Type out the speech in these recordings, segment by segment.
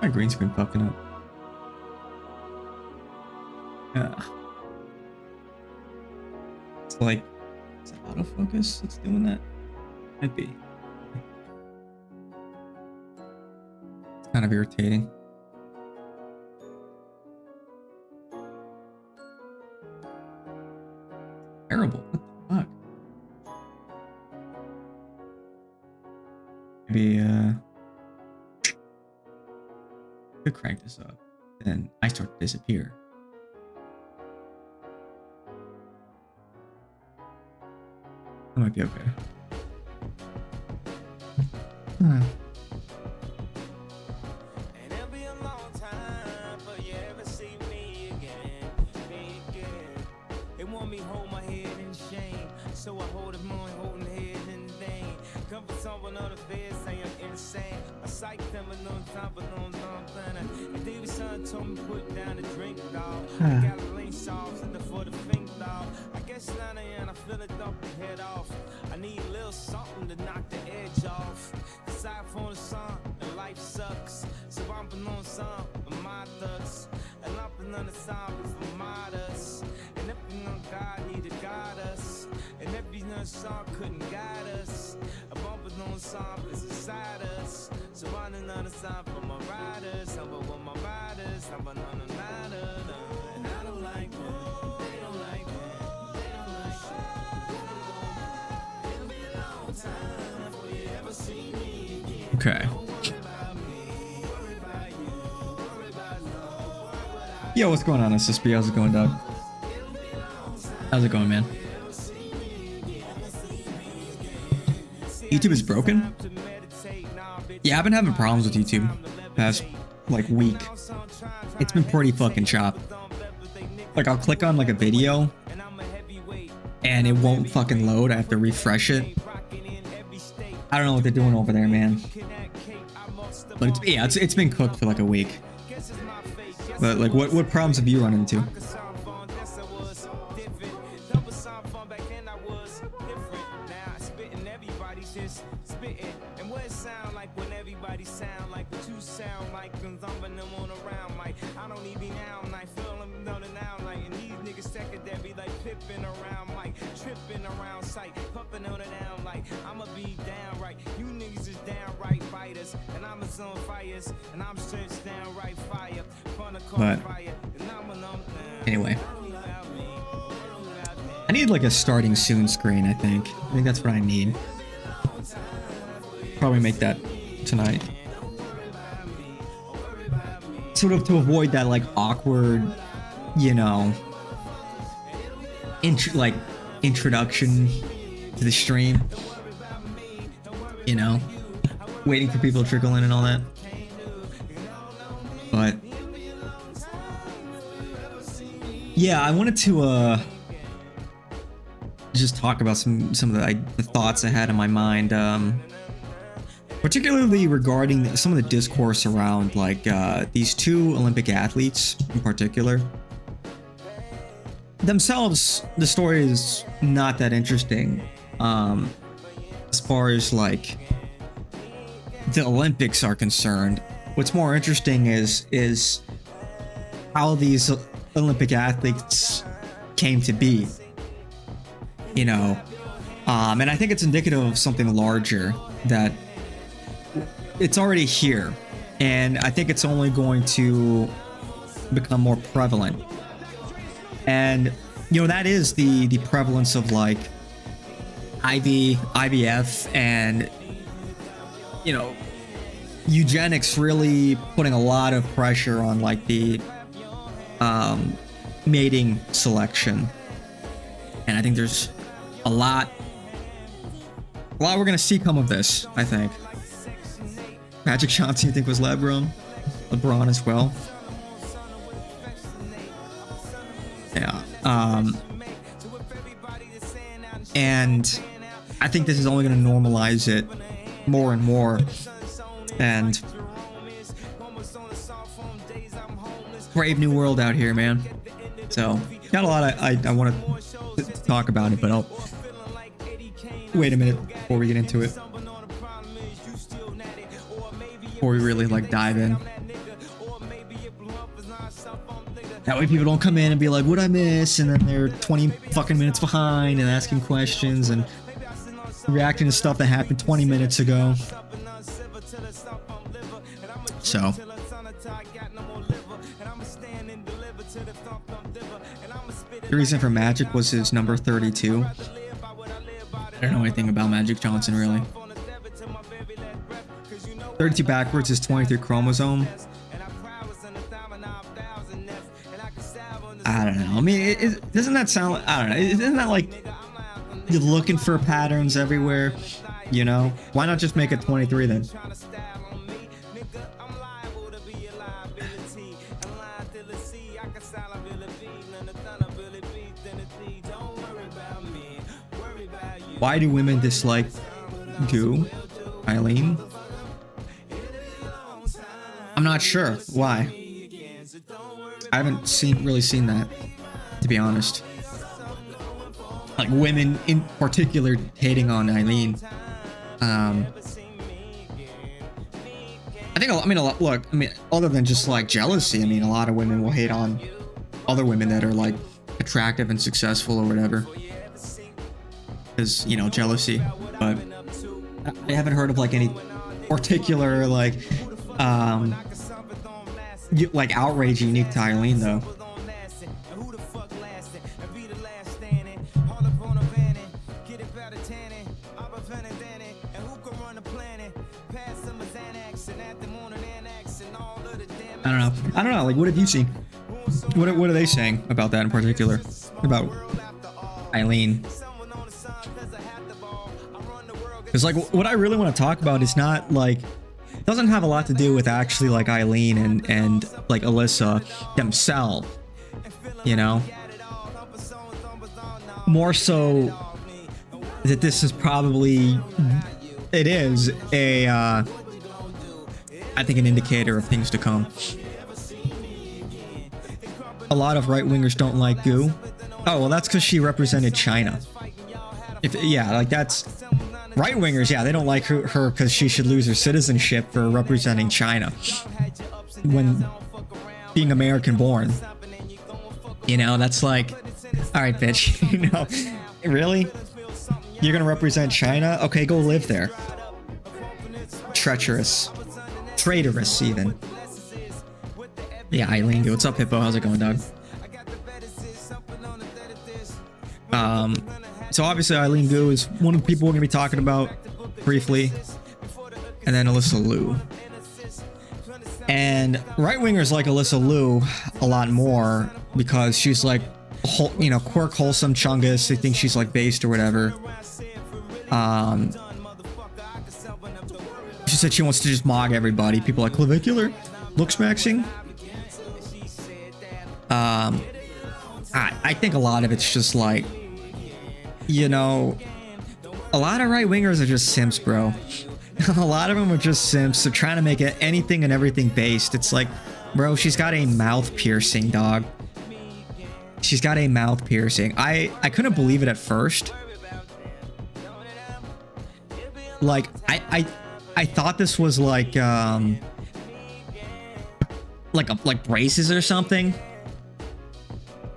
My green screen fucking up. Yeah. It's like, is it autofocus that's doing that? Might be. It's kind of irritating. Terrible. What the fuck? Maybe, could crank this up. Then I start to disappear. That might be okay. So I hold him on, holding head in vain. Come for someone on the feds, say I'm insane. I psych them a long time, but no planner. And David's son told me put down the drink, dog. I got a lane sauce in the for the fink, dog. I guess 9 a.m. I feel it dump the head off. I need a little something to knock the edge off. Aside from the sun, and life sucks. So I'm been on some of my thugs. And I'm been on the side for modest. And if you know God need to guide us. And every song couldn't guide us. A bumping on song is inside us. So on another side for my riders. I'm with my riders. I'm on the ladder. And I don't like that. They don't like that. They don't like shit. It'll be a long time before you ever see me again. Okay. Yo, what's going on, SSB? How's it going, Doug? How's it going, man? YouTube is broken? Yeah, I've been having problems with YouTube past like week. It's been pretty fucking chopped. Like I'll click on like a video and it won't fucking load. I have to refresh it. I don't know what they're doing over there, man. But it's been cooked for like a week. But like what problems have you run into? But anyway, I need like a starting soon screen. I think that's what I need. Probably make that tonight, sort of to avoid that like awkward, you know, introduction to the stream. You know, waiting for people to trickle in and all that. But yeah, I wanted to just talk about some of the thoughts I had in my mind, particularly regarding some of the discourse around like these two Olympic athletes in particular. Themselves, the story is not that interesting as far as like the Olympics are concerned. What's more interesting is how these Olympic athletes came to be, you know, and I think it's indicative of something larger, that it's already here, and I think it's only going to become more prevalent. And you know, that is the prevalence of like IVF and, you know, eugenics really putting a lot of pressure on like the mating selection. And I think there's a lot we're gonna see come of this, I think. Magic Johnson, you think, was LeBron as well. Yeah. And I think this is only gonna normalize it more and more. And brave new world out here, man. So got a lot I want to talk about it, but I'll wait a minute before we get into it, before we really like dive in. That way people don't come in and be like, what'd I miss? And then they're 20 fucking minutes behind and asking questions and reacting to stuff that happened 20 minutes ago. So the reason for Magic was his number 32. I don't know anything about Magic Johnson really. 32 backwards is 23 chromosome. I don't know. I mean, doesn't that sound? I don't know. Isn't that like you're looking for patterns everywhere? You know, why not just make it 23 then? Why do women dislike goo, Eileen? I'm not sure why. I haven't really seen that, to be honest. Like women in particular hating on Eileen. I think, I mean, look, I mean, other than just like jealousy, I mean, a lot of women will hate on other women that are like attractive and successful or whatever. Because, you know, jealousy. But I haven't heard of like any particular like outrage unique to Eileen though. I don't know. Like, what have you seen? What are they saying about that in particular? About Eileen? Because like, what I really want to talk about is not like, it doesn't have a lot to do with actually like Eileen and like Alyssa themselves, you know? More so that this is probably, it is a, I think an indicator of things to come. A lot of right-wingers don't like goo. Oh, well, that's because she represented China. Yeah, like that's... Right-wingers, yeah, they don't like her because she should lose her citizenship for representing China. When being American-born. You know, that's like... Alright, bitch, you know? Really? You're gonna represent China? Okay, go live there. Treacherous. Traitorous, even. Yeah, Eileen, what's up, Hippo? How's it going, dog? So obviously Eileen Gu is one of the people we're going to be talking about briefly. And then Alyssa Liu. And right-wingers like Alyssa Liu a lot more because she's like, you know, quirk, wholesome, chungus. They think she's like based or whatever. She said she wants to just mog everybody. People like clavicular, looks maxing. I think a lot of it's just like, you know, a lot of right-wingers are just simps, bro. A lot of them are just simps. They're trying to make it anything and everything based. It's like, bro, she's got a mouth piercing, dog. She's got a mouth piercing. I couldn't believe it at first. Like, I thought this was like braces or something.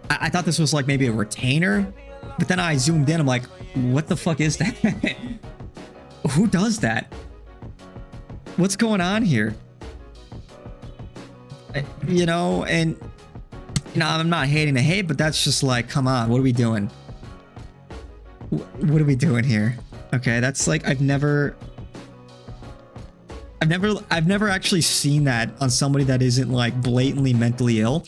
I thought this was like maybe a retainer, but then I zoomed in. I'm like, what the fuck is that? Who does that? What's going on here? You know, and you know, I'm not hating the hate, but that's just like, come on, what are we doing? What are we doing here? Okay, that's like, I've never actually seen that on somebody that isn't like blatantly mentally ill.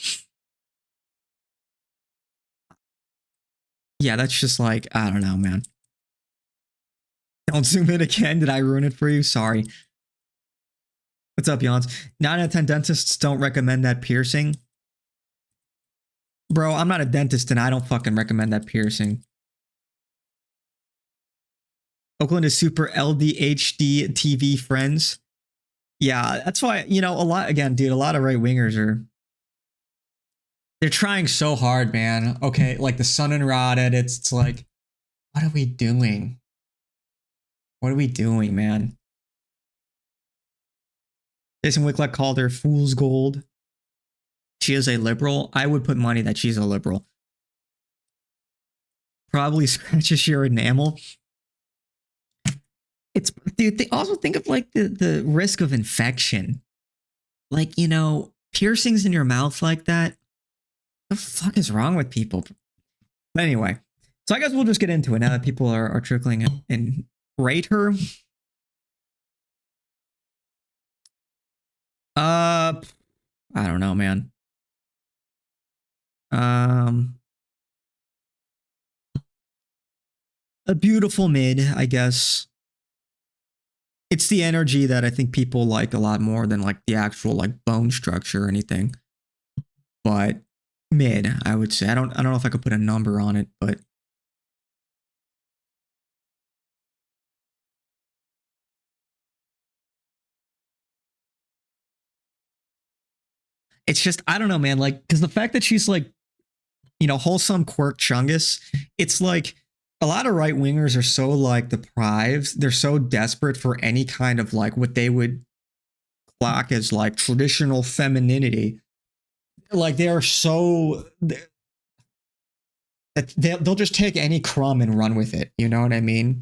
Yeah, that's just like, I don't know, man. Don't zoom in again. Did I ruin it for you? Sorry. What's up, Yawns? 9 out of 10 dentists don't recommend that piercing. Bro, I'm not a dentist and I don't fucking recommend that piercing. Oakland is super LDHD TV friends. Yeah, that's why, you know, a lot, again, dude, a lot of right-wingers are... They're trying so hard, man. Okay, like the Sun and Rod edits, it's like, what are we doing? What are we doing, man? Jason Wicklett called her fool's gold. she is a liberal. I would put money that she's a liberal. Probably scratches your enamel. It's, dude, they also think of like the risk of infection. Like, you know, piercings in your mouth like that. What the fuck is wrong with people? But anyway, so I guess we'll just get into it now that people are trickling in and rate her. I don't know, man. A beautiful mid, I guess. It's the energy that I think people like a lot more than like the actual like bone structure or anything. But mid, I would say. I don't know if I could put a number on it, but it's just, I don't know, man. Like, because the fact that she's like, you know, wholesome quirk chungus, it's like a lot of right wingers are so like deprived. They're so desperate for any kind of like what they would clock as like traditional femininity. Like they are so, they'll just take any crumb and run with it. You know what I mean?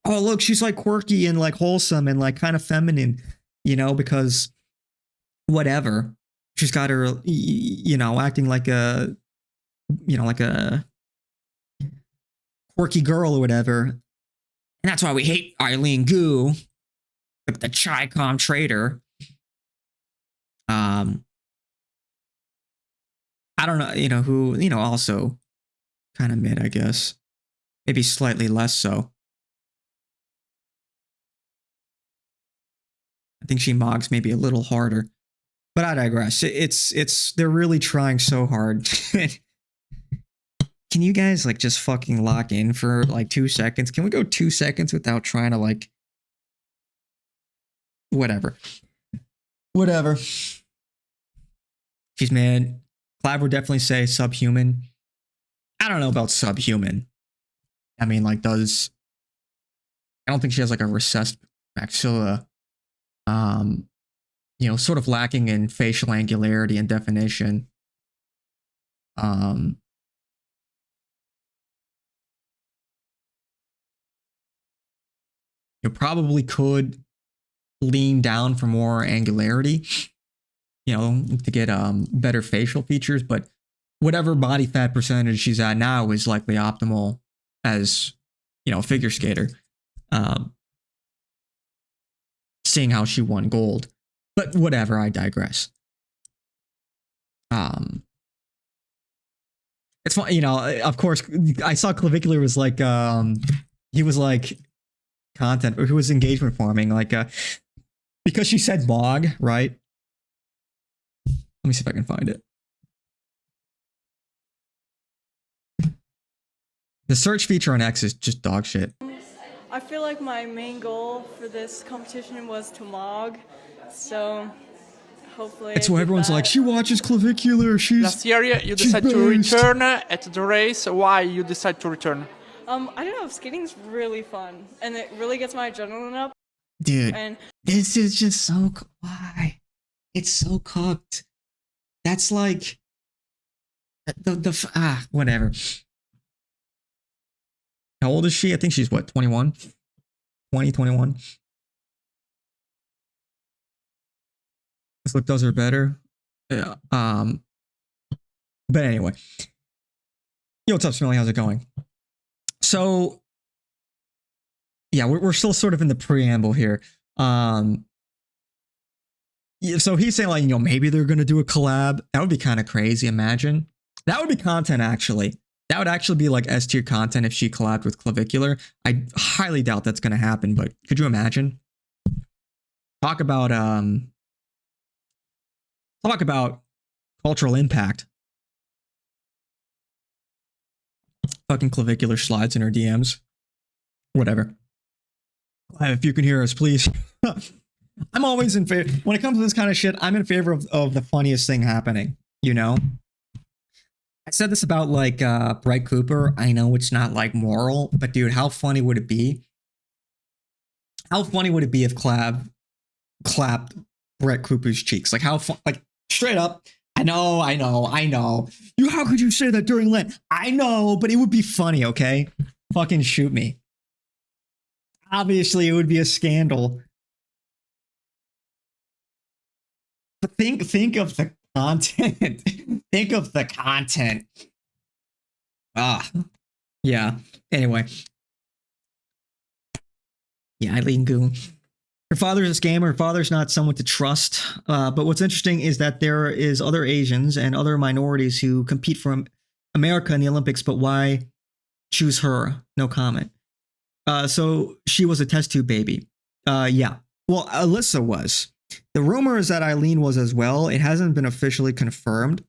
Oh, look, she's like quirky and like wholesome and like kind of feminine, you know, because whatever. She's got her, you know, acting like a, you know, like a quirky girl or whatever. And that's why we hate Eileen Gu, the Chi-Com traitor. I don't know, you know, who, you know, also kind of mid, I guess. Maybe slightly less so. I think she mogs maybe a little harder. But I digress. They're really trying so hard. Can you guys like just fucking lock in for like 2 seconds? Can we go 2 seconds without trying to like, whatever. She's mad. Clav would definitely say subhuman. I don't know about subhuman. I mean, like, I don't think she has like a recessed maxilla. You know, sort of lacking in facial angularity and definition. You probably could lean down for more angularity, you know, to get better facial features, but whatever body fat percentage she's at now is likely optimal as, you know, a figure skater. Seeing how she won gold. But whatever, I digress. It's fun, you know, of course, I saw Clavicular was like, he was like content, or he was engagement farming, like, because she said mog, right? Let me see if I can find it. The search feature on X is just dog shit. I feel like my main goal for this competition was to mog, so hopefully. It's why everyone's like, she watches Clavicular. Last year you decided to return at the race. Why you decide to return? I don't know. Skating's really fun, and it really gets my adrenaline up. Dude, and this is just so why? It's so cooked. That's like whatever. How old is she? I think she's what, 21? 20, 21. This look does her better. Yeah. But anyway. Yo, what's up, Smelly? How's it going? So, yeah, we're still sort of in the preamble here. So he's saying, like, you know, maybe they're going to do a collab. That would be kind of crazy. Imagine. That would be content, actually. That would actually be like S tier content if she collabed with Clavicular. I highly doubt that's going to happen, but could you imagine? Talk about cultural impact. Fucking Clavicular slides in her DMs. Whatever. If you can hear us, please. I'm always in favor. When it comes to this kind of shit, I'm in favor of the funniest thing happening, you know? I said this about like Brett Cooper. I know it's not like moral, but dude, how funny would it be? How funny would it be if Clav clapped Brett Cooper's cheeks? Like how like straight up, I know. How could you say that during Lent? I know, but it would be funny, okay? Fucking shoot me. Obviously, it would be a scandal. But think of the content. Think of the content. Ah, yeah. Anyway. Yeah, Eileen Gu. Her father's a scammer. Her father's not someone to trust. But what's interesting is that there is other Asians and other minorities who compete for America in the Olympics, but why choose her? No comment. So she was a test tube baby. Yeah. Well, Alyssa was. The rumor is that Eileen was as well. It hasn't been officially confirmed,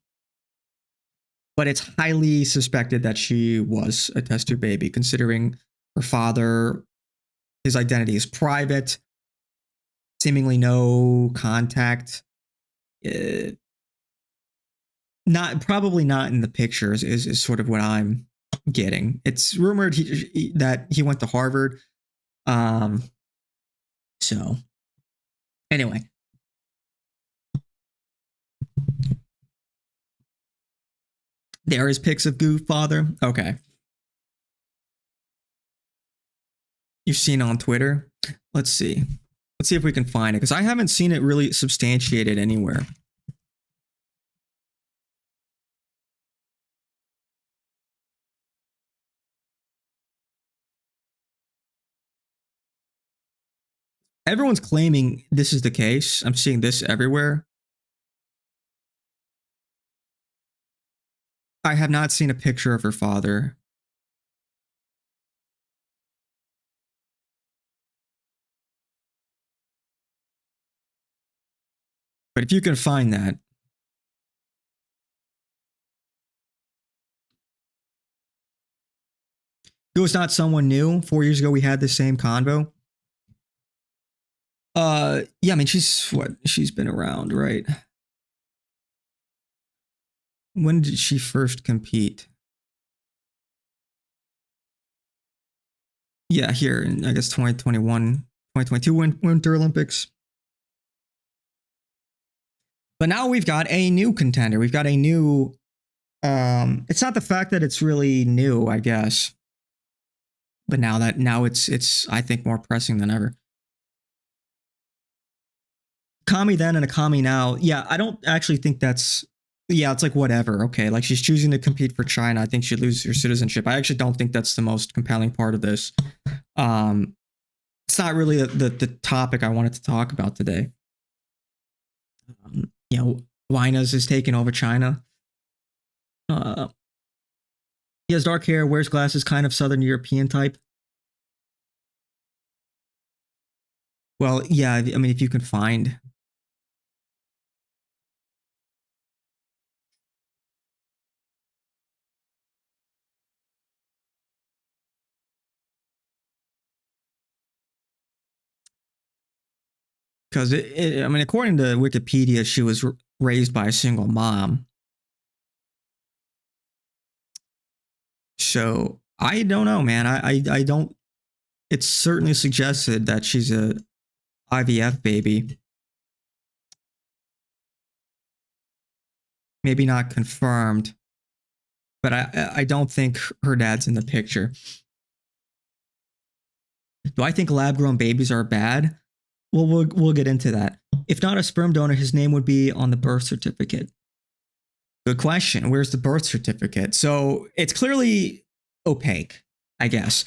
but it's highly suspected that she was a test tube baby, considering her father, his identity is private, seemingly no contact. Probably not in the pictures is sort of what I'm getting. It's rumored that he went to Harvard. So anyway. There is pics of Goof father. Okay. You've seen it on Twitter? Let's see. Let's see if we can find it, because I haven't seen it really substantiated anywhere. Everyone's claiming this is the case. I'm seeing this everywhere. I have not seen a picture of her father. But if you can find that. It was not someone new. 4 years ago, we had the same convo. Yeah, I mean, she's been around, right? When did she first compete? Yeah, here in, I guess, 2021, 2022 Winter Olympics. But now we've got a new contender. We've got a new, it's not the fact that it's really new, I guess. But now it's I think more pressing than ever. Kami then and a Kami now. Yeah, I don't actually think that's, yeah, it's like whatever. Okay, like she's choosing to compete for China. I think she'd lose her citizenship. I actually don't think that's the most compelling part of this. It's not really the topic I wanted to talk about today. You know, Winas is taking over China. He has dark hair, wears glasses, kind of Southern European type. Well, yeah, I mean, if you can find. Because I mean, according to Wikipedia, she was raised by a single mom. So I don't know, man. I don't. It's certainly suggested that she's a IVF baby. Maybe not confirmed, but I don't think her dad's in the picture. Do I think lab-grown babies are bad? Well, we'll get into that. If not a sperm donor, his name would be on the birth certificate. Good question. Where's the birth certificate? So it's clearly opaque, I guess.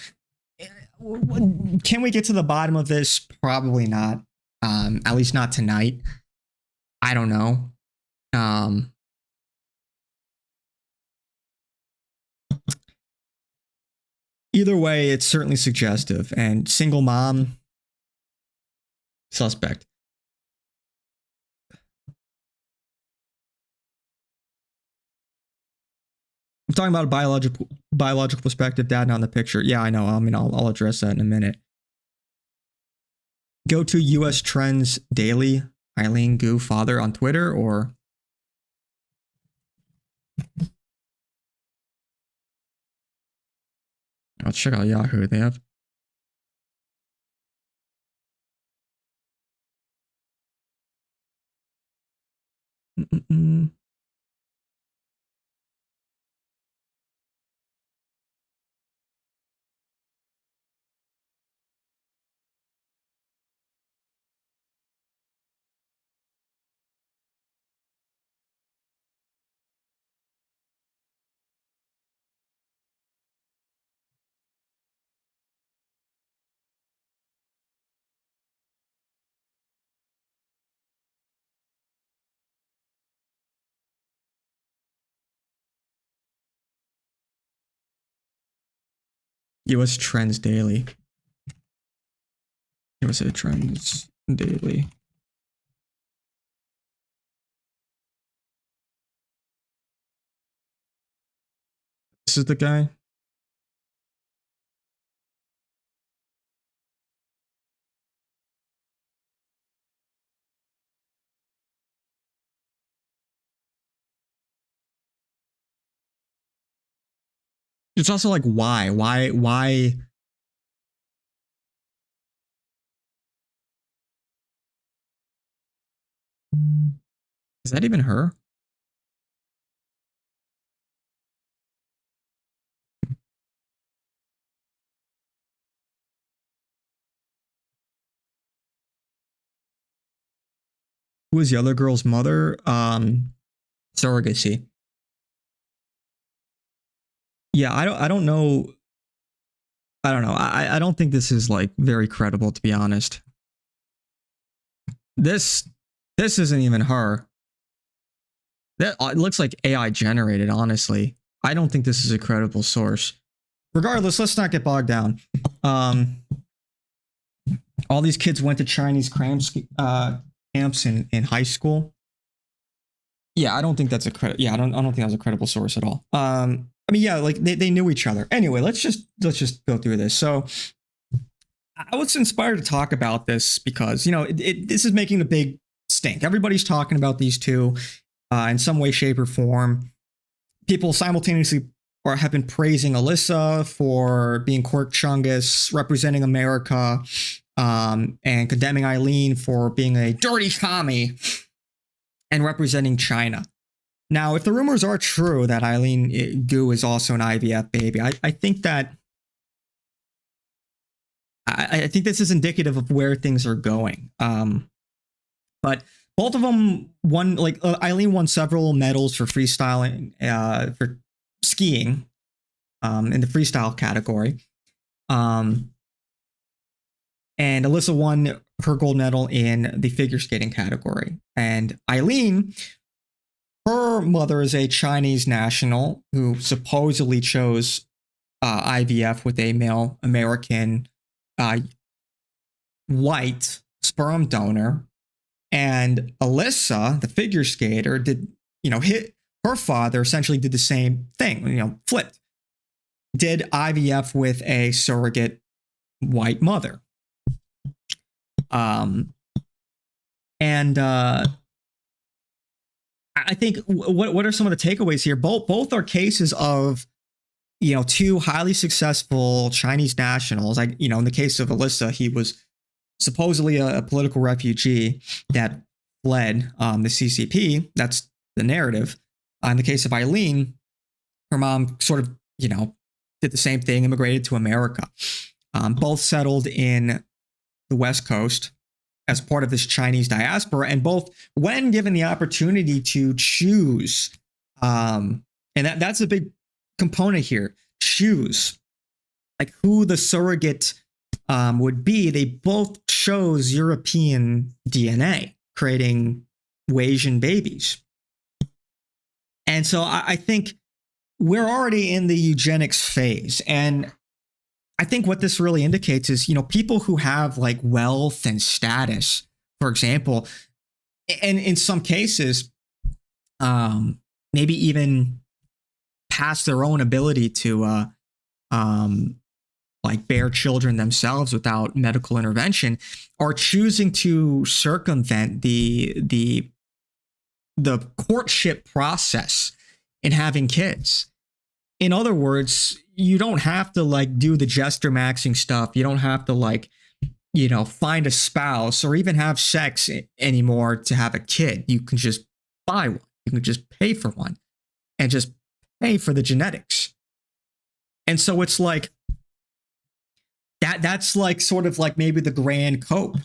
Can we get to the bottom of this? Probably not. At least not tonight. I don't know. Either way, it's certainly suggestive. And single mom, suspect. I'm talking about a biological perspective, dad not in the picture. Yeah, I know. I mean, I'll address that in a minute. Go to US Trends Daily, Eileen Gu father on Twitter, or let's check out Yahoo. They have. US Trends Daily. USA Trends Daily. This is the guy. It's also like, why? Is that even her? Who is the other girl's mother? Surrogacy. Yeah, I don't know. I don't know. I don't think this is like very credible, to be honest. This isn't even her. That it looks like AI generated, honestly. I don't think this is a credible source. Regardless, let's not get bogged down. All these kids went to Chinese camps in high school. Yeah, I don't think that's a credit. Yeah, I don't think that's a credible source at all. I mean, yeah, like they knew each other. Anyway, let's just go through this. So I was inspired to talk about this because, you know, this is making a big stink. Everybody's talking about these two in some way, shape, or form. People simultaneously have been praising Alyssa for being Quirk Chungus, representing America, and condemning Eileen for being a dirty commie and representing China. Now, if the rumors are true that Eileen Gu is also an IVF baby, I think that I think this is indicative of where things are going. But both of them won, like Eileen won several medals for freestyling, for skiing, in the freestyle category. And Alyssa won her gold medal in the figure skating category. And Eileen, her mother is a Chinese national who supposedly chose IVF with a male American white sperm donor. And Alyssa, the figure skater, did, you know, her father essentially did the same thing, you know, flipped. Did IVF with a surrogate white mother. I think what are some of the takeaways here? Both are cases of, you know, two highly successful Chinese nationals. You know, in the case of Alyssa, he was supposedly a political refugee that fled the CCP. That's the narrative. In the case of Eileen, her mom sort of, you know, did the same thing, immigrated to America. Both settled in the West Coast as part of this Chinese diaspora, and both, when given the opportunity to choose, and that's a big component here, choose, like who the surrogate would be, they both chose European DNA, creating Wasian babies. And so I think we're already in the eugenics phase. And I think what this really indicates is, you know, people who have like wealth and status, for example, and in some cases, maybe even past their own ability to like bear children themselves without medical intervention, are choosing to circumvent the courtship process in having kids. In other words, you don't have to like do the gesture maxing stuff. You don't have to like, you know, find a spouse or even have sex anymore to have a kid. You can just buy one. You can just pay for one and just pay for the genetics. And so it's like that's like sort of like maybe the grand cope.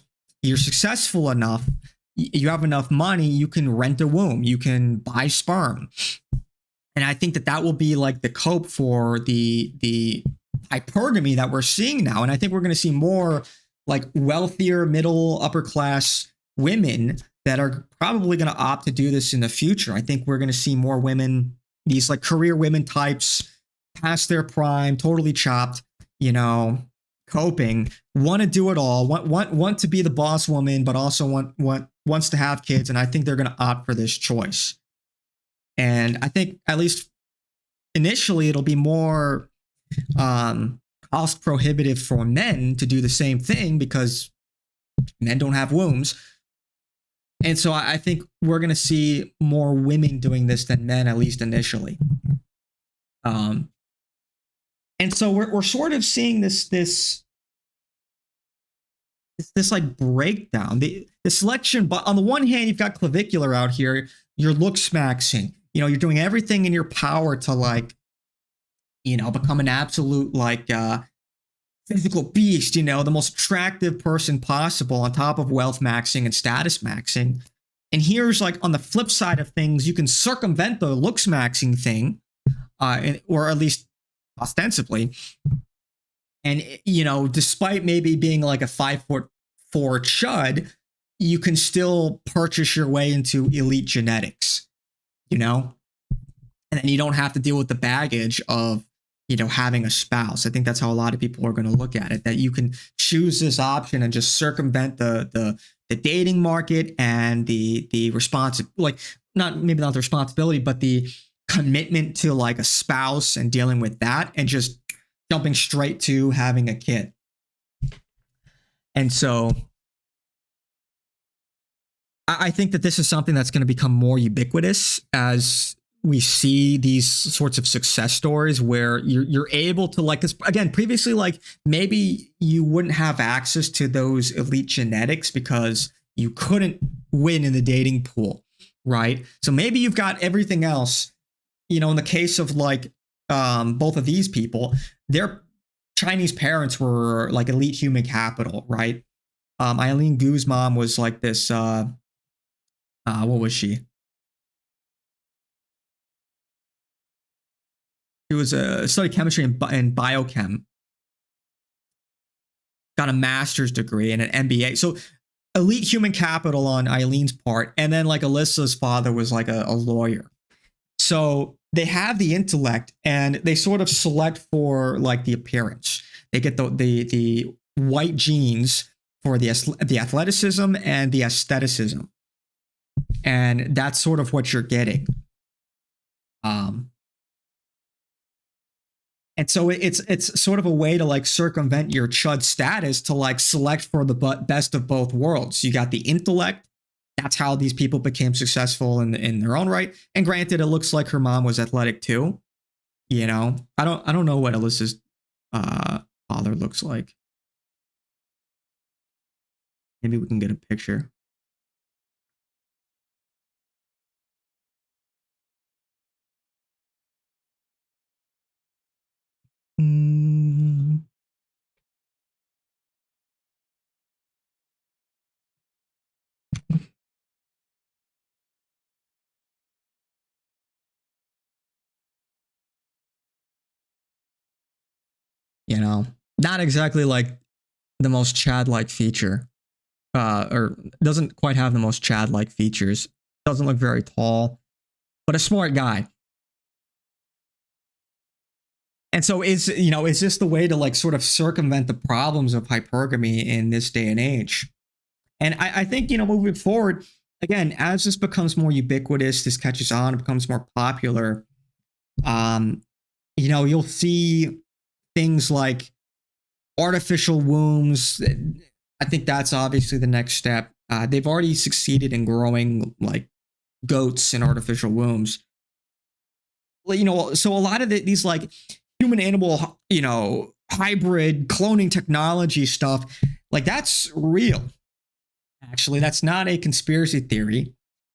You're successful enough, you have enough money, you can rent a womb, you can buy sperm. And I think that will be like the cope for the hypergamy that we're seeing now. And I think we're going to see more like wealthier, middle, upper class women that are probably going to opt to do this in the future. I think we're going to see more women, these like career women types, past their prime, totally chopped, coping, want to do it all, want to be the boss woman, but also wants to have kids, and I think they're going to opt for this choice. And I think at least initially it'll be more cost prohibitive for men to do the same thing because men don't have wombs. And so I think we're going to see more women doing this than men, at least initially. And so we're sort of seeing this like breakdown. The selection, but on the one hand, you've got clavicular out here. You're looks maxing. You're doing everything in your power to like, become an absolute like physical beast, the most attractive person possible on top of wealth maxing and status maxing. And here's like on the flip side of things, you can circumvent the looks maxing thing, or at least ostensibly. And, despite maybe being like a 5'4" chud, you can still purchase your way into elite genetics, and then you don't have to deal with the baggage of, having a spouse. I think that's how a lot of people are going to look at it, that you can choose this option and just circumvent the dating market and the not the responsibility, but the commitment to like a spouse and dealing with that, and just jumping straight to having a kid. And so I think that this is something that's going to become more ubiquitous as we see these sorts of success stories where you're able to like, 'cause again, previously, like maybe you wouldn't have access to those elite genetics because you couldn't win in the dating pool, right? So maybe you've got everything else, in the case of like both of these people, their Chinese parents were like elite human capital, right? Eileen Gu's mom was like this, what was she? She was studied chemistry and biochem. Got a master's degree and an MBA. So elite human capital on Eileen's part. And then like Alyssa's father was like a lawyer. So they have the intellect and they sort of select for like the appearance. They get the white genes for the athleticism and the aestheticism. And that's sort of what you're getting. And so it's sort of a way to like circumvent your chud status to like select for the best of both worlds. You got the intellect. That's how these people became successful in their own right. And granted, it looks like her mom was athletic too. I don't know what Alyssa's father looks like. Maybe we can get a picture. Not exactly like the most Chad-like feature, or doesn't quite have the most Chad-like features. Doesn't look very tall, but a smart guy. And so is this the way to like sort of circumvent the problems of hypergamy in this day and age? And I think, moving forward, again, as this becomes more ubiquitous, this catches on, it becomes more popular, you'll see things like artificial wombs. I think that's obviously the next step. They've already succeeded in growing like goats in artificial wombs. So a lot of these like human animal, hybrid cloning technology stuff, like that's real. Actually, that's not a conspiracy theory.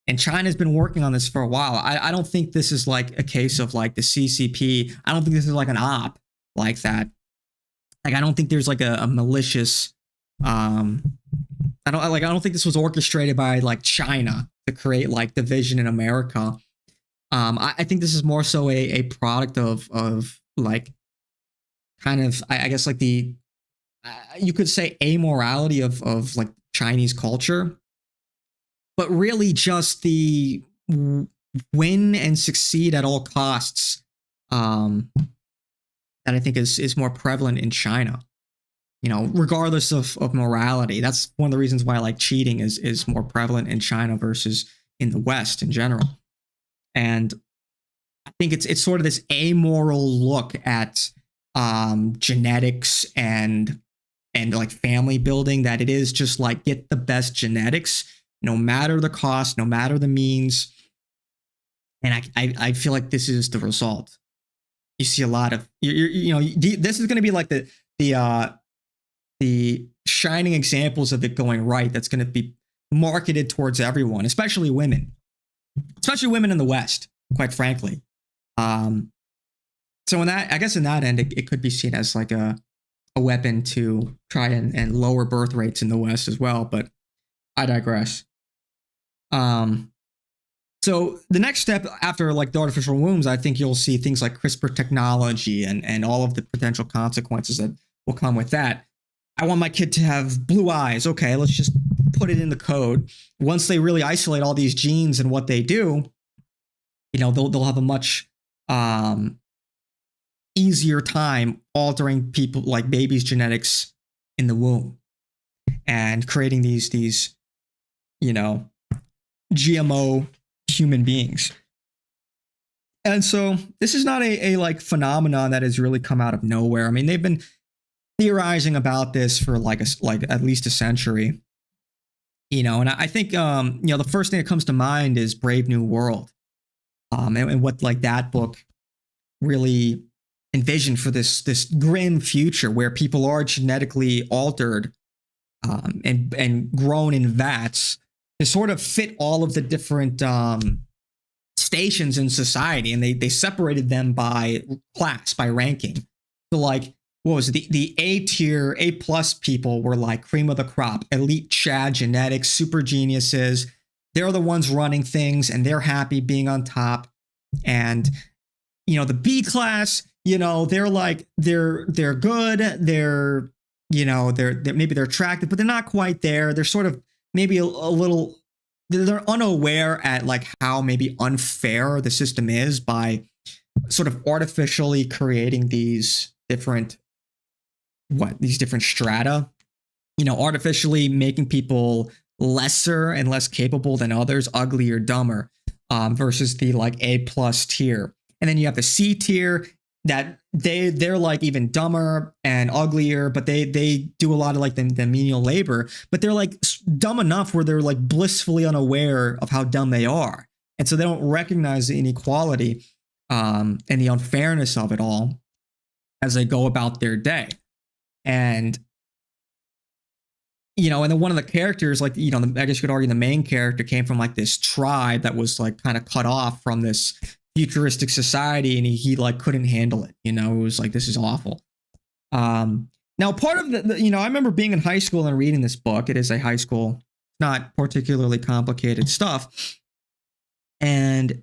And China's been working on this for a while. I don't think this is like a case of like the CCP. I don't think this is like an op like that. Like, I don't think there's like a malicious, I don't think this was orchestrated by like China to create like division in America. I think this is more so a product of like kind of, I guess like the, you could say amorality of like Chinese culture, but really just the win and succeed at all costs that I think is more prevalent in China. You know, regardless of morality. That's one of the reasons why like cheating is more prevalent in China versus in the West in general. And I think it's sort of this amoral look at genetics and like family building, that it is just like get the best genetics, no matter the cost, no matter the means. And I feel like this is the result. You see a lot of you know, this is going to be like the shining examples of it going right. That's going to be marketed towards everyone, especially women in the West, quite frankly. So in that, I guess in that end, it could be seen as like a weapon to try and lower birth rates in the West as well. But I digress. So the next step after like the artificial wombs, I think you'll see things like CRISPR technology and all of the potential consequences that will come with that. I want my kid to have blue eyes. Okay, let's just put it in the code. Once they really isolate all these genes and what they do, you know, they'll have a much easier time altering people like babies' genetics in the womb and creating these you know, GMO human beings. And so this is not a like phenomenon that has really come out of nowhere. I mean, they've been theorizing about this for like at least a century, you know. And I think you know, the first thing that comes to mind is Brave New World, and what like that book really envisioned for this grim future where people are genetically altered and grown in vats to sort of fit all of the different stations in society, and they separated them by class, by ranking. So like, what was it? The A tier, A plus people were like cream of the crop, elite Chad genetics, super geniuses. They're the ones running things, and they're happy being on top. And you know, the B class, you know, they're like they're good. They're, you know, they're maybe they're attractive, but they're not quite there. They're sort of maybe a little. They're unaware at like how maybe unfair the system is by sort of artificially creating these different strata, you know, artificially making people lesser and less capable than others, uglier, dumber, versus the like A plus tier. And then you have the C tier that they're like even dumber and uglier, but they do a lot of like the menial labor, but they're like dumb enough where they're like blissfully unaware of how dumb they are. And so they don't recognize the inequality and the unfairness of it all as they go about their day. And, you know, and then one of the characters, like, you know, I guess you could argue the main character came from like this tribe that was like kind of cut off from this futuristic society, and he like couldn't handle it. You know, it was like, this is awful. Now, part of the, you know, I remember being in high school and reading this book. It is a high school, not particularly complicated stuff. And,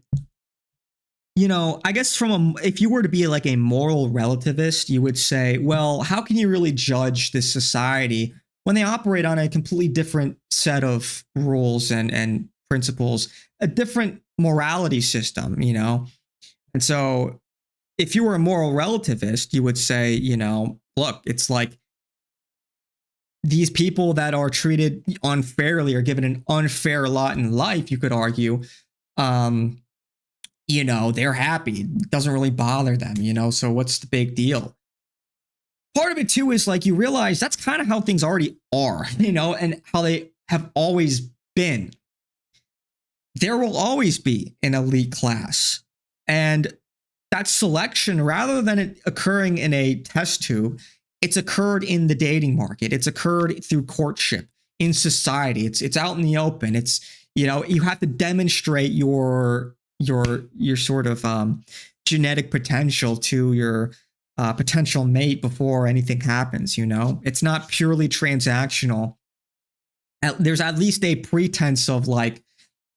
you know, I guess if you were to be like a moral relativist, you would say, well, how can you really judge this society when they operate on a completely different set of rules and principles, a different morality system, you know? And so if you were a moral relativist, you would say, you know, look, it's like these people that are treated unfairly are given an unfair lot in life, you could argue. You know, they're happy. It doesn't really bother them, you know? So what's the big deal? Part of it too is like, you realize that's kind of how things already are, you know, and how they have always been. There will always be an elite class, and that selection, rather than it occurring in a test tube, it's occurred in the dating market. It's occurred through courtship in society. It's out in the open. It's, you know, you have to demonstrate your sort of genetic potential to your potential mate before anything happens. You know, it's not purely transactional. There's at least a pretense of like,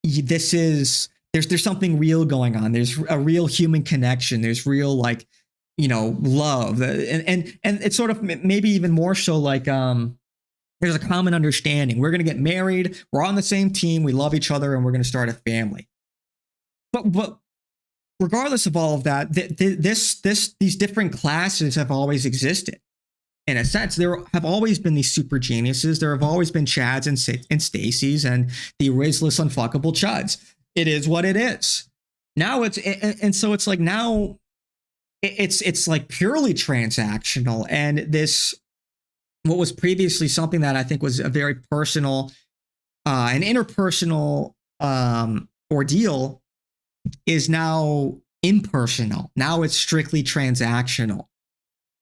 there's something real going on. There's a real human connection. There's real, like, you know, love, and it's sort of maybe even more so like there's a common understanding. We're going to get married. We're on the same team. We love each other, and we're going to start a family. But regardless of all of that, these different classes have always existed. In a sense, there have always been these super geniuses. There have always been Chads and Stacys and the Rizless unfuckable Chuds. It is what it is. Now so it's like now it's like purely transactional, and this, what was previously something that I think was a very personal, an interpersonal ordeal, is now impersonal. Now it's strictly transactional.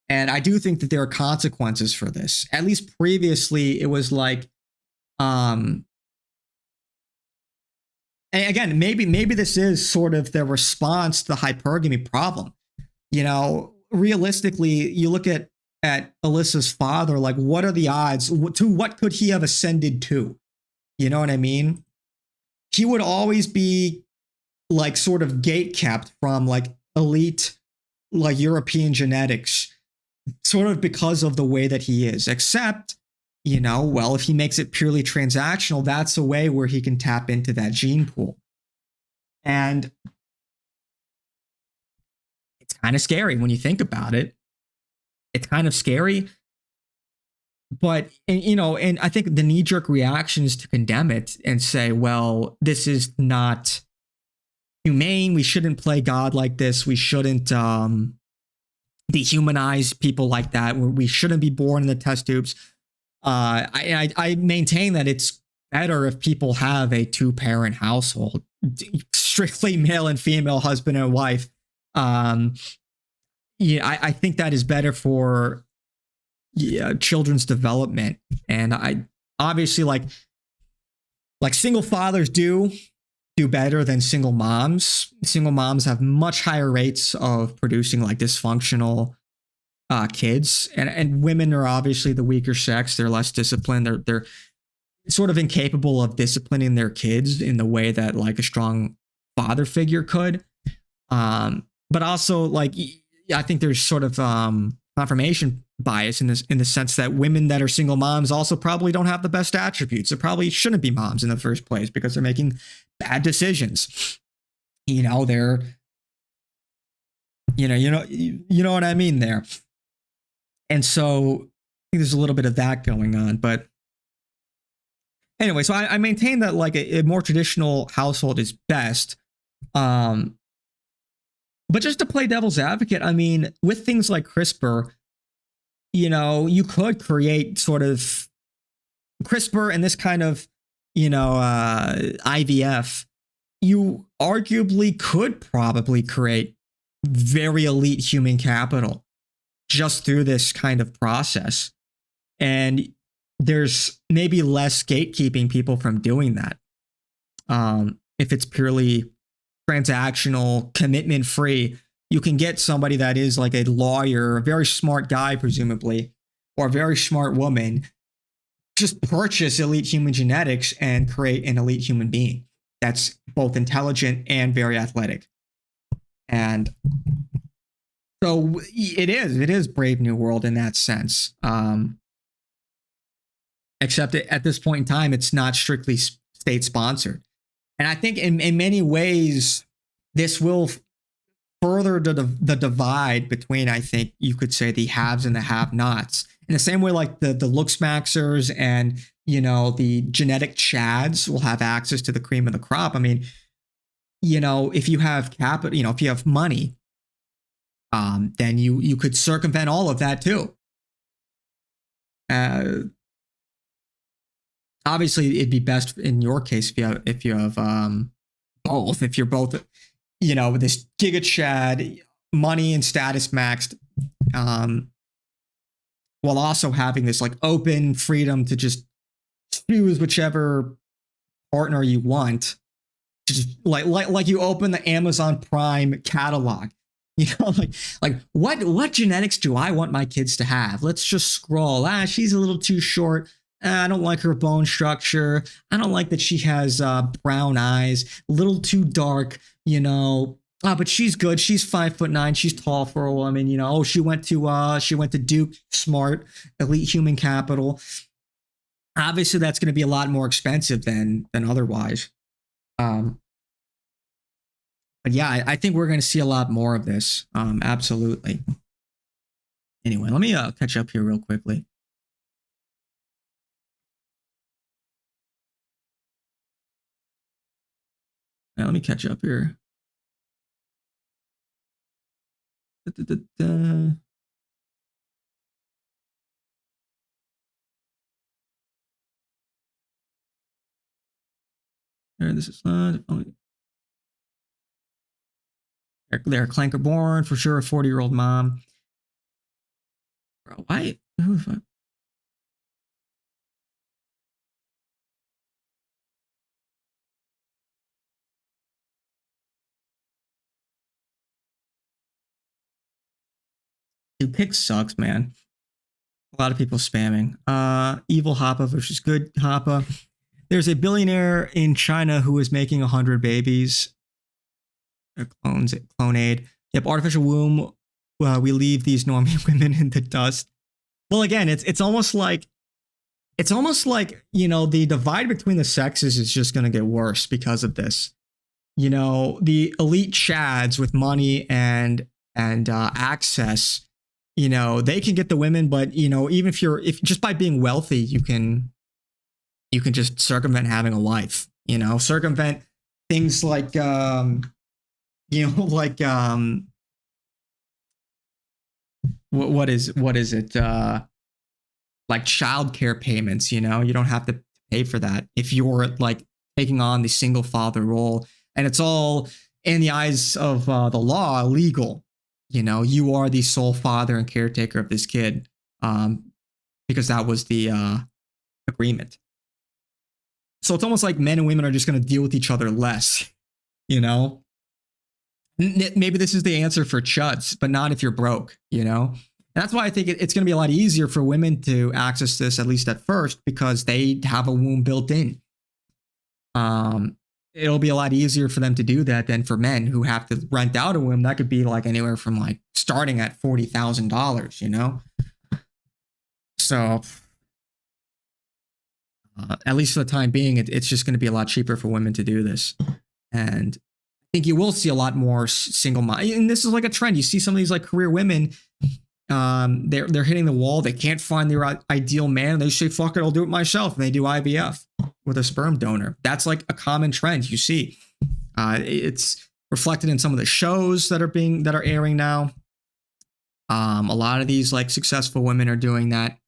And I do think that there are consequences for this. At least previously, it was like, and again, maybe this is sort of the response to the hypergamy problem. You know, realistically, you look at Alyssa's father, like, what are the odds? To what could he have ascended to? You know what I mean? He would always be like sort of gate kept from like elite, like European genetics, sort of because of the way that he is. Except, you know, well, if he makes it purely transactional, that's a way where he can tap into that gene pool. And it's kind of scary when you think about it. It's kind of scary. But, you know, and I think the knee-jerk reaction is to condemn it and say, well, this is not humane. We shouldn't play God like this. We shouldn't dehumanize people like that. We shouldn't be born in the test tubes. I maintain that it's better if people have a 2-parent household, strictly male and female, husband and wife. I think that is better for children's development. And I obviously like single fathers do better than single moms. Single moms have much higher rates of producing like dysfunctional kids, and women are obviously the weaker sex. They're less disciplined. They're sort of incapable of disciplining their kids in the way that like a strong father figure could. But also, like, I think there's sort of confirmation bias in the sense that women that are single moms also probably don't have the best attributes. They probably shouldn't be moms in the first place because they're making bad decisions. You know, they're, you know what I mean there. And so I think there's a little bit of that going on. But anyway, so I maintain that like a more traditional household is best. But just to play devil's advocate, I mean, with things like CRISPR, you know, you could create sort of CRISPR and this kind of, you know, IVF. You arguably could probably create very elite human capital just through this kind of process. And there's maybe less gatekeeping people from doing that. If it's purely transactional, commitment free, you can get somebody that is like a lawyer, a very smart guy, presumably, or a very smart woman, just purchase elite human genetics and create an elite human being that's both intelligent and very athletic. And so it is Brave New World in that sense. Except at this point in time, it's not strictly state sponsored. And I think in many ways, this will further the divide between, I think you could say, the haves and the have-nots. In the same way, like the looks maxers and, you know, the genetic chads will have access to the cream of the crop. I mean, you know, if you have capital, you know, if you have money, then you could circumvent all of that too. Obviously, it'd be best in your case if you have both. If you're both, you know, with this giga chad, money and status maxed, while also having this like open freedom to just choose whichever partner you want. Just like you open the Amazon Prime catalog, you know, like what genetics do I want my kids to have? Let's just scroll. She's a little too short. I don't like her bone structure. I don't like that she has brown eyes, a little too dark, you know. But she's good. She's 5'9". She's tall for a woman, you know. Oh, she went to Duke, smart, elite human capital. Obviously, that's going to be a lot more expensive than otherwise. But yeah, I think we're going to see a lot more of this. Absolutely. Anyway, let me catch up here real quickly. Let me catch up here. There, this is not. They're Clanker born for sure. A 40-year-old mom. Bro, why? Who the fuck? Dude, pick sucks, man. A lot of people spamming. Evil Hoppa versus good Hoppa. There's a billionaire in China who is making 100 babies. Clonade. Yep, artificial womb. We leave these normie women in the dust. Well, again, it's almost like the divide between the sexes is just going to get worse because of this. The elite chads with money and access. They can get the women, but even if just by being wealthy, you can just circumvent having a wife. Circumvent things like what is it? Like childcare payments. You don't have to pay for that if you're like taking on the single father role, and it's all in the eyes of the law illegal. You are the sole father and caretaker of this kid, because that was the agreement. So it's almost like men and women are just going to deal with each other less. Maybe this is the answer for chuds, but not if you're broke. And that's why I think it's going to be a lot easier for women to access this, at least at first, because they have a womb built in. It'll be a lot easier for them to do that than for men who have to rent out a womb. That could be like anywhere from like starting at $40,000, So at least for the time being, it's just going to be a lot cheaper for women to do this. And I think you will see a lot more single mom. And this is like a trend. You see some of these like career women, they're hitting the wall. They can't find their ideal man. They say, fuck it, I'll do it myself. And they do IVF with a sperm donor. That's like a common trend you see. It's reflected in some of the shows that are airing now. A lot of these like successful women are doing that.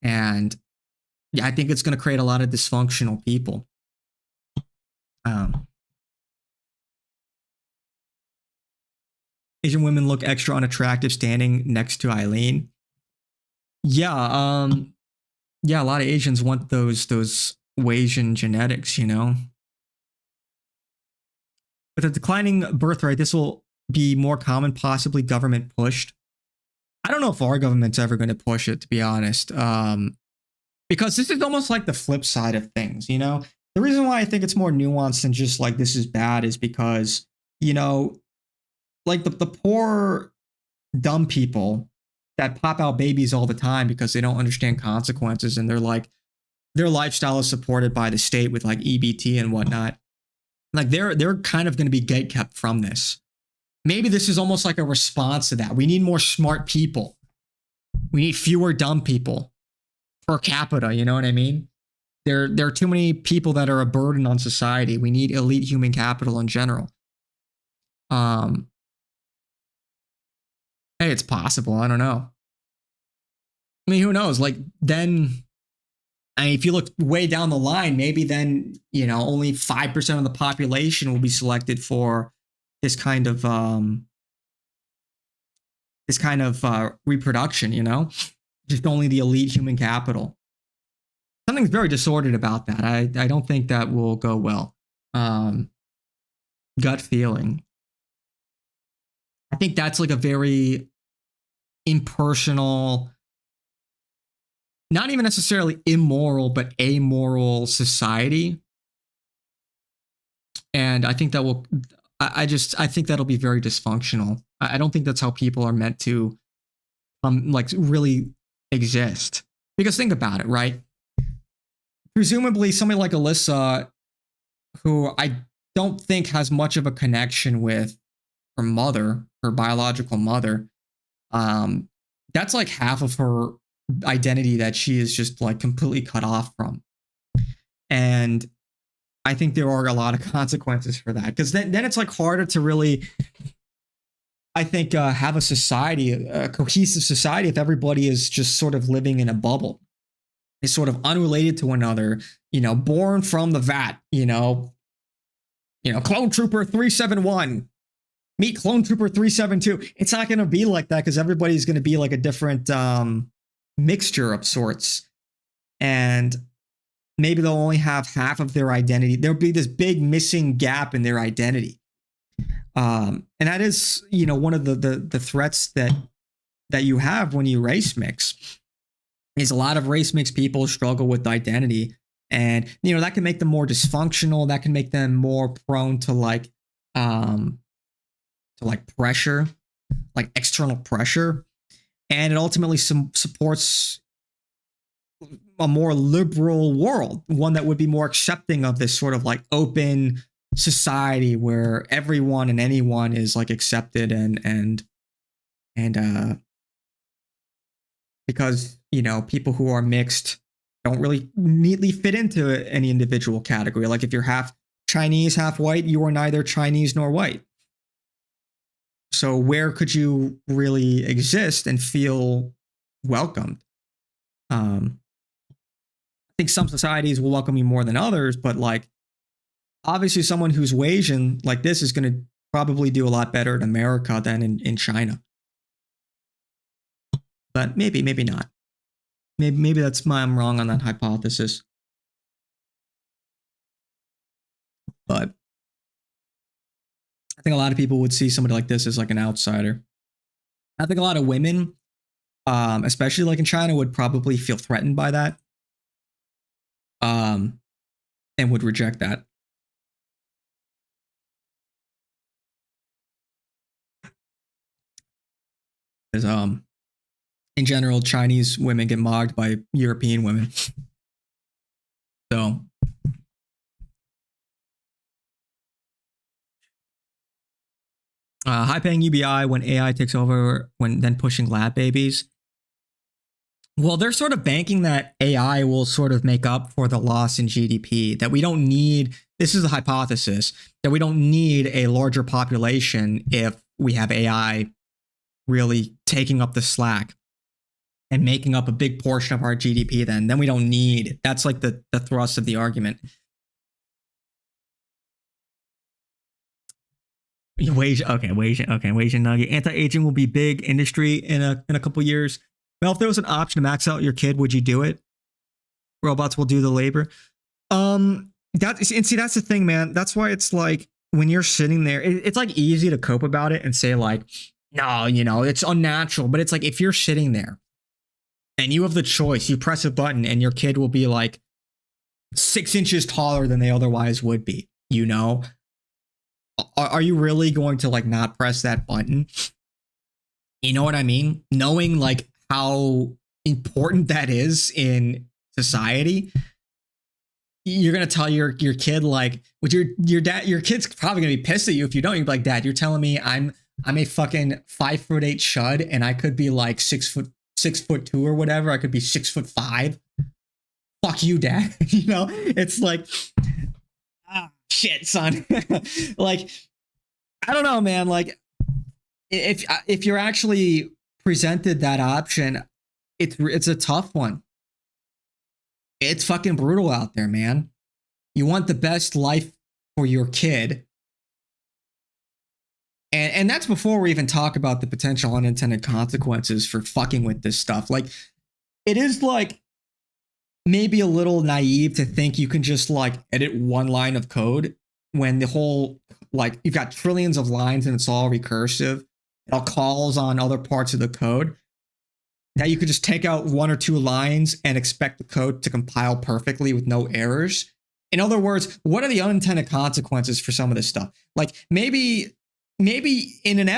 And yeah, I think it's going to create a lot of dysfunctional people. Asian women look extra unattractive standing next to Eileen. Yeah, a lot of Asians want those Wasian genetics, With a declining birth rate, this will be more common, possibly government pushed. I don't know if our government's ever going to push it, to be honest. Because this is almost like the flip side of things, The reason why I think it's more nuanced than just like this is bad is because, like the poor, dumb people that pop out babies all the time because they don't understand consequences, and they're like, their lifestyle is supported by the state with like EBT and whatnot. Like they're kind of going to be gatekept from this. Maybe this is almost like a response to that. We need more smart people. We need fewer dumb people per capita. You know what I mean? There are too many people that are a burden on society. We need elite human capital in general. Hey, it's possible. I don't know. I mean, who knows? Like then, if you look way down the line, maybe then, only 5% of the population will be selected for this kind of reproduction, just only the elite human capital. Something's very disordered about that. I don't think that will go well. Gut feeling. I think that's like a very impersonal, not even necessarily immoral, but amoral society. And I think that will, I think that'll be very dysfunctional. I don't think that's how people are meant to like really exist. Because think about it, right? Presumably somebody like Alyssa, who I don't think has much of a connection with her mother, her biological mother. That's like half of her identity that she is just like completely cut off from. And I think there are a lot of consequences for that, because then it's like harder to really, I think, have a society, a cohesive society, if everybody is just sort of living in a bubble. Is sort of unrelated to one another, born from the vat, Clone Trooper 371, meet Clone Trooper 372. It's not going to be like that, because everybody's going to be like a different mixture of sorts. And maybe they'll only have half of their identity. There'll be this big missing gap in their identity. And that is, one of the threats that you have when you race mix. Is a lot of race mix people struggle with identity, and that can make them more dysfunctional. That can make them more prone to pressure, like external pressure, and it ultimately supports a more liberal world, one that would be more accepting of this sort of like open society where everyone and anyone is like accepted and because people who are mixed don't really neatly fit into any individual category. Like if you're half Chinese, half white, you are neither Chinese nor white. So where could you really exist and feel welcomed? I think some societies will welcome you more than others, but like obviously someone who's Wasian like this is going to probably do a lot better in America than in China. But maybe not. Maybe that's I'm wrong on that hypothesis. But I think a lot of people would see somebody like this as like an outsider. I think a lot of women, especially like in China, would probably feel threatened by that, and would reject that. Because in general, Chinese women get mocked by European women. So high-paying UBI when AI takes over, when then pushing lab babies. Well, they're sort of banking that AI will sort of make up for the loss in GDP, that we don't need, this is a hypothesis, that we don't need a larger population if we have AI really taking up the slack and making up a big portion of our GDP. Then we don't need, that's like the thrust of the argument. Wage nugget. Anti-aging will be big industry in a couple years. Well, if there was an option to max out your kid, would you do it? Robots will do the labor. That's the thing, man. That's why it's like when you're sitting there, it's like easy to cope about it and say like, no, it's unnatural. But it's like if you're sitting there and you have the choice, you press a button and your kid will be like 6 inches taller than they otherwise would be, Are you really going to like not press that button? You know what I mean? Knowing like how important that is in society, you're gonna tell your kid like, with your kid's probably gonna be pissed at you if you don't. You're like, Dad, you're telling me I'm a fucking 5'8" chud and I could be like 6'2" or whatever. I could be 6'5". Fuck you, Dad. It's like, shit, son. Like, I don't know, man. Like, if you're actually presented that option, it's a tough one. It's fucking brutal out there, man. You want the best life for your kid. And that's before we even talk about the potential unintended consequences for fucking with this stuff. Like, it is like maybe a little naive to think you can just like edit one line of code when the whole, like, you've got trillions of lines and it's all recursive. It all calls on other parts of the code. That you could just take out 1 or 2 lines and expect the code to compile perfectly with no errors. In other words, what are the unintended consequences for some of this stuff? Like maybe in an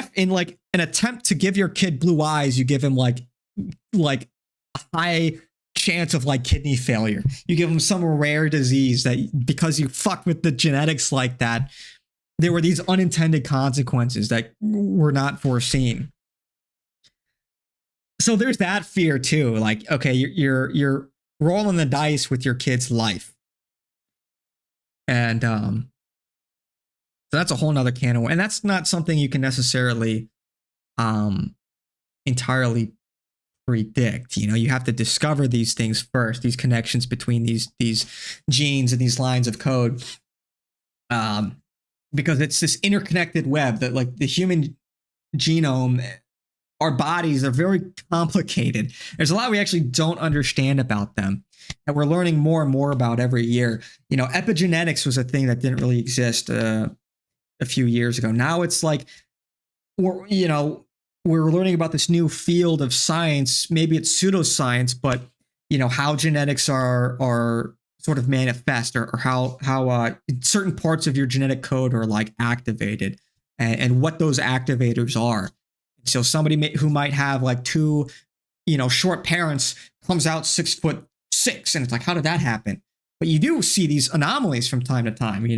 attempt to give your kid blue eyes, you give him like a high chance of like kidney failure. You give them some rare disease that because you fuck with the genetics like that, there were these unintended consequences that were not foreseen. So there's that fear too. Like, okay, you're rolling the dice with your kid's life. And so that's a whole nother can of worms. And that's not something you can necessarily entirely predict. You know, you have to discover these things first, these connections between these genes and these lines of code. Because it's this interconnected web that, like, the human genome, our bodies are very complicated. There's a lot we actually don't understand about them, and we're learning more and more about every year. You know, epigenetics was a thing that didn't really exist a few years ago. Now it's like, we're learning about this new field of science. Maybe it's pseudoscience, but you know how genetics are sort of manifest, or how certain parts of your genetic code are like activated, and what those activators are. So somebody who might have like two, short parents comes out 6'6", and it's like, how did that happen? But you do see these anomalies from time to time. You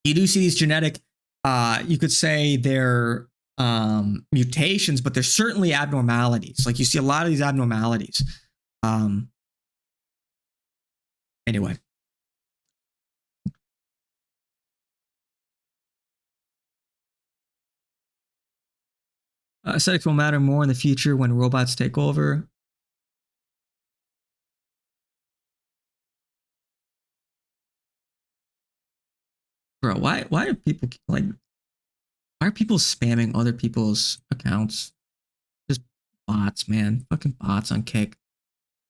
do see these genetic, you could say they're mutations, but there's certainly abnormalities. Like, you see a lot of these abnormalities. Anyway. Aesthetics will matter more in the future when robots take over. Bro, why are people spamming other people's accounts? Just bots, man. Fucking bots on Kick.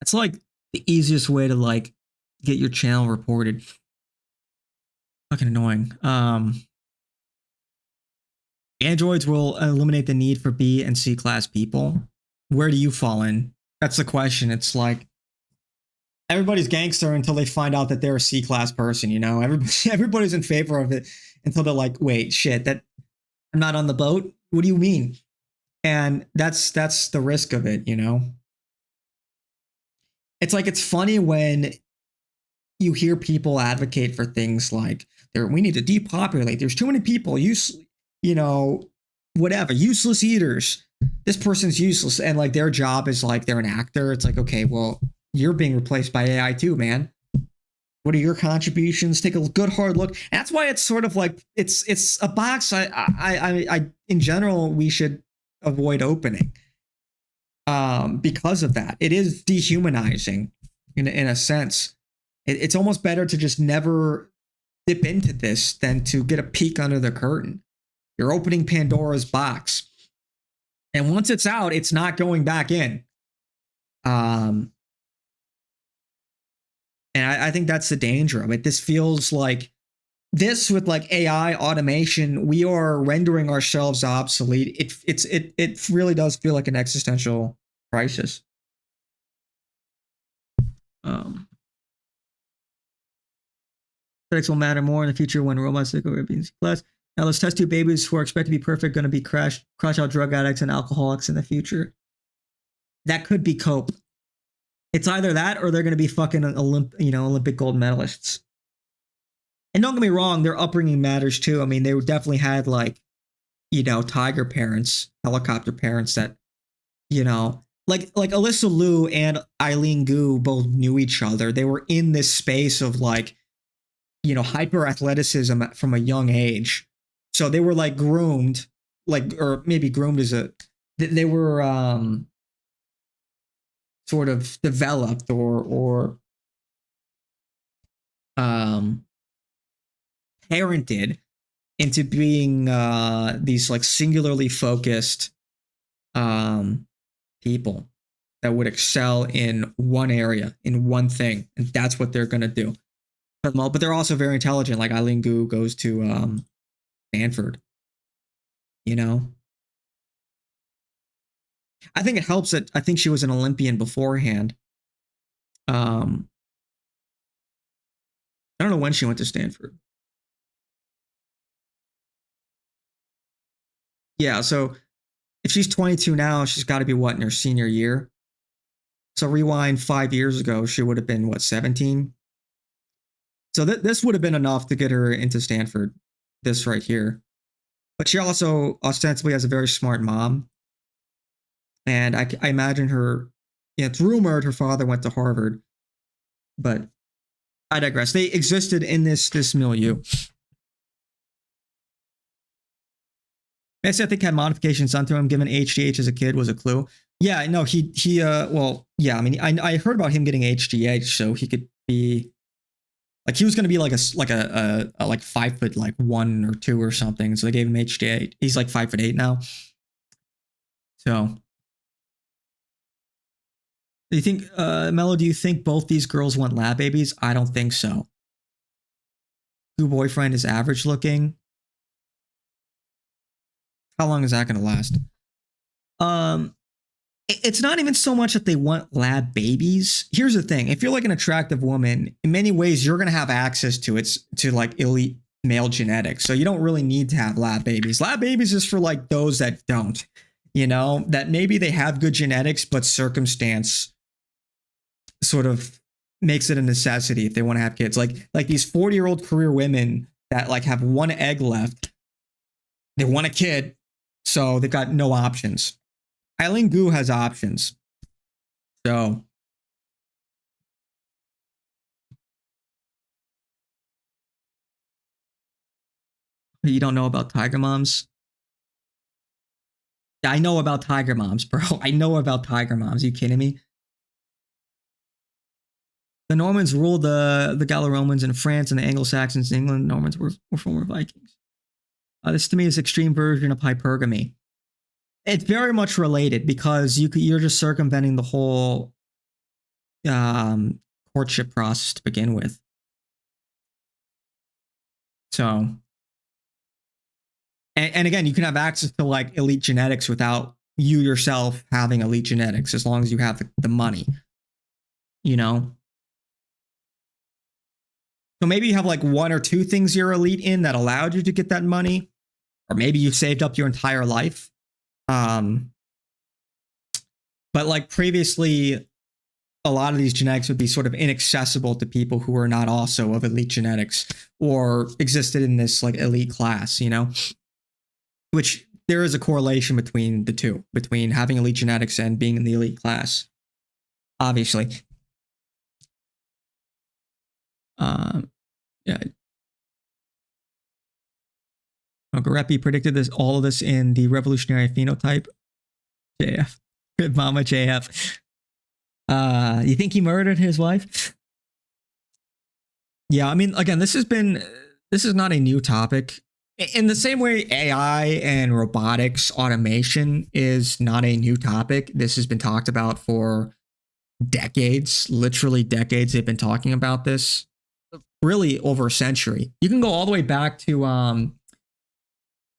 That's like the easiest way to like get your channel reported. Fucking annoying. Androids will eliminate the need for B and C class people. Where do you fall in? That's the question. It's like, everybody's gangster until they find out that they're a C class person, everybody's in favor of it until they're like, wait, shit, that I'm not on the boat. What do you mean? And that's the risk of it, It's like, it's funny when you hear people advocate for things like, we need to depopulate. There's too many people, whatever, useless eaters. This person's useless. And like, their job is like, they're an actor. It's like, okay, well, you're being replaced by AI too, man. What are your contributions? Take a good hard look. And that's why it's sort of like, it's a box I in general, we should avoid opening. Because of that. It is dehumanizing in a sense. It's almost better to just never dip into this than to get a peek under the curtain. You're opening Pandora's box. And once it's out, it's not going back in. And I think that's the danger of it. This feels like this with like AI automation, we are rendering ourselves obsolete. It really does feel like an existential crisis. Ethics will matter more in the future when robots take over being class. Now, those test tube babies who are expected to be perfect going to be crash out drug addicts and alcoholics in the future. That could be cope. It's either that or they're going to be fucking Olympic gold medalists. And don't get me wrong, their upbringing matters too. I mean, they definitely had like, tiger parents, helicopter parents that, like Alyssa Liu and Eileen Gu both knew each other. They were in this space of like, hyper athleticism from a young age. So they were like groomed, or maybe groomed as they were sort of developed or parented into being these like singularly focused people that would excel in one area, in one thing, and that's what they're gonna do. But they're also very intelligent. Like Eileen Gu goes to Stanford. I think it helps that I think she was an Olympian beforehand. I don't know when she went to Stanford. Yeah, so if she's 22 now, she's got to be what, in her senior year? So rewind 5 years ago, she would have been what, 17? So this would have been enough to get her into Stanford. This right here. But she also ostensibly has a very smart mom. And I imagine her, it's rumored her father went to Harvard. But I digress. They existed in this milieu. I think had modifications done to him, given HGH as a kid was a clue. Yeah, no, well, yeah, I mean, I heard about him getting HGH, so he could be, like, he was going to be like a like 5 foot, like 1 or 2 or something. So they gave him HGH. He's like 5'8" now. So, do you think, Mello, do you think both these girls want lab babies? I don't think so. Who boyfriend is average looking? How long is that going to last? It's not even so much that they want lab babies. Here's the thing. If you're like an attractive woman, in many ways, you're going to have access to like elite male genetics. So you don't really need to have lab babies. Lab babies is for like those that don't, that maybe they have good genetics, but circumstance sort of makes it a necessity if they want to have kids. Like these 40-year-old career women that like have 1 egg left. They want a kid. So they've got no options. Eileen Gu has options. So. You don't know about Tiger Moms? Yeah, I know about Tiger Moms, bro. I know about Tiger Moms. Are you kidding me? The Normans ruled the Gallo-Romans in France and the Anglo-Saxons in England. The Normans were former Vikings. This to me is extreme version of hypergamy. It's very much related because you're just circumventing the whole courtship process to begin with. So, and again, you can have access to like elite genetics without you yourself having elite genetics, as long as you have the money, So maybe you have like 1 or 2 things you're elite in that allowed you to get that money, or maybe you saved up your entire life. But like previously, a lot of these genetics would be sort of inaccessible to people who are not also of elite genetics or existed in this like elite class, which there is a correlation between the two, between having elite genetics and being in the elite class, obviously. Yeah. Garepi predicted all of this in the Revolutionary Phenotype. JF. Good mama JF. You think he murdered his wife? Yeah, I mean, again, this is not a new topic. In the same way AI and robotics automation is not a new topic. This has been talked about for decades, literally decades. They've been talking about this really over a century. You can go all the way back to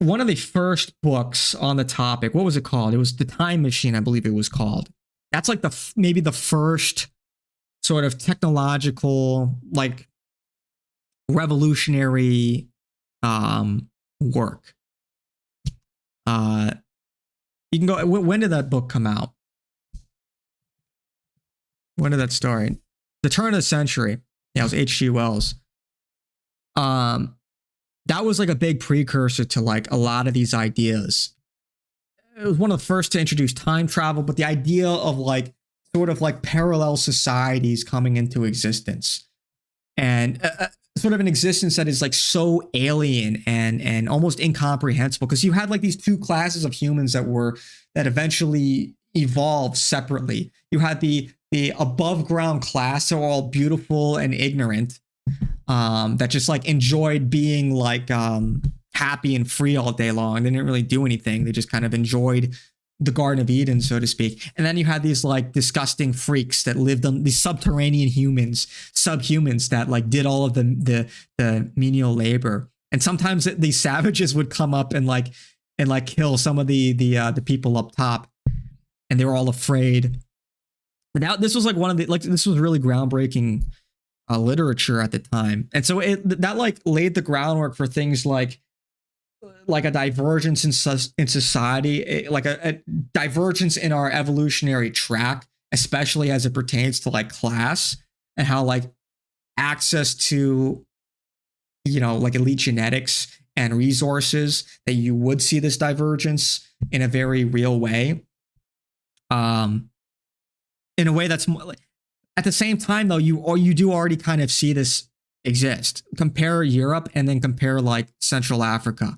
one of the first books on the topic. What was it called? It was The Time Machine, I believe it was called. That's like maybe the first sort of technological, like revolutionary work. You can go. When did that book come out? When did that start? The turn of the century. Yeah, it was H.G. Wells. That was like a big precursor to like a lot of these ideas. It was one of the first to introduce time travel, but the idea of like sort of like parallel societies coming into existence, and sort of an existence that is like so alien and almost incomprehensible, because you had like these 2 classes of humans that eventually evolved separately. You had the above ground class, so all beautiful and ignorant, that just like enjoyed being like happy and free all day long. They didn't really do anything. They just kind of enjoyed the Garden of Eden, so to speak. And then you had these like disgusting freaks that lived on these subterranean subhumans that like did all of the menial labor. And sometimes these savages would come up and kill some of the people up top, and they were all afraid. But now this was like this was really groundbreaking literature at the time, and so that like laid the groundwork for things like a divergence in society, like a divergence in our evolutionary track especially as it pertains to like class and how like access to, you know, like elite genetics and resources, that you would see this divergence in a very real way. In a way that's more, at the same time though, you do already kind of see this exist. Compare Europe and then compare like Central Africa.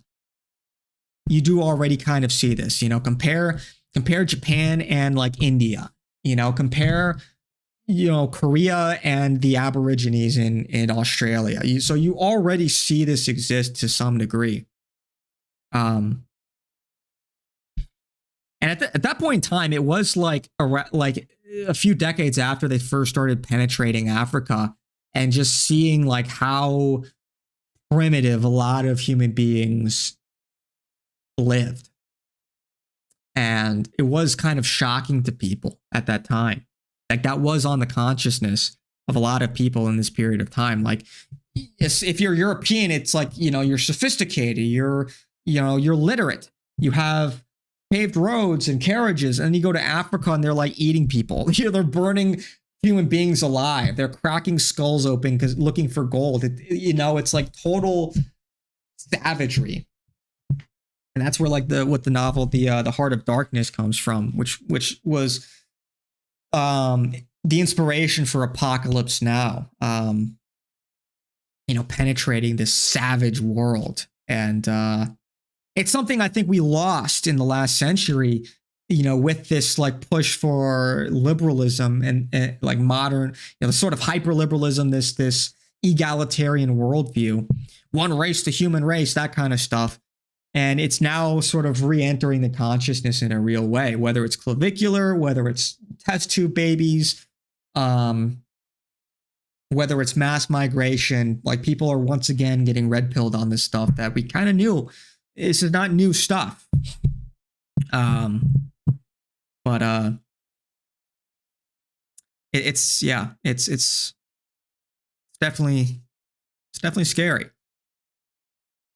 You do already kind of see this, you know, compare Japan and like India, you know, compare, you know, Korea and the Aborigines in Australia. So you already see this exist to some degree. And at that point in time, it was like a few decades after they first started penetrating Africa, and just seeing like how primitive a lot of human beings lived. And it was kind of shocking to people at that time. Like that was on the consciousness of a lot of people in this period of time. Like if you're European, it's like, you know, you're sophisticated, you're literate, you have paved roads and carriages, and then you go to Africa and they're like eating people. You know, they're burning human beings alive. They're cracking skulls open because looking for gold. You know, it's like total savagery. And that's where like what the novel the Heart of Darkness comes from, which was the inspiration for Apocalypse Now. You know, penetrating this savage world. And it's something I think we lost in the last century, you know, with this like push for liberalism and like modern, you know, sort of hyper liberalism, this egalitarian worldview, one race, the human race, that kind of stuff. And it's now sort of re-entering the consciousness in a real way, whether it's clavicular, whether it's test tube babies, whether it's mass migration. Like people are once again getting red pilled on this stuff that we kind of knew. This is not new stuff. But it's definitely scary.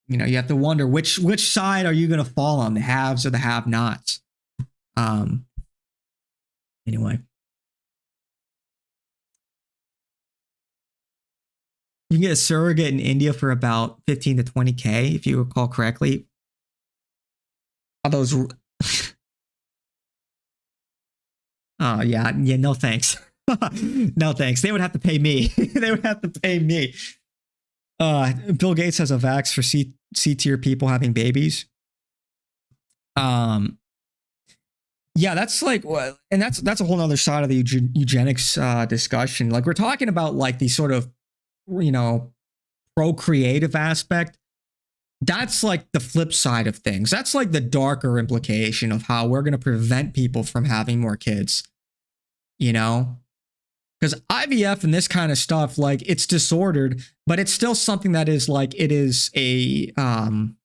You know, you have to wonder which side are you going to fall on, the haves or the have-nots. Anyway, you can get a surrogate in India for about 15 to 20K, if you recall correctly. Are those? Oh yeah, no thanks. No thanks. They would have to pay me. They would have to pay me. Bill Gates has a vax for C-tier people having babies. Yeah, that's like what, and that's a whole other side of the eugenics discussion. Like we're talking about like the sort of, you know, procreative aspect. That's like the flip side of things. That's like the darker implication of how we're going to prevent people from having more kids, you know? Because IVF and this kind of stuff, like it's disordered, but it's still something that is like, it is a, I'm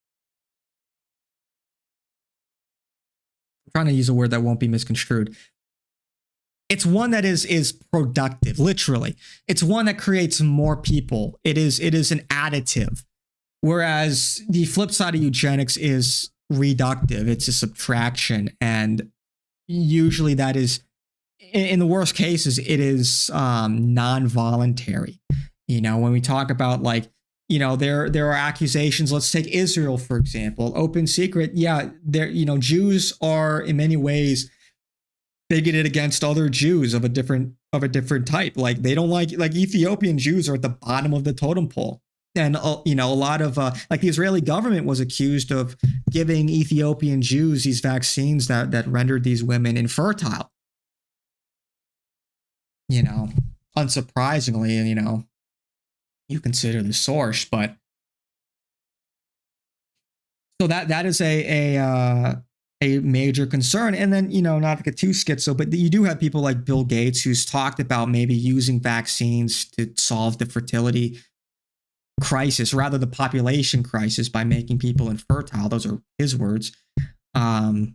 trying to use a word that won't be misconstrued. It's one that is productive, literally. It's one that creates more people. It is an additive. Whereas the flip side of eugenics is reductive. It's a subtraction. And usually that is, in the worst cases, it is non-voluntary. You know, when we talk about like, you know, there are accusations. Let's take Israel, for example, open secret. Yeah, there, you know, Jews are in many ways bigoted against other Jews of a different type. Like they don't like Ethiopian Jews are at the bottom of the totem pole. And, you know, a lot of like the Israeli government was accused of giving Ethiopian Jews these vaccines that rendered these women infertile. You know, unsurprisingly, you know, you consider the source, but so that is a major concern. And then, you know, not to get too schizo, but you do have people like Bill Gates who's talked about maybe using vaccines to solve the fertility crisis, rather the population crisis, by making people infertile. Those are his words. A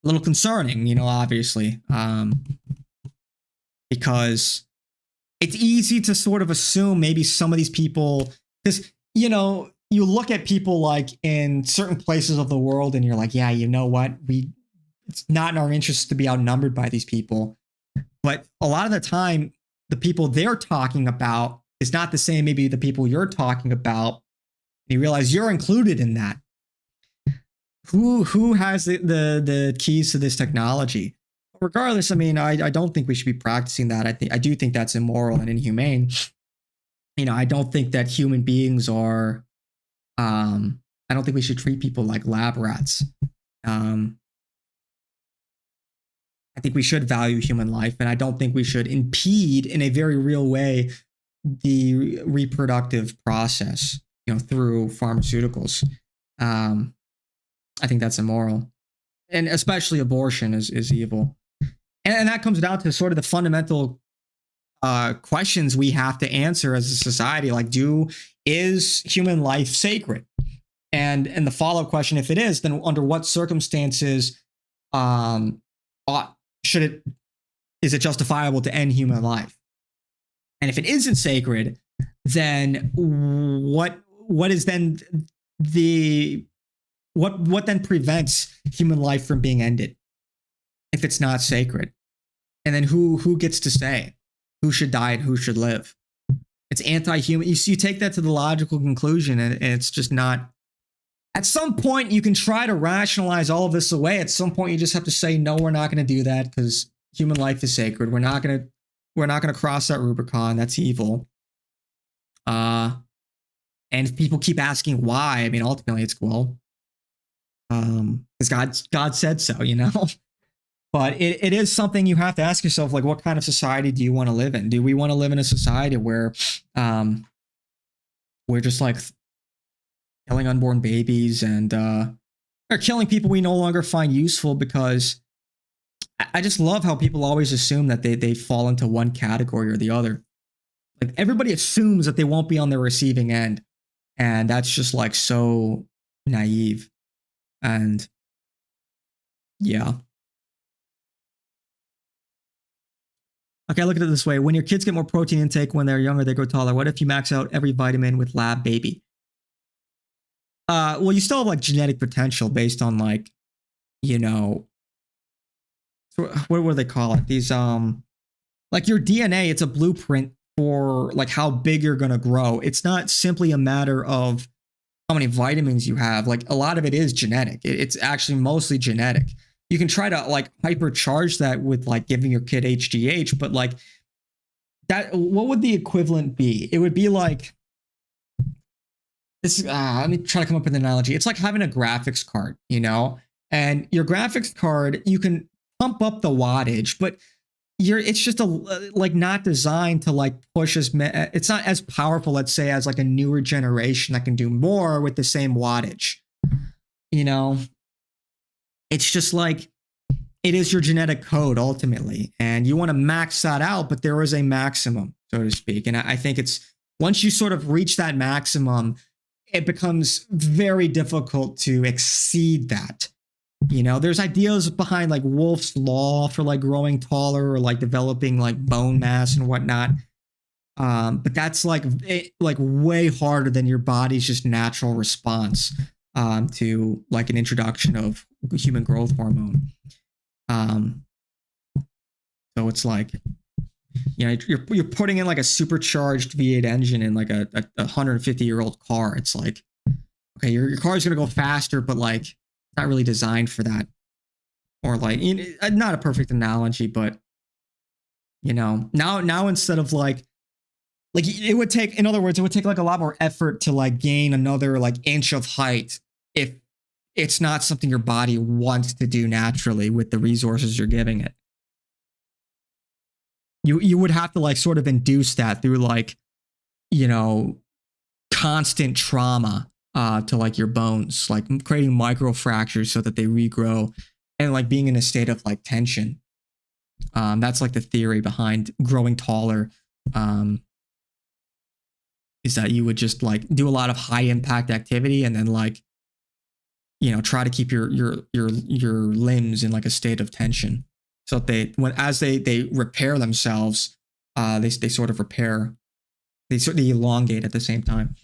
little concerning, you know, obviously, because it's easy to sort of assume maybe some of these people, because, you know, you look at people like in certain places of the world and you're like, yeah, you know what? it's not in our interest to be outnumbered by these people. But a lot of the time, the people they're talking about is not the same, maybe the people you're talking about. And you realize you're included in that. Who has the keys to this technology? Regardless, I mean, I don't think we should be practicing that. I do think that's immoral and inhumane. I don't think that human beings are. I don't think we should treat people like lab rats. I think we should value human life, and I don't think we should impede in a very real way the reproductive process, through pharmaceuticals. I think that's immoral, and especially abortion is evil. And that comes down to sort of the fundamental questions we have to answer as a society. Like, is human life sacred? And the follow-up question, if it is, then under what circumstances is it justifiable to end human life? And if it isn't sacred, then what is then what then prevents human life from being ended if it's not sacred? And then who gets to say who should die and who should live? It's anti-human. You take that to the logical conclusion, and it's just not. At some point, you can try to rationalize all of this away. At some point, you just have to say, no, we're not going to do that because human life is sacred. We're not going to cross that Rubicon. That's evil. And if people keep asking why, I mean, ultimately, it's because God said so, But it is something you have to ask yourself, like, what kind of society do you want to live in? Do we want to live in a society where we're just like killing unborn babies and or killing people we no longer find useful? Because I just love how people always assume that they fall into one category or the other. Like, everybody assumes that they won't be on the receiving end. And that's just like so naive. And yeah. Okay, look at it this way. When your kids get more protein intake when they're younger, they grow taller. What if you max out every vitamin with lab baby? Well, you still have like genetic potential based on like, what do they call it? These like your DNA, it's a blueprint for like how big you're gonna grow. It's not simply a matter of how many vitamins you have. Like, a lot of it is genetic. It's actually mostly genetic. You can try to like hypercharge that with like giving your kid HGH, but like that, what would the equivalent be? It would be like this. Let me try to come up with an analogy. It's like having a graphics card, and your graphics card, you can pump up the wattage, but it's just like not designed to like push it's not as powerful, let's say, as like a newer generation that can do more with the same wattage. It's just like, it is your genetic code ultimately, and you want to max that out, but there is a maximum, so to speak. And I think it's, once you sort of reach that maximum, it becomes very difficult to exceed that. There's ideas behind like Wolf's Law for like growing taller or like developing like bone mass and whatnot. But that's like way harder than your body's just natural response to like an introduction of human growth hormone. So it's like, you're putting in like a supercharged V8 engine in like a 150-year-old car. It's like, okay, your car's gonna go faster, but like it's not really designed for that. Or like, not a perfect analogy, but now instead of like it would take, in other words, it would take like a lot more effort to like gain another like inch of height if it's not something your body wants to do naturally with the resources you're giving it. You would have to like sort of induce that through like, constant trauma to like your bones, like creating microfractures so that they regrow and like being in a state of like tension. That's like the theory behind growing taller. Is that you would just like do a lot of high impact activity and then like, try to keep your limbs in like a state of tension, so that as they repair themselves, they sort of repair, they elongate at the same time.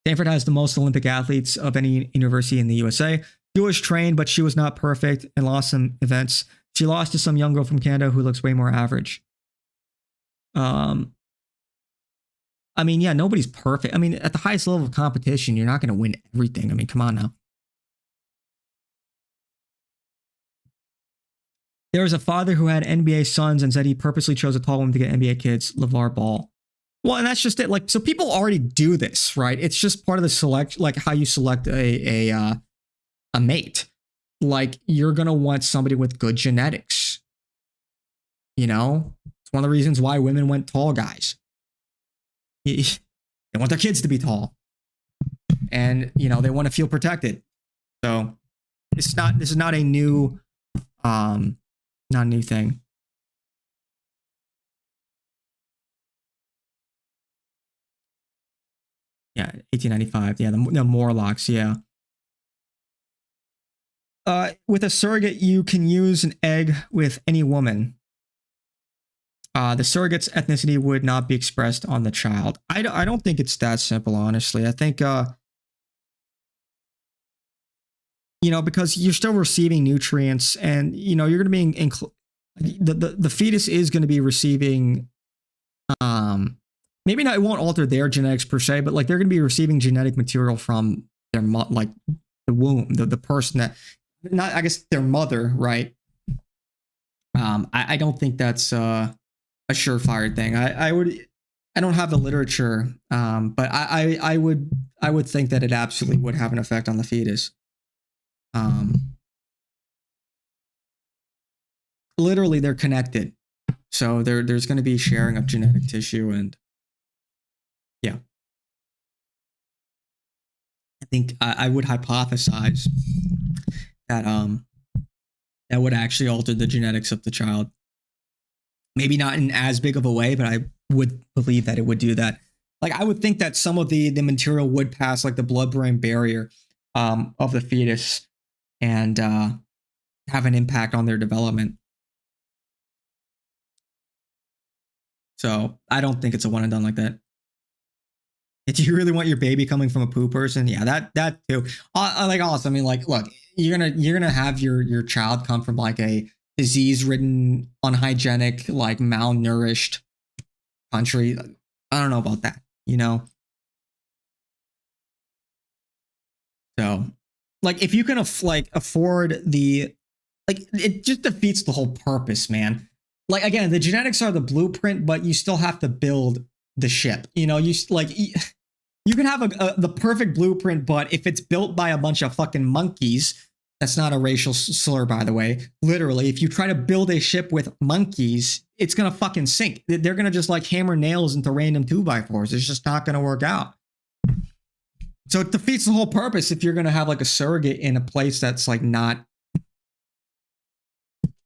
Stanford has the most Olympic athletes of any university in the USA. She was trained, but she was not perfect and lost some events. She lost to some young girl from Canada who looks way more average. I mean, yeah, nobody's perfect. I mean, at the highest level of competition, you're not going to win everything. I mean, come on now. There was a father who had NBA sons and said he purposely chose a tall woman to get NBA kids, LeVar Ball. Well, and that's just it. Like, so people already do this, right? It's just part of the select, like how you select a mate. Like, you're going to want somebody with good genetics. You know, it's one of the reasons why women went tall guys. They want their kids to be tall, and you know they want to feel protected. So this is not a new thing. Yeah, 1895. Yeah, the Morlocks. Yeah. With a surrogate, you can use an egg with any woman. The surrogate's ethnicity would not be expressed on the child. I don't think it's that simple, honestly. I think, you know, because you're still receiving nutrients, and you know you're going to be the fetus is going to be receiving, maybe not, it won't alter their genetics per se, but like they're going to be receiving genetic material from their like the womb, the person that, not, I guess, their mother, right? I don't think that's a surefire thing. I don't have the literature, but I would think that it absolutely would have an effect on the fetus. Literally, they're connected, so there's going to be sharing of genetic tissue, and yeah, I think I would hypothesize that that would actually alter the genetics of the child. Maybe not in as big of a way, but I would believe that it would do that. Like, I would think that some of the material would pass like the blood-brain barrier of the fetus and have an impact on their development. So I don't think it's a one and done like that. If you really want your baby coming from a poo person, yeah, that too. Like, also, I mean, like, look, you're gonna have your child come from like a disease-ridden, unhygienic, like malnourished country. I don't know about that, you know? So, like, if you can afford the, like, it just defeats the whole purpose, man. Like, again, the genetics are the blueprint, but you still have to build the ship. You know, you can have the perfect blueprint, but if it's built by a bunch of fucking monkeys, that's not a racial slur, by the way. Literally, if you try to build a ship with monkeys, it's going to fucking sink. They're going to just like hammer nails into random 2x4s. It's just not going to work out. So it defeats the whole purpose if you're going to have like a surrogate in a place that's like not.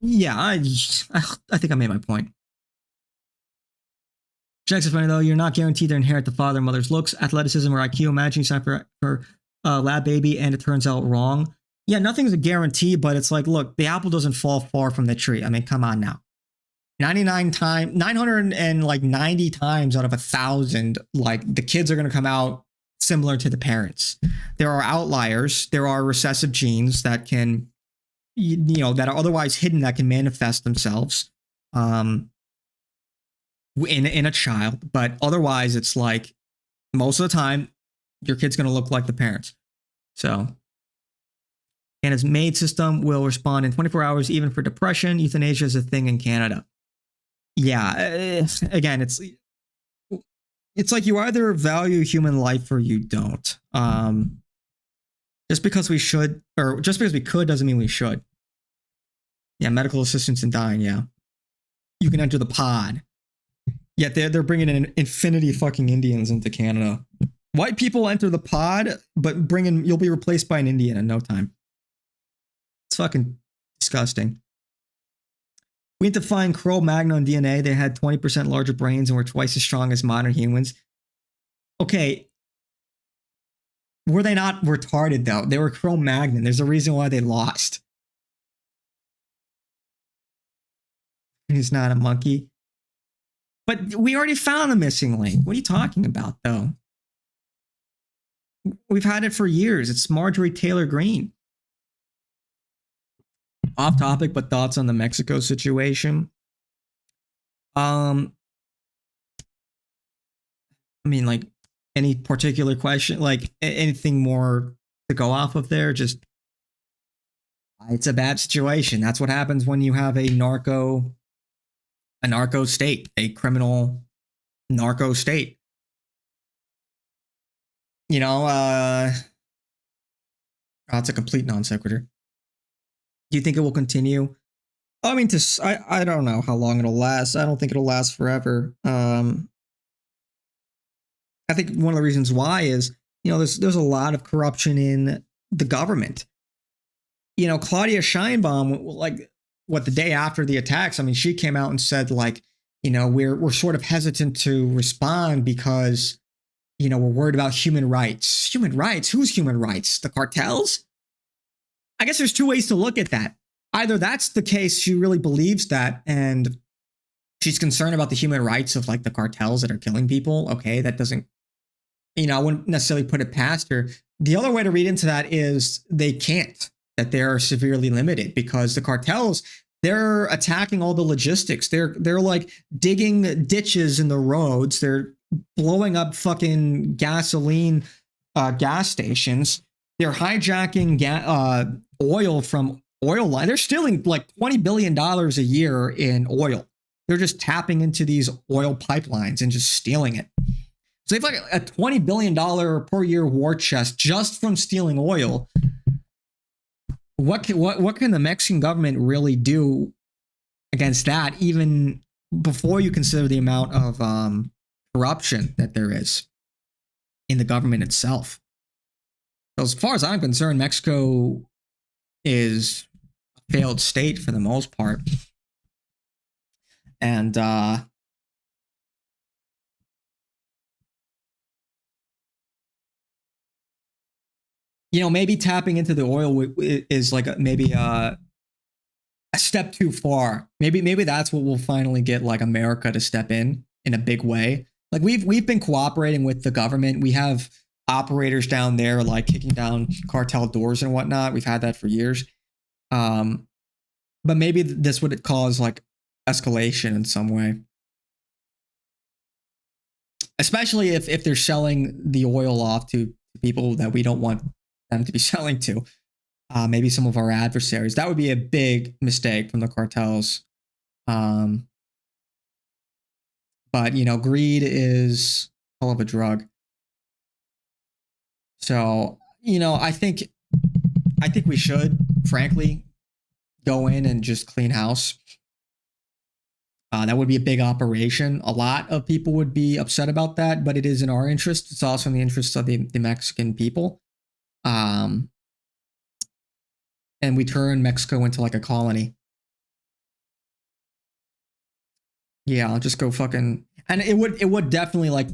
Yeah, I think I made my point. Genetics is funny though. You're not guaranteed to inherit the father and mother's looks, athleticism, or IQ. Imagine you sign for a lab baby and it turns out wrong. Yeah, nothing's a guarantee, but it's like, look, the apple doesn't fall far from the tree. I mean, come on now. 990 times out of 1,000, like the kids are going to come out similar to the parents. There are outliers. There are recessive genes that can, you know, that are otherwise hidden that can manifest themselves in a child. But otherwise, it's like most of the time, your kid's going to look like the parents. So. And its maid system will respond in 24 hours, even for depression. Euthanasia is a thing in Canada. Yeah, again, it's like you either value human life or you don't. Just because we should, or just because we could, doesn't mean we should. Yeah, medical assistance in dying. Yeah, you can enter the pod. Yet they're bringing in infinity fucking Indians into Canada. White people enter the pod, but you'll be replaced by an Indian in no time. It's fucking disgusting. We need to find Cro-Magnon DNA. They had 20% larger brains and were twice as strong as modern humans. Okay. Were they not retarded, though? They were Cro-Magnon. There's a reason why they lost. He's not a monkey. But we already found a missing link. What are you talking about, though? We've had it for years. It's Marjorie Taylor Greene. off topic, but thoughts on the Mexico situation. I mean, like, any particular question, like anything more to go off of there? Just, it's a bad situation. That's what happens when you have a narco state, a criminal narco state. You know, it's a complete non sequitur. Do you think it will continue? I mean, I don't know how long it'll last. I don't think it'll last forever. I think one of the reasons why is, you know, there's a lot of corruption in the government. You know, Claudia Sheinbaum, like, what, the day after the attacks, I mean, she came out and said, like, you know, we're sort of hesitant to respond because, you know, we're worried about human rights. Human rights? Whose human rights? The cartels? I guess there's two ways to look at that. Either that's the case, she really believes that, and she's concerned about the human rights of, like, the cartels that are killing people. Okay, that doesn't, you know, I wouldn't necessarily put it past her. The other way to read into that is they can't, that they're severely limited because the cartels, they're attacking all the logistics. They're like digging ditches in the roads. They're blowing up fucking gasoline gas stations. They're hijacking oil from oil line. They're stealing like $20 billion a year in oil. They're just tapping into these oil pipelines and just stealing it. So they've like a $20 billion per year war chest just from stealing oil. What can the Mexican government really do against that, even before you consider the amount of corruption that there is in the government itself? So as far as I'm concerned, Mexico is a failed state for the most part. And you know, maybe tapping into the oil is like maybe a step too far. Maybe that's what will finally get like America to step in a big way. Like we've been cooperating with the government. We have operators down there like kicking down cartel doors and whatnot. We've had that for years. But maybe this would cause like escalation in some way. Especially if they're selling the oil off to people that we don't want them to be selling to. Maybe some of our adversaries. That would be a big mistake from the cartels. But, you know, greed is a hell of a drug. So, you know, I think we should, frankly, go in and just clean house. That would be a big operation. A lot of people would be upset about that, but it is in our interest. It's also in the interest of the Mexican people. And we turn Mexico into like a colony. Yeah, I'll just go fucking, and it would definitely like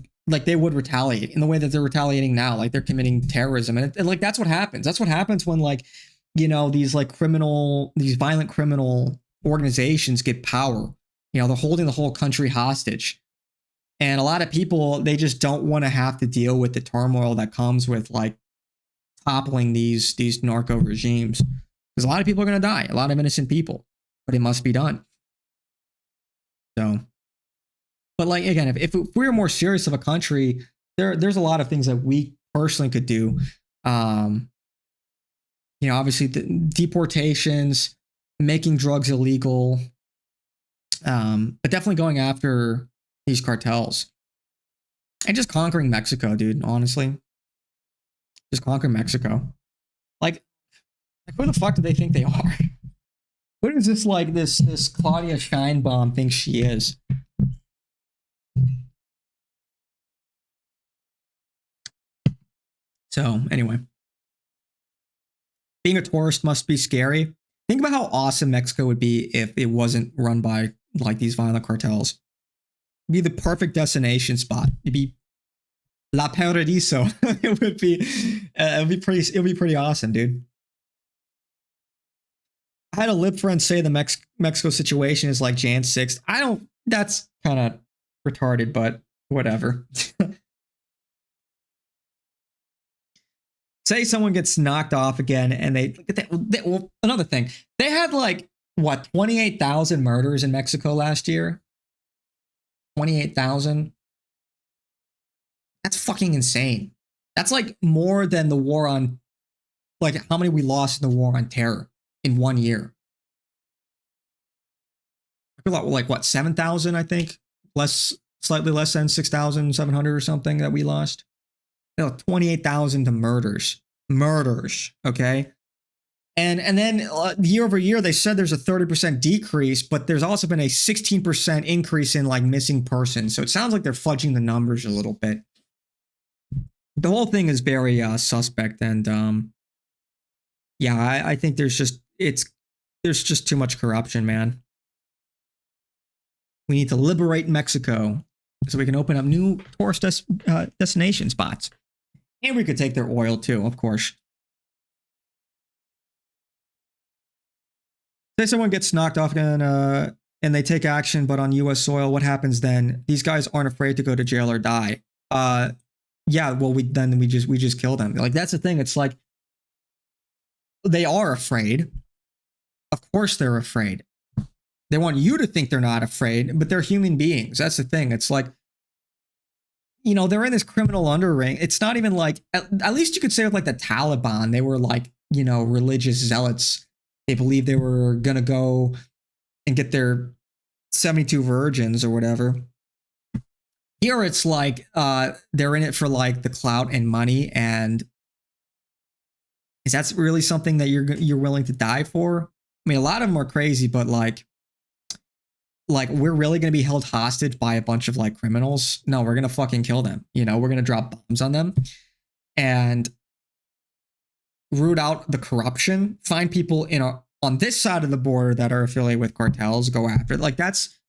they would retaliate in the way that they're retaliating now. Like they're committing terrorism, and like that's what happens. That's what happens when, like, you know, these violent criminal organizations get power. You know, they're holding the whole country hostage. And a lot of people, they just don't want to have to deal with the turmoil that comes with like toppling these narco regimes. Because a lot of people are going to die, a lot of innocent people, but it must be done. So, but like, again, if we're more serious of a country, there's a lot of things that we personally could do. You know, obviously the deportations, making drugs illegal, but definitely going after these cartels and just conquering Mexico, dude. Honestly, just conquer Mexico. Like who the fuck do they think they are? What is this, like, this Claudia Sheinbaum thinks she is? So anyway, being a tourist must be scary. Think about how awesome Mexico would be if it wasn't run by like these violent cartels. It'd be the perfect destination spot. It'd be La Paradiso. It would be pretty awesome, dude. I had a lip friend say the Mexico situation is like Jan 6th. That's kind of retarded, but whatever. Say someone gets knocked off again and well, another thing, they They had like what 28,000 murders in Mexico last year. 28,000. That's fucking insane. That's like more than the war on, like how many we lost in the war on terror in 1 year. Like what 7,000, I think, slightly less than 6,700 or something that we lost. 28,000 to murders, okay. And then year over year, they said there's a 30% decrease, but there's also been a 16% increase in like missing persons. So it sounds like they're fudging the numbers a little bit. The whole thing is very suspect, and yeah, I think there's just too much corruption, man. We need to liberate Mexico so we can open up new tourist destination spots, and we could take their oil too, of course. Say someone gets knocked off and they take action, but on U.S. soil, what happens then? These guys aren't afraid to go to jail or die. Yeah, well, we just kill them. Like, that's the thing. It's like they are afraid. Of course, they're afraid. They want you to think they're not afraid, but they're human beings. That's the thing. It's like, you know, they're in this criminal underring. It's not even like, at least you could say with like the Taliban, they were like, you know, religious zealots. They believed they were gonna go and get their 72 virgins or whatever. Here it's like they're in it for like the clout and money, and is that really something that you're willing to die for? I mean, a lot of them are crazy, but like we're really going to be held hostage by a bunch of like criminals? No, we're going to fucking kill them. You know, we're going to drop bombs on them and root out the corruption, find people on this side of the border that are affiliated with cartels, go after it. Like that's,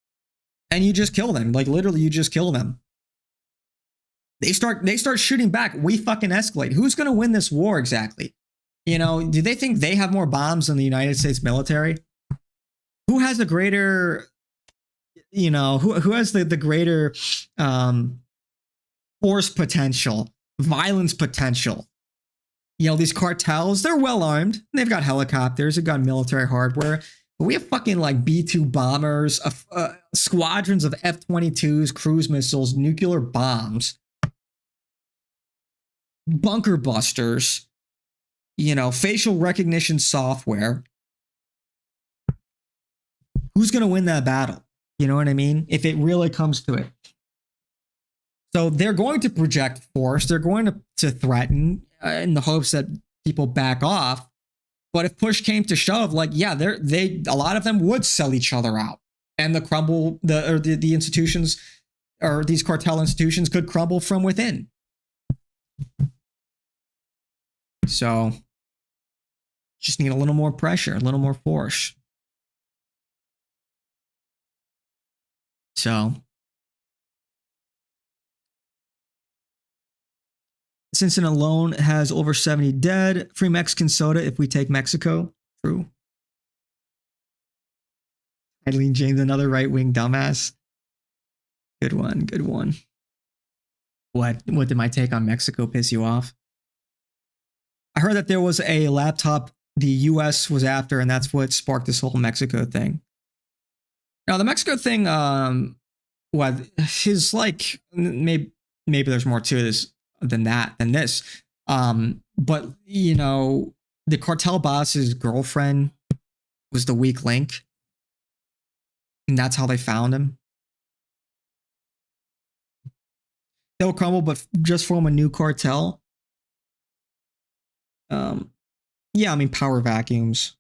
and you just kill them. Like literally you just kill them. They start shooting back. We fucking escalate. Who's going to win this war exactly? You know, do they think they have more bombs than the United States military? Who has the greater, you know, who has the greater force potential, violence potential? You know, these cartels, they're well armed. They've got helicopters, they've got military hardware. But we have fucking like B-2 bombers, squadrons of F-22s, cruise missiles, nuclear bombs, bunker busters, you know, facial recognition software. Who's going to win that battle? You know what I mean? If it really comes to it. So they're going to project force. They're going to threaten in the hopes that people back off. But if push came to shove, like, yeah, a lot of them would sell each other out, and the institutions, or these cartel institutions, could crumble from within. So just need a little more pressure, a little more force. So this incident alone has over 70 dead. Free Mexican soda if we take Mexico. True. Eileen James, another right-wing dumbass. Good one, good one. What did my take on Mexico piss you off? I heard that there was a laptop the US was after, and that's what sparked this whole Mexico thing. Now, the Mexico thing, is like, maybe there's more to this than this. But, you know, the cartel boss's girlfriend was the weak link. And that's how they found him. They'll crumble, but just form a new cartel. Yeah, I mean, power vacuums.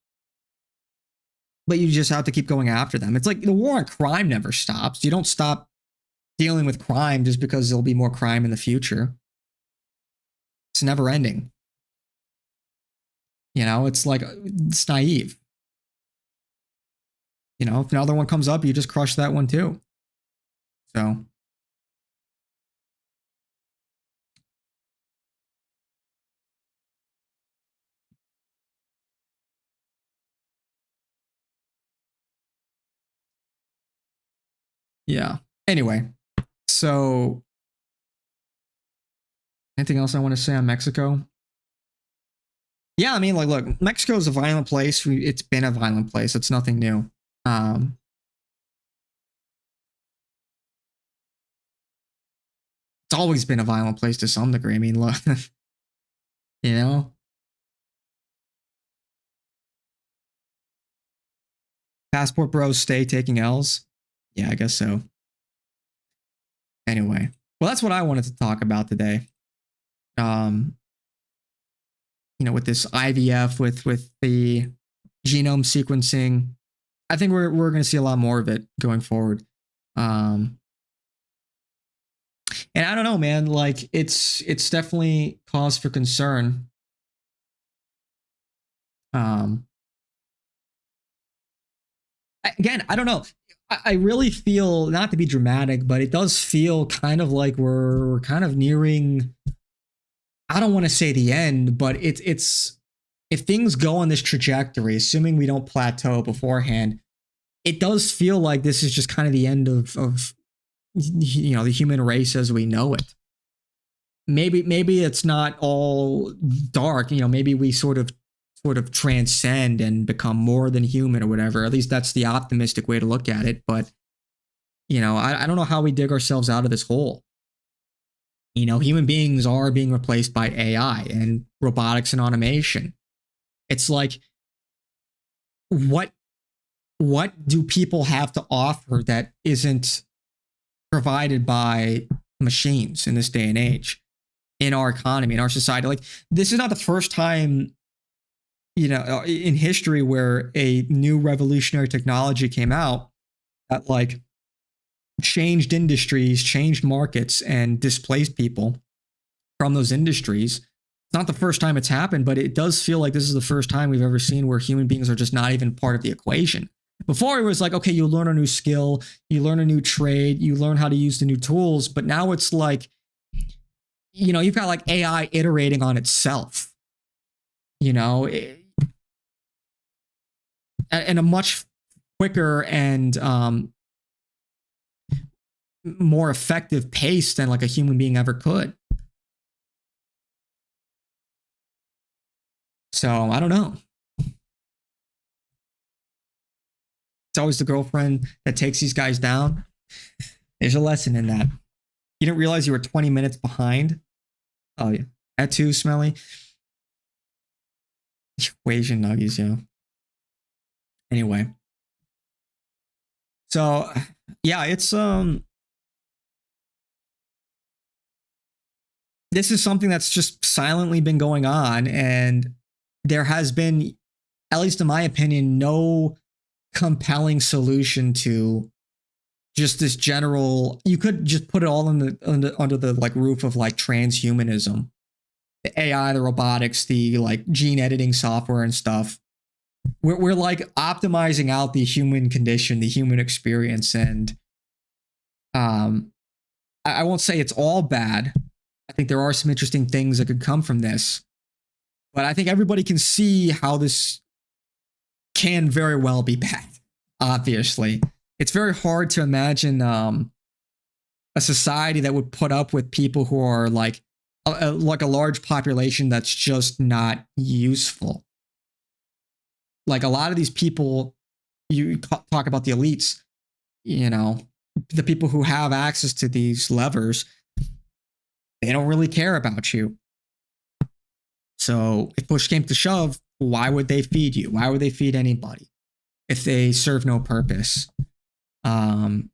But you just have to keep going after them. It's like the war on crime never stops. You don't stop dealing with crime just because there'll be more crime in the future. It's never ending. You know, it's like, it's naive. You know, if another one comes up, you just crush that one too. So. Yeah. Anyway, so anything else I want to say on Mexico? Yeah, I mean, like, look, Mexico is a violent place. It's been a violent place. It's nothing new. It's always been a violent place to some degree. I mean, look, you know, passport bros stay taking L's. Yeah, I guess so. Anyway, well, that's what I wanted to talk about today. With this IVF, with the genome sequencing, I think we're going to see a lot more of it going forward. And I don't know, man. Like, it's definitely cause for concern. Again, I don't know. I really feel, not to be dramatic, but it does feel kind of like we're kind of nearing, I don't want to say the end, but it's if things go on this trajectory, assuming we don't plateau beforehand, it does feel like this is just kind of the end of the human race as we know it. Maybe it's not all dark. Maybe we sort of transcend and become more than human or whatever. At least that's the optimistic way to look at it. But I don't know how we dig ourselves out of this hole. Human beings are being replaced by AI and robotics and automation. It's like, what do people have to offer that isn't provided by machines in this day and age, in our economy, in our society? Like, this is not the first time, in history where a new revolutionary technology came out that like changed industries, changed markets, and displaced people from those industries. It's not the first time it's happened, but it does feel like this is the first time we've ever seen where human beings are just not even part of the equation. Before, it was like, okay, you learn a new skill, you learn a new trade, you learn how to use the new tools, but now it's like, you've got like AI iterating on itself, in a much quicker and more effective pace than like a human being ever could. So I don't know. It's always the girlfriend that takes these guys down. There's a lesson in that. You didn't realize you were 20 minutes behind? Oh, yeah. That too, Smelly. Wasian nuggies, yeah. Anyway. So, yeah, it's, this is something that's just silently been going on, and there has been, at least in my opinion, no compelling solution to just this general. You could just put it all under the like roof of like transhumanism, the AI, the robotics, the like gene editing software and stuff. We're like optimizing out the human condition, the human experience, and I won't say it's all bad. I think there are some interesting things that could come from this, but I think everybody can see how this can very well be bad. Obviously, it's very hard to imagine a society that would put up with people who are like a large population that's just not useful. Like, a lot of these people, you talk about the elites, the people who have access to these levers, they don't really care about you. So if push came to shove, why would they feed you? Why would they feed anybody if they serve no purpose? You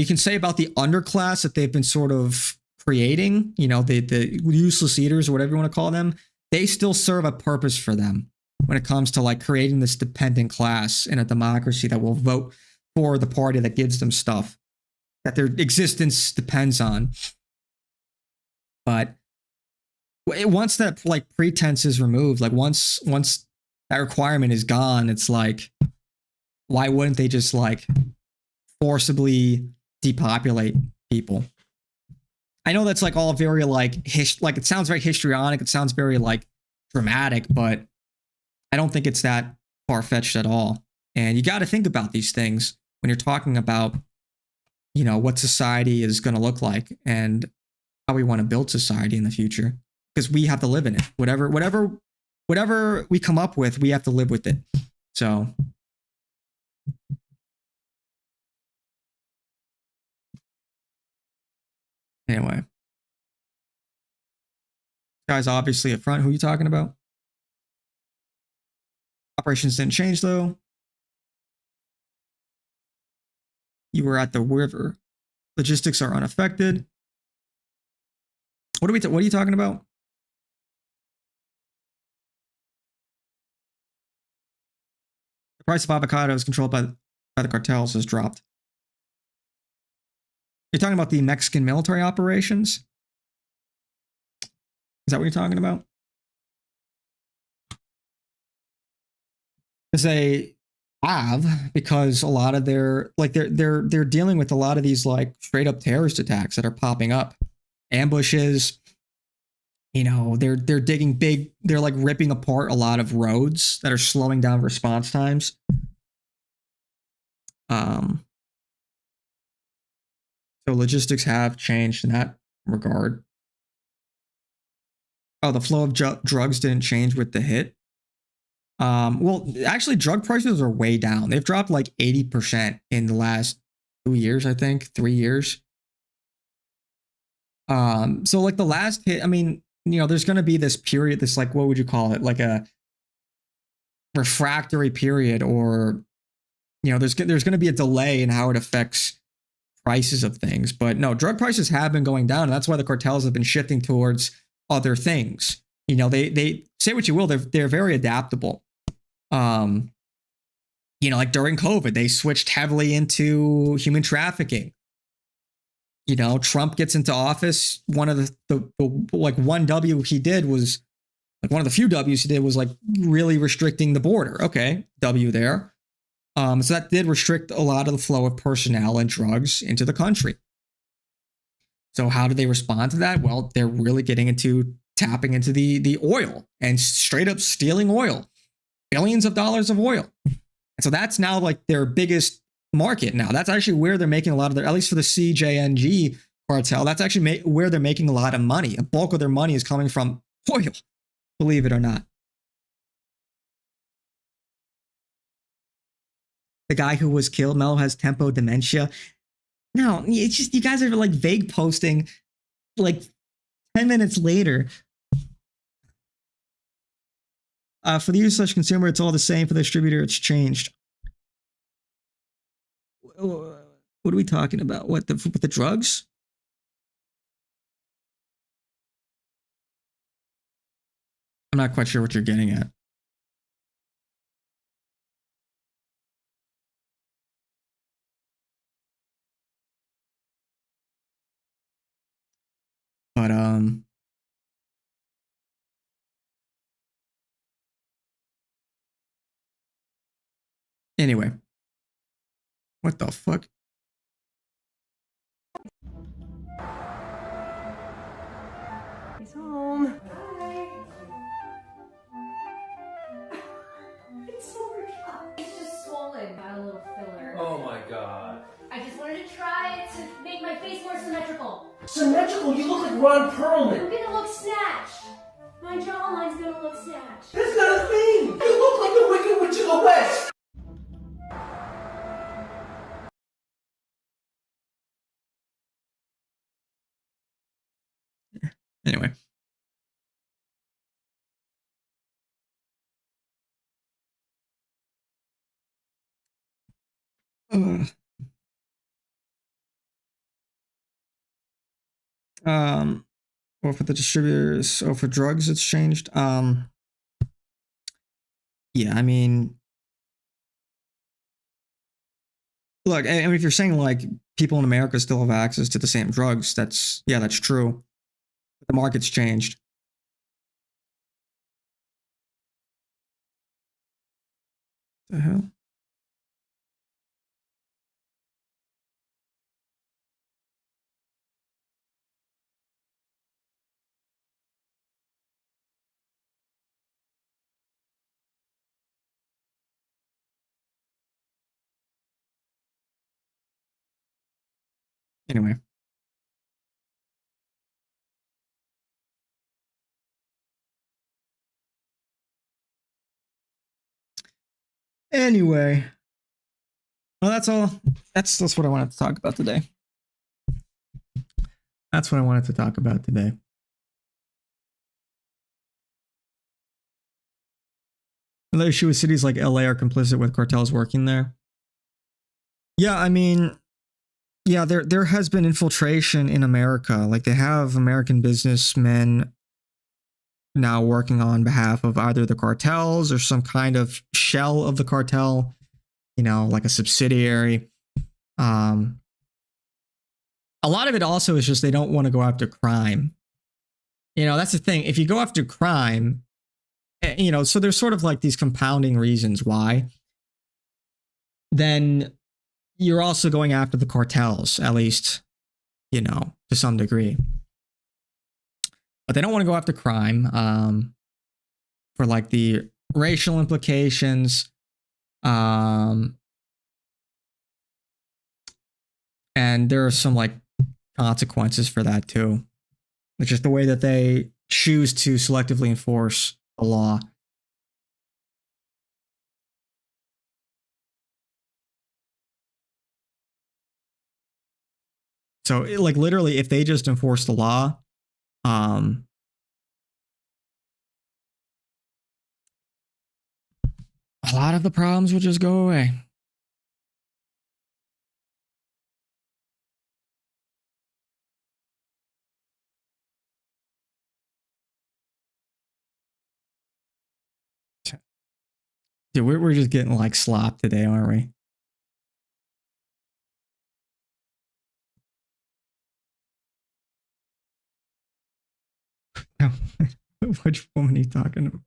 can say about the underclass that they've been sort of creating, the useless eaters or whatever you want to call them, they still serve a purpose for them when it comes to like creating this dependent class in a democracy that will vote for the party that gives them stuff that their existence depends on. But once that like pretense is removed, like once that requirement is gone, it's like, why wouldn't they just like forcibly depopulate people? I know that's like all very like like it sounds very histrionic, it sounds very like dramatic, but I don't think it's that far-fetched at all. And you got to think about these things when you're talking about what society is going to look like and how we want to build society in the future. because we have to live in it. Whatever we come up with, we have to live with it. So anyway, guy's obviously up front. Who are you talking about? Operations didn't change though. You were at the river. Logistics are unaffected. What are you talking about? The price of avocados controlled by the cartels has dropped. You're talking about the Mexican military operations? Is that what you're talking about? Because they have, because a lot of their like they're dealing with a lot of these like straight up terrorist attacks that are popping up, ambushes. You know, they're digging big. They're like ripping apart a lot of roads that are slowing down response times. So logistics have changed in that regard. Oh, the flow of drugs didn't change with the hit. Well, actually, drug prices are way down. They've dropped like 80% in the last 2 years, I think, 3 years. So like the last hit, I mean, you know, there's going to be this period, this like, what would you call it? Like a refractory period, or, you know, there's going to be a delay in how it affects prices of things. But no, drug prices have been going down. And that's why the cartels have been shifting towards other things. You know, they say what you will, they're very adaptable. You know, like during COVID, they switched heavily into human trafficking. You know, Trump gets into office. One of the like one W he did was like one of the few W's he did was like really restricting the border. Okay, W there. So that did restrict a lot of the flow of personnel and drugs into the country. So how do they respond to that? Well, they're really getting into tapping into the oil and straight up stealing oil, billions of dollars of oil. And so that's now like their biggest market now. That's actually where they're making a lot of their, at least for the CJNG cartel, that's actually where they're making a lot of money. A bulk of their money is coming from oil, believe it or not. The guy who was killed, Mello, has tempo dementia. No, it's just you guys are like vague posting like 10 minutes later. For the user/consumer, it's all the same. For the distributor, it's changed. What are we talking about? What, with the drugs? I'm not quite sure what you're getting at. But anyway, what the fuck? He's home. It's just swollen. Got a little filler. Oh my god. I just wanted to try it to make my face more symmetrical. Symmetrical? You look like Ron Perlman. I'm gonna look snatched. My jawline's gonna look snatched. That's not a thing. You look like the Wicked Witch of the West. Anyway. Or for the distributors, or for drugs, it's changed. Yeah, I mean, look, I mean, if you're saying like people in America still have access to the same drugs, that's true. But the market's changed. The hell? Anyway. Anyway, well, that's all. That's what I wanted to talk about today. That's what I wanted to talk about today. The issue with cities like LA are complicit with cartels working there. Yeah, I mean, yeah, there has been infiltration in America. Like they have American businessmen now working on behalf of either the cartels or some kind of shell of the cartel, you know, like a subsidiary. A lot of it also is just they don't want to go after crime. You know, that's the thing. If you go after crime, you know, so there's sort of like these compounding reasons why. Then you're also going after the cartels, at least, you know, to some degree. But they don't want to go after crime for like the racial implications. And there are some like consequences for that too. It's just the way that they choose to selectively enforce the law. So like literally if they just enforce the law, a lot of the problems will just go away. Dude, we're just getting like slop today, aren't we? Which woman are you talking about?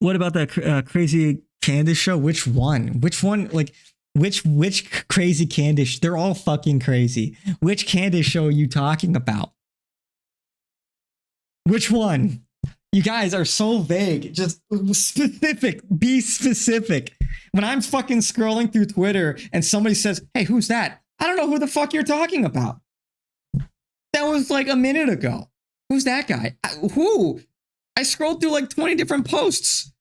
What about that crazy Candace show? Which one? Which one? Like, which crazy Candace? They're all fucking crazy. Which Candace show are you talking about? Which one? You guys are so vague. Just specific. Be specific. When I'm fucking scrolling through Twitter and somebody says, "Hey, who's that?" I don't know who the fuck you're talking about. That was like a minute ago. Who's that guy? Who? I scrolled through like 20 different posts.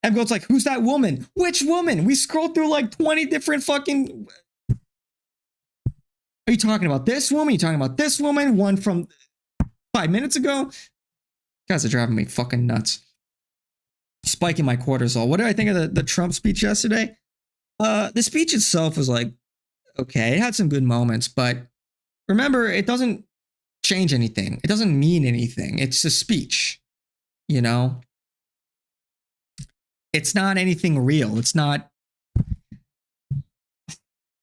Everyone's like, who's that woman? Which woman? We scrolled through like 20 different fucking... Are you talking about this woman? Are you talking about this woman? One from 5 minutes ago? You guys are driving me fucking nuts. Spiking my cortisol. What did I think of the Trump speech yesterday? The speech itself was like, okay, it had some good moments, but remember, it doesn't change anything. It doesn't mean anything. It's a speech, you know? It's not anything real. It's not,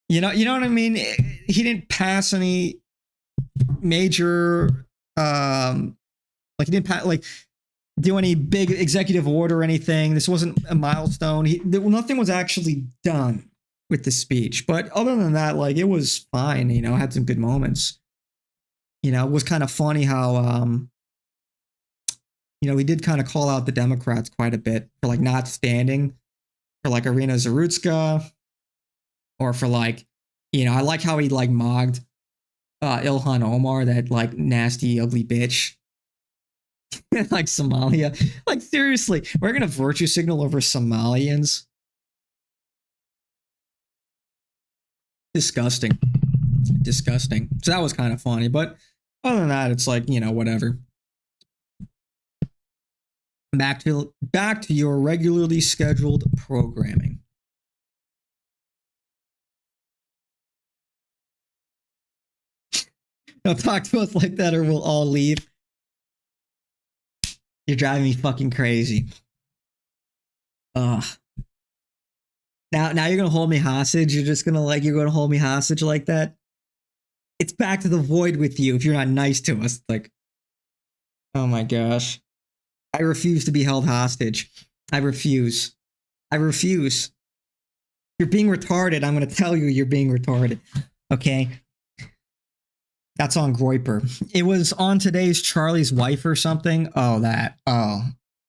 you know what I mean? He didn't pass any major, like he didn't do any big executive order or anything. This wasn't a milestone. Nothing was actually done with the speech. But other than that, like it was fine. You know, had some good moments. You know, it was kind of funny how, you know, he did kind of call out the Democrats quite a bit for like not standing for like Irina Zarutska, or for like, you know, I like how he like mocked Ilhan Omar, that like nasty, ugly bitch. Like Somalia. Like seriously, we're gonna virtue signal over Somalians. Disgusting. Disgusting. So that was kind of funny, but other than that, it's like, you know, whatever. Back to your regularly scheduled programming. Don't talk to us like that or we'll all leave. You're driving me fucking crazy. Ugh. Now you're gonna hold me hostage. You're gonna hold me hostage like that. It's back to the void with you if you're not nice to us. Like, oh my gosh. I refuse to be held hostage. I refuse. I refuse. You're being retarded. I'm going to tell you you're being retarded. Okay? That's on Groiper. It was on today's Charlie's Wife or something. Oh, that. Oh.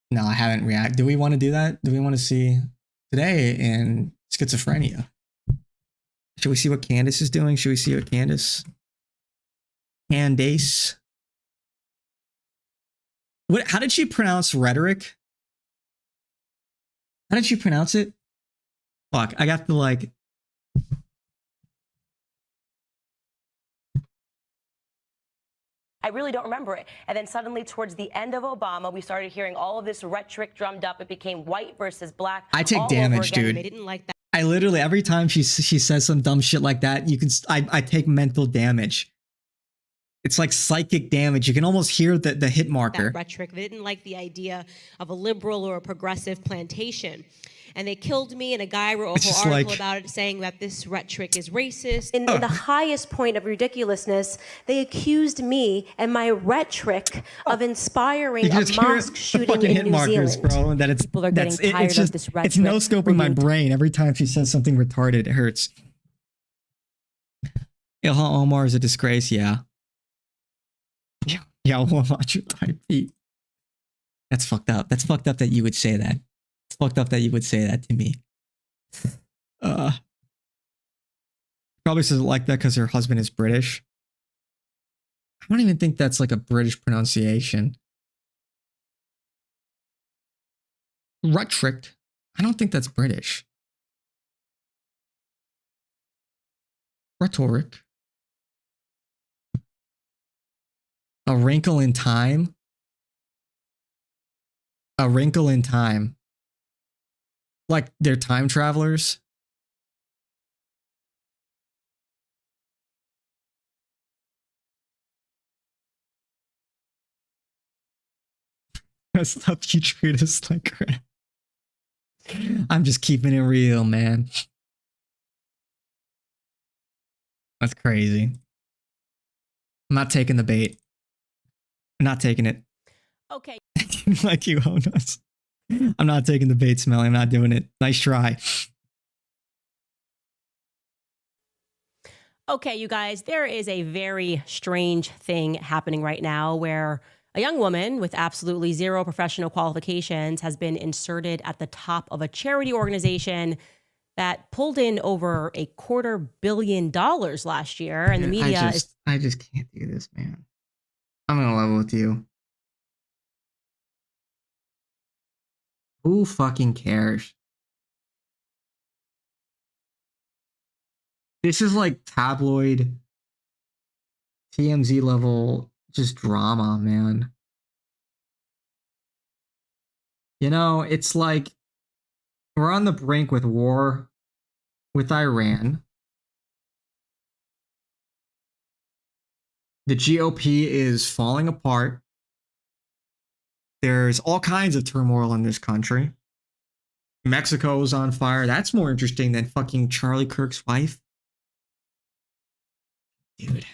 No, I haven't reacted. Do we want to do that? Do we want to see today in schizophrenia? Should we see what Candace is doing? Should we see what Candace What? How did she pronounce rhetoric? How did she pronounce it? Fuck, I got to like. I really don't remember it. And then suddenly towards the end of Obama, we started hearing all of this rhetoric drummed up. It became white versus black. I take all damage, over again. dude. They didn't like that. I literally, every time she says some dumb shit like that, you can, I take mental damage. It's like psychic damage. You can almost hear the hit marker. That rhetoric. They didn't like the idea of a liberal or a progressive plantation. And they killed me, and a guy wrote a whole article about it saying that this rhetoric is racist. In the highest point of ridiculousness, they accused me and my rhetoric of inspiring a mosque shooting in New Zealand. Bro, that it's, People are getting tired of this rhetoric. It's no scoping my brain every time she says something retarded. It hurts. Ilhan Omar is a disgrace. Yeah. Yeah, we'll watch your type beat. That's fucked up. That's fucked up that you would say that. It's fucked up that you would say that to me. Probably says it like that because her husband is British. I don't even think that's like a British pronunciation. Rhetoric. I don't think that's British. Rhetoric. A Wrinkle in Time. A Wrinkle in Time. Like they're time travelers. Stuff you treat us like crap. I'm just keeping it real, man. That's crazy. I'm not taking the bait. I'm not taking it. Okay. Like you own us. I'm not taking the bait, Smelly. I'm not doing it. Nice try. Okay, you guys, there is a very strange thing happening right now where a young woman with absolutely zero professional qualifications has been inserted at the top of a charity organization that pulled in over $250 million last year. And the media I just can't do this, man. I'm gonna level with you. Who fucking cares? This is like tabloid TMZ level just drama, man. You know, it's like we're on the brink with war with Iran. The GOP is falling apart. There's all kinds of turmoil in this country. Mexico is on fire. That's more interesting than fucking Charlie Kirk's wife. Dude.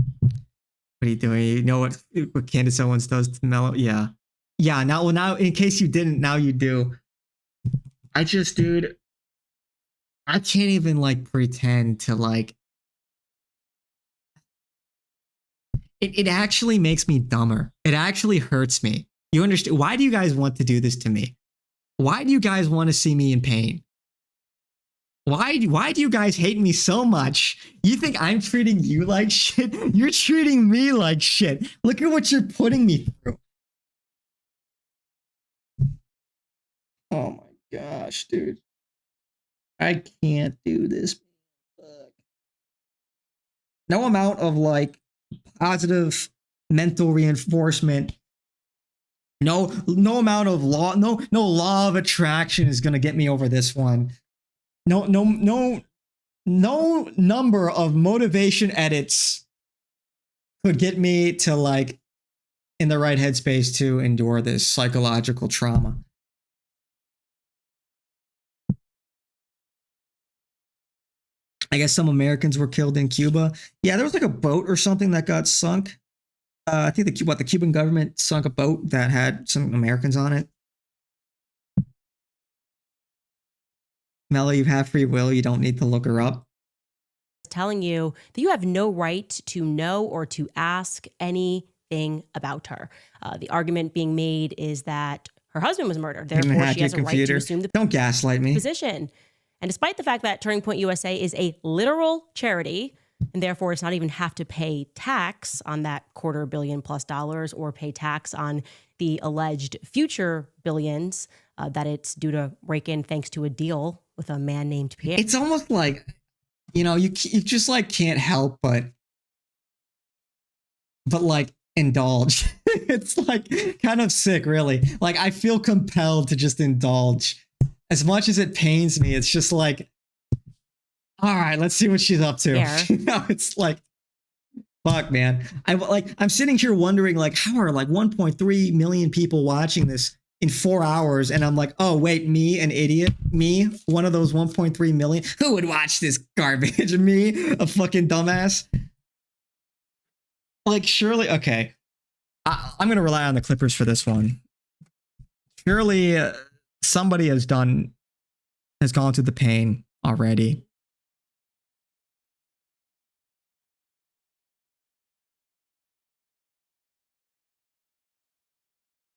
What are you doing? You know what Candace Owens does to Mello? Yeah. Yeah, now in case you didn't, now you do. Dude, I can't even like pretend to like. It actually makes me dumber. It actually hurts me. You understand? Why do you guys want to do this to me? Why do you guys want to see me in pain? Why do you guys hate me so much? You think I'm treating you like shit? You're treating me like shit. Look at what you're putting me through. Oh my gosh, dude. I can't do this. Fuck. No amount of like positive mental reinforcement. No amount of law, no law of attraction is gonna get me over this one. No number of motivation edits could get me to like in the right headspace to endure this psychological trauma. I guess some Americans were killed in Cuba. Yeah, there was like a boat or something that got sunk. I think the Cuban government sunk a boat that had some Americans on it. Mello, you have free will. You don't need to look her up. Telling you that you have no right to know or to ask anything about her. The argument being made is that her husband was murdered. Didn't Therefore, hack she your has a right to computer. assume the Don't gaslight me. position. And despite the fact that Turning Point USA is a literal charity, and therefore it's not even have to pay tax on that $250 million plus or pay tax on the alleged future billions that it's due to rake in thanks to a deal with a man named Pierre. It's almost like, you just like can't help but like indulge. It's like kind of sick, really. Like I feel compelled to just indulge. As much as it pains me, it's just like, all right, let's see what she's up to. It's like, fuck, man. I'm sitting here wondering, like, how are like 1.3 million people watching this in 4 hours? And I'm like, oh wait, me, an idiot, me, one of those 1.3 million. Who would watch this garbage? Me, a fucking dumbass. Like, surely, okay. I'm gonna rely on the Clippers for this one. Surely, somebody has gone through the pain already.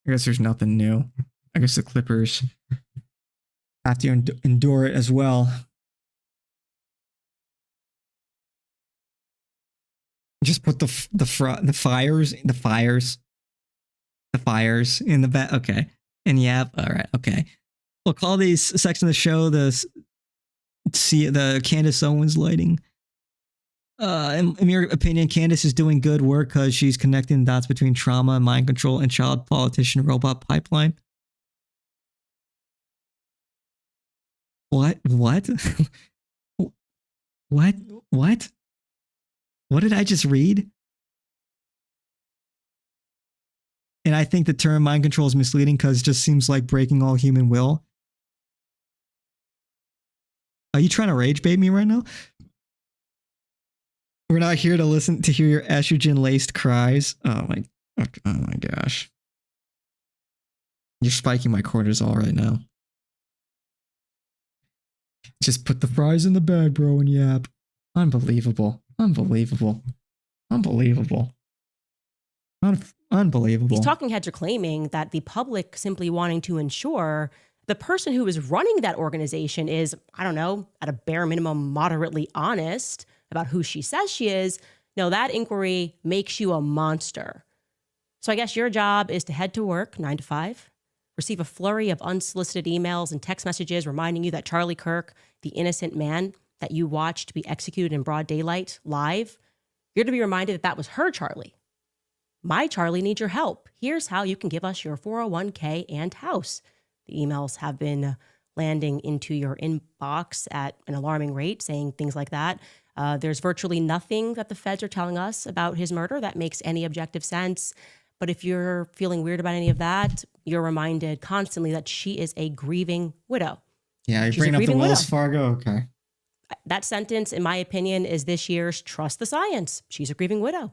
I guess there's nothing new. I guess the Clippers have to endure it as well. Just put the fires in the back. Okay. And yep. All right. Okay. We'll call these section of the show the Candace Owens lighting. In your opinion, Candace is doing good work because she's connecting the dots between trauma, mind control, and child politician robot pipeline. What? What? What? What? What did I just read? And I think the term mind control is misleading because it just seems like breaking all human will. Are you trying to rage bait me right now? We're not here to hear your estrogen-laced cries. Oh my gosh. You're spiking my cortisol right now. Just put the fries in the bag, bro, and yap. Unbelievable. Unbelievable. Unbelievable. Unbelievable. These talking heads are claiming that the public simply wanting to ensure the person who is running that organization is, I don't know, at a bare minimum, moderately honest about who she says she is. No, that inquiry makes you a monster. So I guess your job is to head to work 9 to 5, receive a flurry of unsolicited emails and text messages reminding you that Charlie Kirk, the innocent man that you watched be executed in broad daylight live, you're to be reminded that that was her Charlie. My Charlie needs your help. Here's how you can give us your 401k and house. The emails have been landing into your inbox at an alarming rate, saying things like that. There's virtually nothing that the feds are telling us about his murder that makes any objective sense. But if you're feeling weird about any of that, you're reminded constantly that she is a grieving widow. Yeah, you're bringing up the Wells Fargo? Okay. That sentence, in my opinion, is this year's Trust the Science. She's a grieving widow.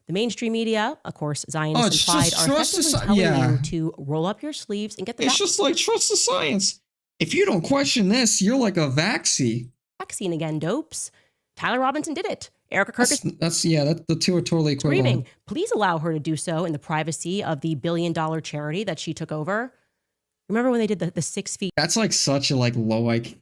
The mainstream media, of course, Zionists implied, are effectively telling you to roll up your sleeves and get the It's just like, trust the science. If you don't question this, you're like a vaccine. Vaccine again, dopes. Tyler Robinson did it. Erica Kirk the two are totally equivalent. Screaming, please allow her to do so in the privacy of the $1 billion charity that she took over. Remember when they did the 6 feet? That's like such a like low IQ.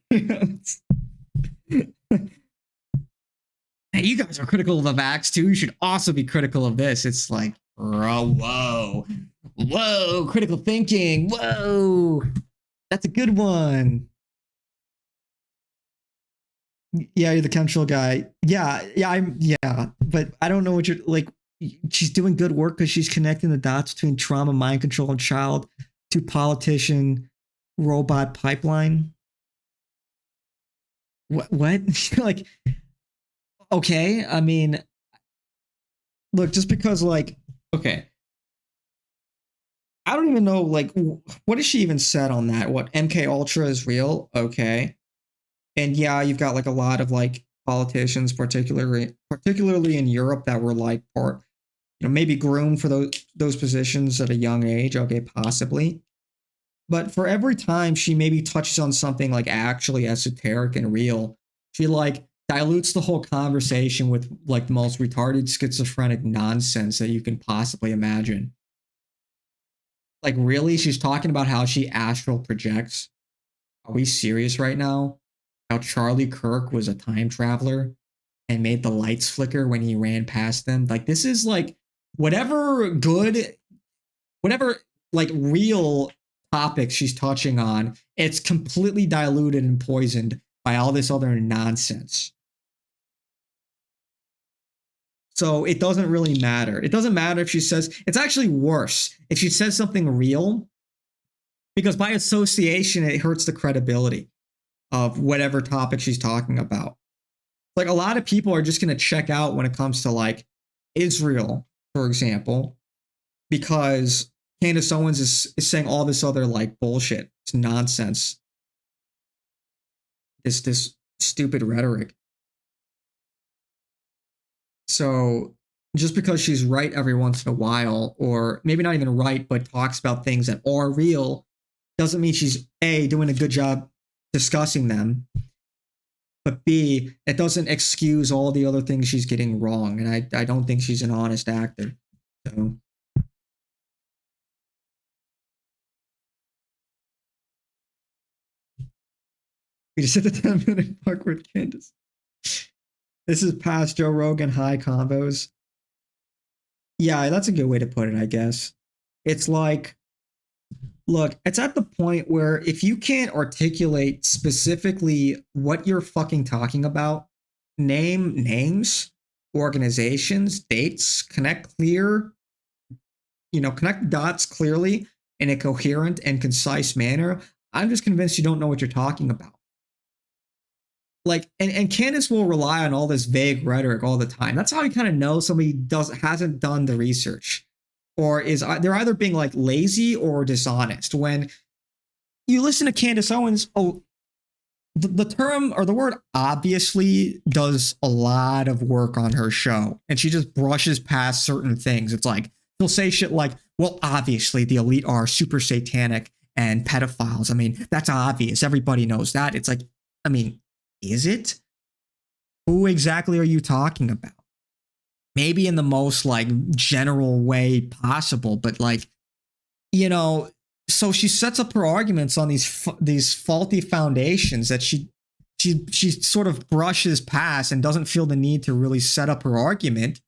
Hey, you guys are critical of the vax too. You should also be critical of this. It's like, whoa, critical thinking. Whoa, that's a good one. Yeah, you're the chemtrail guy. Yeah, but I don't know what you're like. She's doing good work because she's connecting the dots between trauma, mind control, and child to politician robot pipeline. What? Like, okay, I mean, look, just because, like, okay, I don't even know, like, what has she even said on that? What, MK Ultra is real? Okay. And yeah, you've got like a lot of like politicians, particularly in Europe, that were like, maybe groomed for those positions at a young age. Okay, possibly. But for every time she maybe touches on something like actually esoteric and real, she like dilutes the whole conversation with like the most retarded schizophrenic nonsense that you can possibly imagine. Like, really? She's talking about how she astral projects? Are we serious right now? How Charlie Kirk was a time traveler and made the lights flicker when he ran past them? Like, this is like whatever like real topics she's touching on, it's completely diluted and poisoned by all this other nonsense. So it doesn't really matter. It doesn't matter if she says, it's actually worse if she says something real, because by association, it hurts the credibility of whatever topic she's talking about. Like, a lot of people are just going to check out when it comes to like Israel, for example, because Candace Owens is saying all this other like bullshit. It's nonsense. This stupid rhetoric. So just because she's right every once in a while, or maybe not even right, but talks about things that are real, doesn't mean she's A, doing a good job discussing them, but B, it doesn't excuse all the other things she's getting wrong. And I don't think she's an honest actor. So we just hit the 10-minute mark with Candace. This is past Joe Rogan high combos. Yeah, that's a good way to put it, I guess. It's like, look, it's at the point where if you can't articulate specifically what you're fucking talking about, name names, organizations, dates, connect dots clearly in a coherent and concise manner, I'm just convinced you don't know what you're talking about. Like, and Candace will rely on all this vague rhetoric all the time. That's how you kind of know somebody hasn't done the research, or they're either being like lazy or dishonest. When you listen to Candace Owens, the term or the word obviously does a lot of work on her show, and she just brushes past certain things. It's like she'll say shit like, well, obviously the elite are super satanic and pedophiles. I mean, that's obvious. Everybody knows that. It's like, I mean, is it? Who exactly are you talking about? Maybe in the most like general way possible, but like, so she sets up her arguments on these faulty foundations that she sort of brushes past and doesn't feel the need to really set up her argument,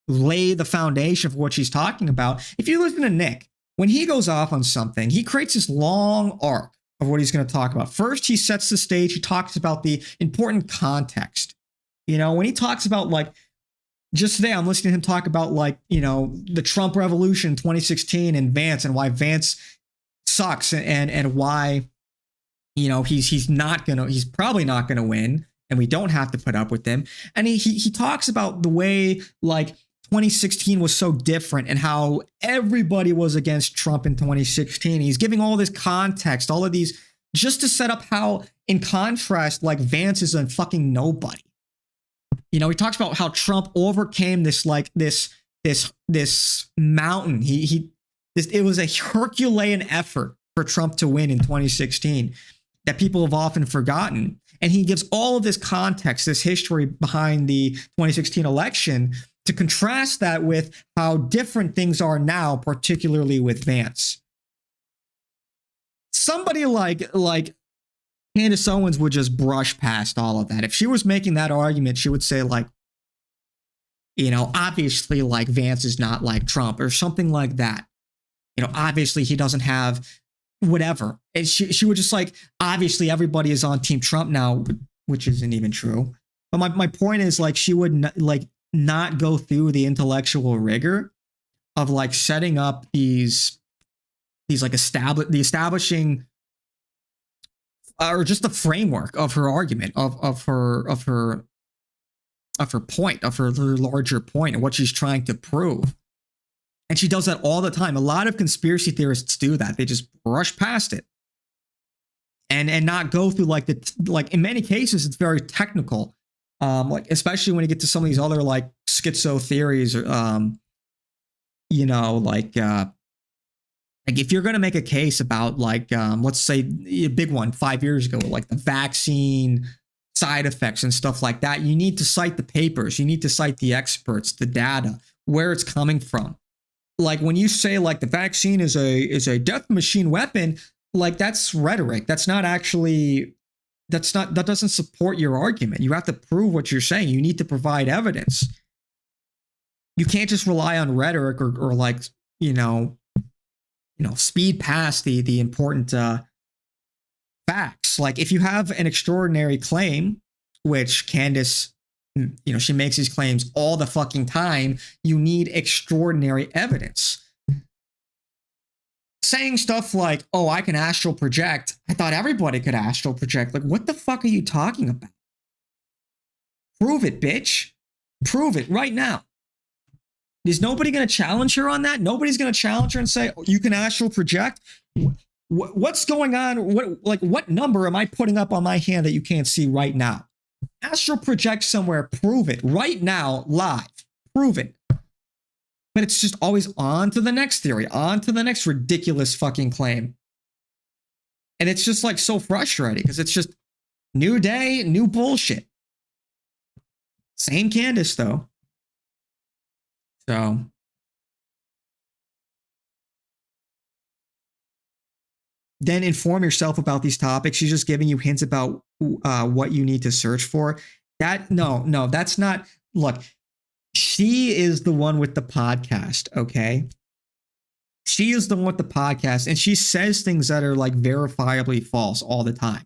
lay the foundation for what she's talking about. If you listen to Nick, when he goes off on something, he creates this long arc of what he's going to talk about. First, he sets the stage. He talks about the important context. When he talks about, like, just today, I'm listening to him talk about, like, the Trump revolution 2016 and Vance, and why Vance sucks, and why, he's probably not going to win, and we don't have to put up with him. And he talks about the way, like, 2016 was so different and how everybody was against Trump in 2016. He's giving all this context, all of these, just to set up how, in contrast, like, Vance is a fucking nobody. He talks about how Trump overcame this mountain. It was a Herculean effort for Trump to win in 2016 that people have often forgotten. And he gives all of this context, this history behind the 2016 election, to contrast that with how different things are now, particularly with Vance. Somebody like Candace Owens would just brush past all of that. If she was making that argument, she would say, like, obviously, like, Vance is not like Trump, or something like that. Obviously he doesn't have whatever. And she would just, like, obviously everybody is on Team Trump now, which isn't even true. But my point is, like, she would not go through the intellectual rigor of, like, setting up these like establishing or just the framework of her argument, of her point, of her larger point, and what she's trying to prove. And she does that all the time. A lot of conspiracy theorists do that. They just brush past it and not go through, like, in many cases it's very technical. Like, especially when you get to some of these other, like, schizo theories, or like if you're going to make a case about, like, let's say a big one 5 years ago, like the vaccine side effects and stuff like that, you need to cite the papers, you need to cite the experts, the data, where it's coming from. like when you say like the vaccine is a death machine weapon, like that's rhetoric. That's not actually, that doesn't support your argument. You have to prove what you're saying. You need to provide evidence. You can't just rely on rhetoric or like, speed past the important facts. Like if you have an extraordinary claim, which Candace, she makes these claims all the fucking time, you need extraordinary evidence. Saying stuff like, oh, I can astral project. I thought everybody could astral project. Like, what the fuck are you talking about? Prove it, bitch. Prove it right now. Is nobody going to challenge her on that? Nobody's going to challenge her and say, oh, you can astral project? What's going on? What number am I putting up on my hand that you can't see right now? Astral project somewhere. Prove it right now, live. Prove it. But it's just always on to the next theory, on to the next ridiculous fucking claim. And it's just like so frustrating because it's just new day, new bullshit. Same Candace though. So. Then inform yourself about these topics. She's just giving you hints about what you need to search for. No, that's not. Look, she is the one with the podcast, okay? She is the one with the podcast, and she says things that are like verifiably false all the time.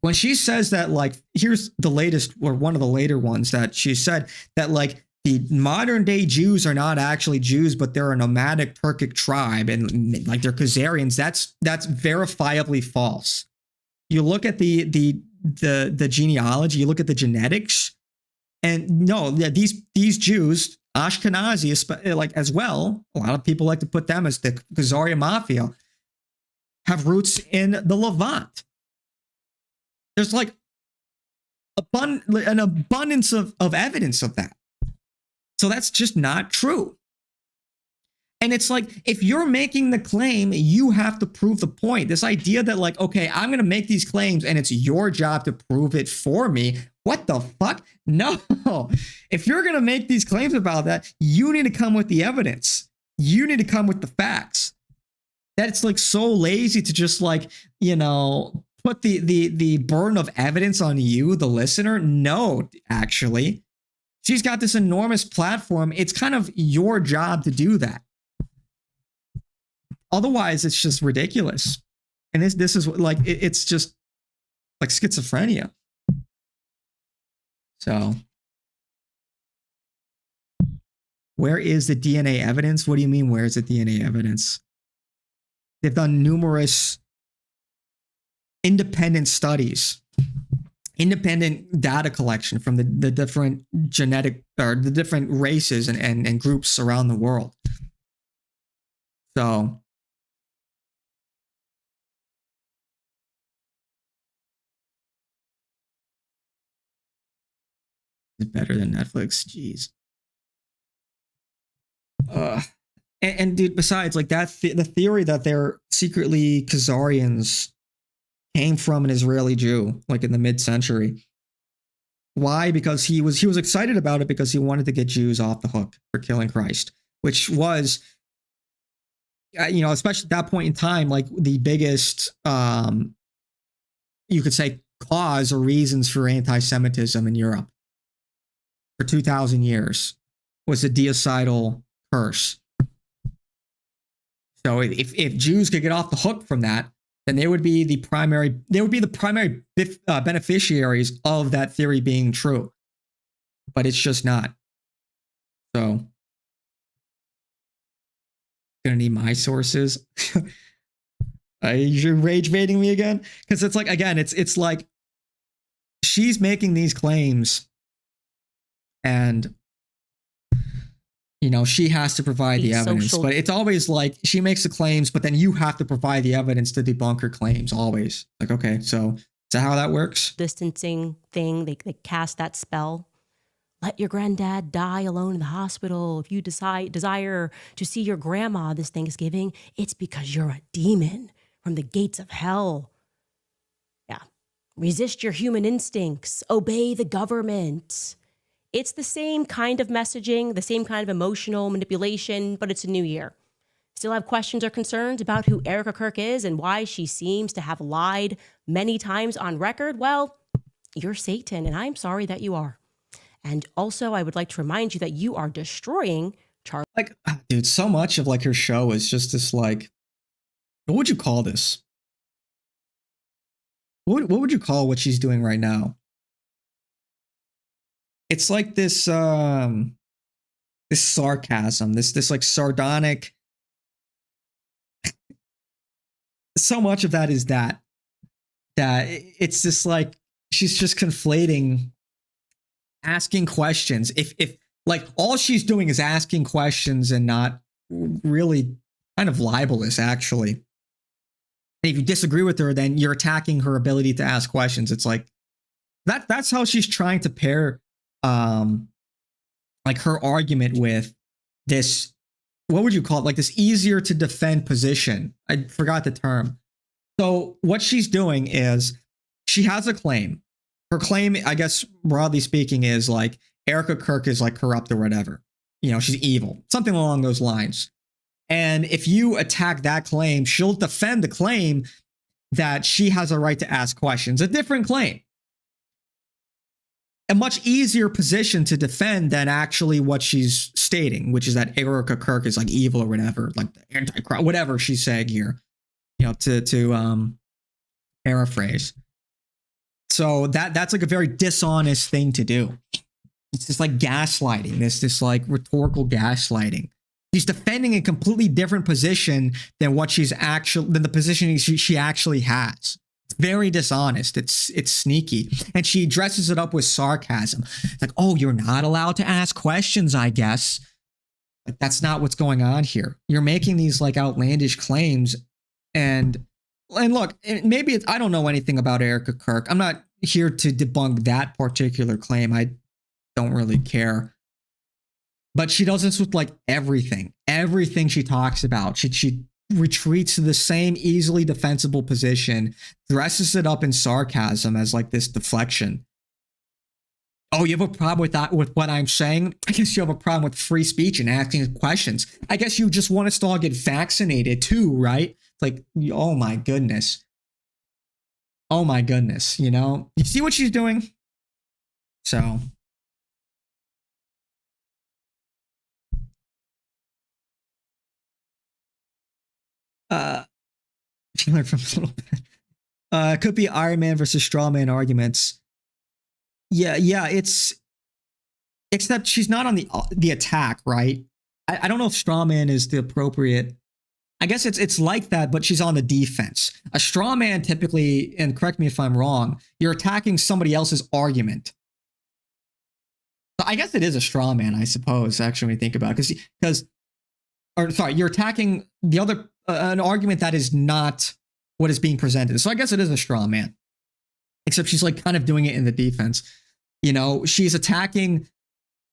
When she says that, like, here's the latest, or one of the later ones that she said that, like, the modern day Jews are not actually Jews, but they're a nomadic Turkic tribe, and like they're Khazarians. That's verifiably false. You look at the genealogy, you look at the genetics. And no, these Jews, Ashkenazi, like as well, a lot of people like to put them as the Khazarian mafia, have roots in the Levant. There's like an abundance of evidence of that. So that's just not true. And it's like, if you're making the claim, you have to prove the point. This idea that like, okay, I'm going to make these claims and it's your job to prove it for me. What the fuck? No. If you're going to make these claims about that, you need to come with the evidence. You need to come with the facts. That's like so lazy to just like, put the burden of evidence on you, the listener. No, actually. She's got this enormous platform. It's kind of your job to do that. Otherwise, it's just ridiculous. And this is like, it's just like schizophrenia. So, where is the DNA evidence? What do you mean, where is the DNA evidence? They've done numerous independent studies, independent data collection from the different genetic, or the different races and groups around the world. So, it's better than Netflix. Jeez. And dude, besides, like that, the theory that they're secretly Khazarians came from an Israeli Jew, like in the mid-century. Why? Because he was excited about it because he wanted to get Jews off the hook for killing Christ, which was, especially at that point in time, like the biggest, you could say, cause or reasons for anti-Semitism in Europe for 2,000 years was the deocidal curse. So if Jews could get off the hook from that, then they would be the primary beneficiaries of that theory being true. But it's just not. So, gonna need my sources. You're rage baiting me again? Because it's like, again, it's like she's making these claims and she has to provide the evidence, but it's always like she makes the claims, but then you have to provide the evidence to debunk her claims always. Like, okay, so is that how that works? Distancing thing, they cast that spell. Let your granddad die alone in the hospital. If you desire to see your grandma this Thanksgiving, it's because you're a demon from the gates of hell. Yeah. Resist your human instincts. Obey the government. It's the same kind of messaging, the same kind of emotional manipulation, but it's a new year. Still have questions or concerns about who Erica Kirk is and why she seems to have lied many times on record? Well, you're Satan, and I'm sorry that you are. And also, I would like to remind you that you are destroying Charlie. Like, dude, so much of like her show is just this like, what would you call this? What would you call what she's doing right now? It's like this this sarcasm, this like sardonic. So much of that is that it's just like she's just conflating asking questions. If like all she's doing is asking questions and not really kind of libelous, actually. And if you disagree with her, then you're attacking her ability to ask questions. It's like that's how she's trying to pair like her argument with this, what would you call it? Like this easier to defend position. I forgot the term. So what she's doing is she has a claim. Her claim, I guess, broadly speaking, is like Erica Kirk is like corrupt or whatever. You know, she's evil, something along those lines. And if you attack that claim, she'll defend the claim that she has a right to ask questions. A different claim. A much easier position to defend than actually what she's stating, which is that Erica Kirk is like evil or whatever, like the antichrist, whatever she's saying here, you know, to paraphrase. So that's like a very dishonest thing to do. It's just like gaslighting, this like rhetorical gaslighting. She's defending a completely different position than what she's actually, than the position she actually has. It's very dishonest. It's sneaky. And she dresses it up with sarcasm. It's like, oh, you're not allowed to ask questions, I guess. Like, that's not what's going on here. You're making these like outlandish claims. And look, maybe it's, I don't know anything about Erica Kirk. I'm not here to debunk that particular claim. I don't really care. But she does this with like everything she talks about. She retreats to the same easily defensible position, dresses it up in sarcasm as like this deflection. Oh, you have a problem with that, with what I'm saying? I guess you have a problem with free speech and asking questions. I guess you just want us to all get vaccinated too, right? It's like, oh my goodness. Oh my goodness, you know? You see what she's doing? So... she learned from a little bit. It could be Iron Man versus Straw Man arguments. Yeah, it's except she's not on the attack, right? I don't know if Straw Man is the appropriate. I guess it's like that, but she's on the defense. A straw man typically, and correct me if I'm wrong, you're attacking somebody else's argument. So I guess it is a straw man, I suppose, actually, when you think about it, because you're attacking the other an argument that is not what is being presented. So I guess it is a straw man, except she's like kind of doing it in the defense. You know, she's attacking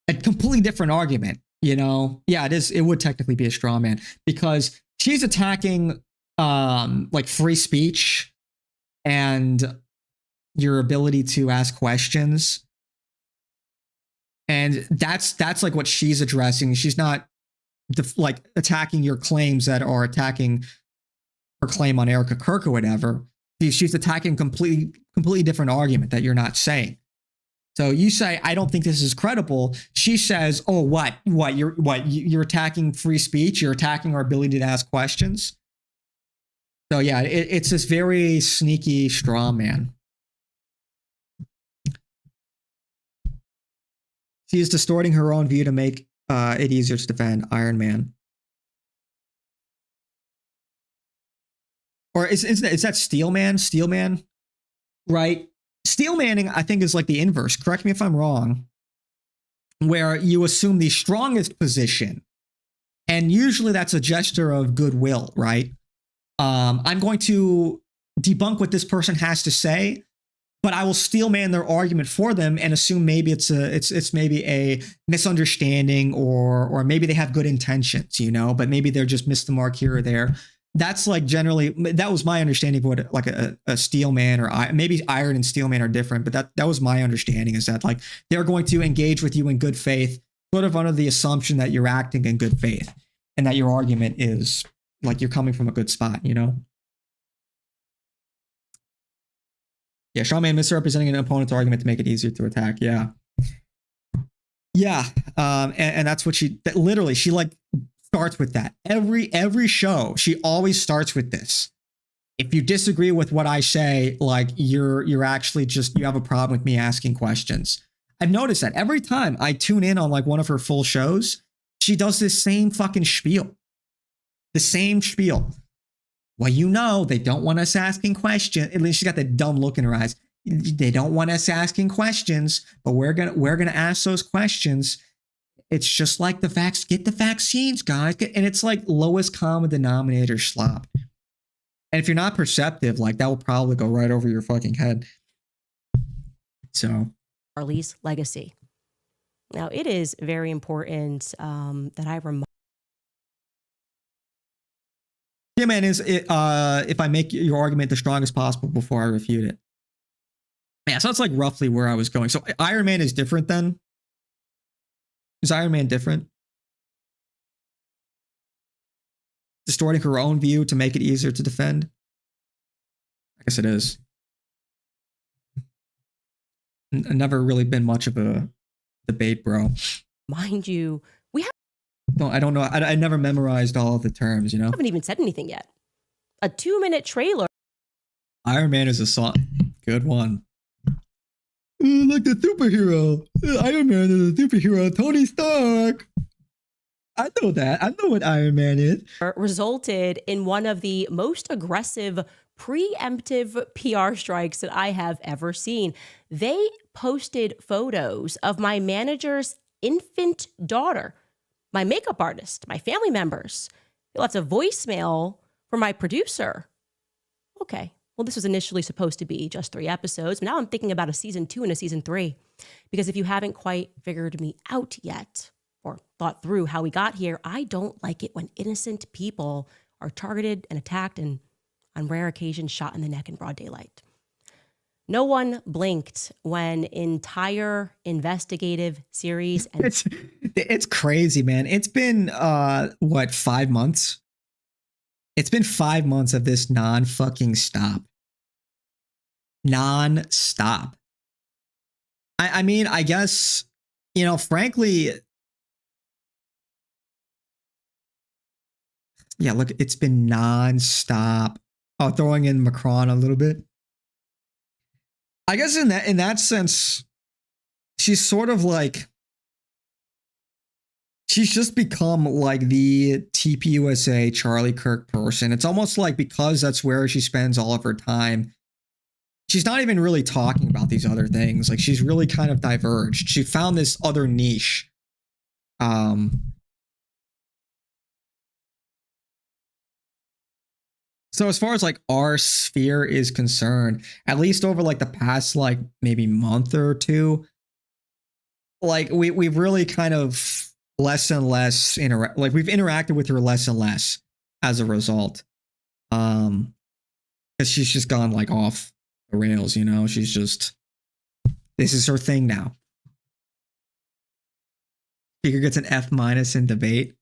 a completely different argument. You know, yeah, it is. It would technically be a straw man because she's attacking like free speech and your ability to ask questions. And that's like what she's addressing. She's not like attacking your claims that are attacking her claim on Erica Kirk or whatever. She's attacking completely different argument that you're not saying. So you say, I don't think this is credible. She says, oh, what? You're attacking free speech. You're attacking our ability to ask questions. So yeah, it's this very sneaky straw man. She is distorting her own view to make it easier to defend Iron Man. Or is that Steel Man? Steel Man, right? Steel Manning, I think, is like the inverse. Correct me if I'm wrong. Where you assume the strongest position, and usually that's a gesture of goodwill, right? I'm going to debunk what this person has to say, but I will steel man their argument for them and assume maybe it's maybe a misunderstanding or maybe they have good intentions, you know, but maybe they're just missed the mark here or there. That's like generally, that was my understanding of what like a steel man or maybe iron and steel man are different, but that was my understanding, is that like they're going to engage with you in good faith, sort of under the assumption that you're acting in good faith and that your argument is like you're coming from a good spot, you know? Yeah, Charmaine misrepresenting an opponent's argument to make it easier to attack. Yeah. Yeah. And that's what she literally, she like starts with that. Every show, she always starts with this. If you disagree with what I say, like you're actually just, you have a problem with me asking questions. I've noticed that every time I tune in on like one of her full shows, she does this same fucking spiel. The same spiel. Well, you know, they don't want us asking questions. At least she's got that dumb look in her eyes. They don't want us asking questions, but we're gonna ask those questions. It's just like get the vaccines, guys. And it's like lowest common denominator slop. And if you're not perceptive, like that will probably go right over your fucking head. So, Charlie's legacy. Now, it is very important that I remind. Yeah, man, if I make your argument the strongest possible before I refute it. Yeah, so that's like roughly where I was going. So Iron Man is different then? Is Iron Man different? Distorting her own view to make it easier to defend? I guess it is. Never really been much of a debate, bro. Mind you, we No, I don't know. I never memorized all of the terms, you know? haven't even said anything yet. A 2-minute trailer. Iron Man is a song. Good one. Like the superhero. Iron Man is a superhero. Tony Stark. I know that. I know what Iron Man is. Resulted in one of the most aggressive preemptive PR strikes that I have ever seen. They posted photos of my manager's infant daughter, my makeup artist, my family members. They left a voicemail for my producer. Okay. Well, this was initially supposed to be just 3 episodes. But now I'm thinking about a season 2 and a season 3. Because if you haven't quite figured me out yet or thought through how we got here, I don't like it when innocent people are targeted and attacked and on rare occasions shot in the neck in broad daylight. No one blinked when entire investigative series. And it's crazy, man. It's been, 5 months? It's been 5 months of this non-fucking stop. Non-stop. I mean, I guess, you know, frankly, yeah, look, it's been non-stop. Oh, throwing in Macron a little bit. I guess in that sense, she's sort of like, she's just become like the TPUSA Charlie Kirk person. It's almost like because that's where she spends all of her time, she's not even really talking about these other things. Like she's really kind of diverged. She found this other niche. So as far as like our sphere is concerned, at least over like the past like maybe month or two, like we've really kind of less and less we've interacted with her less and less as a result. Because she's just gone like off the rails, you know. She's just, this is her thing now. Speaker gets an F- in debate.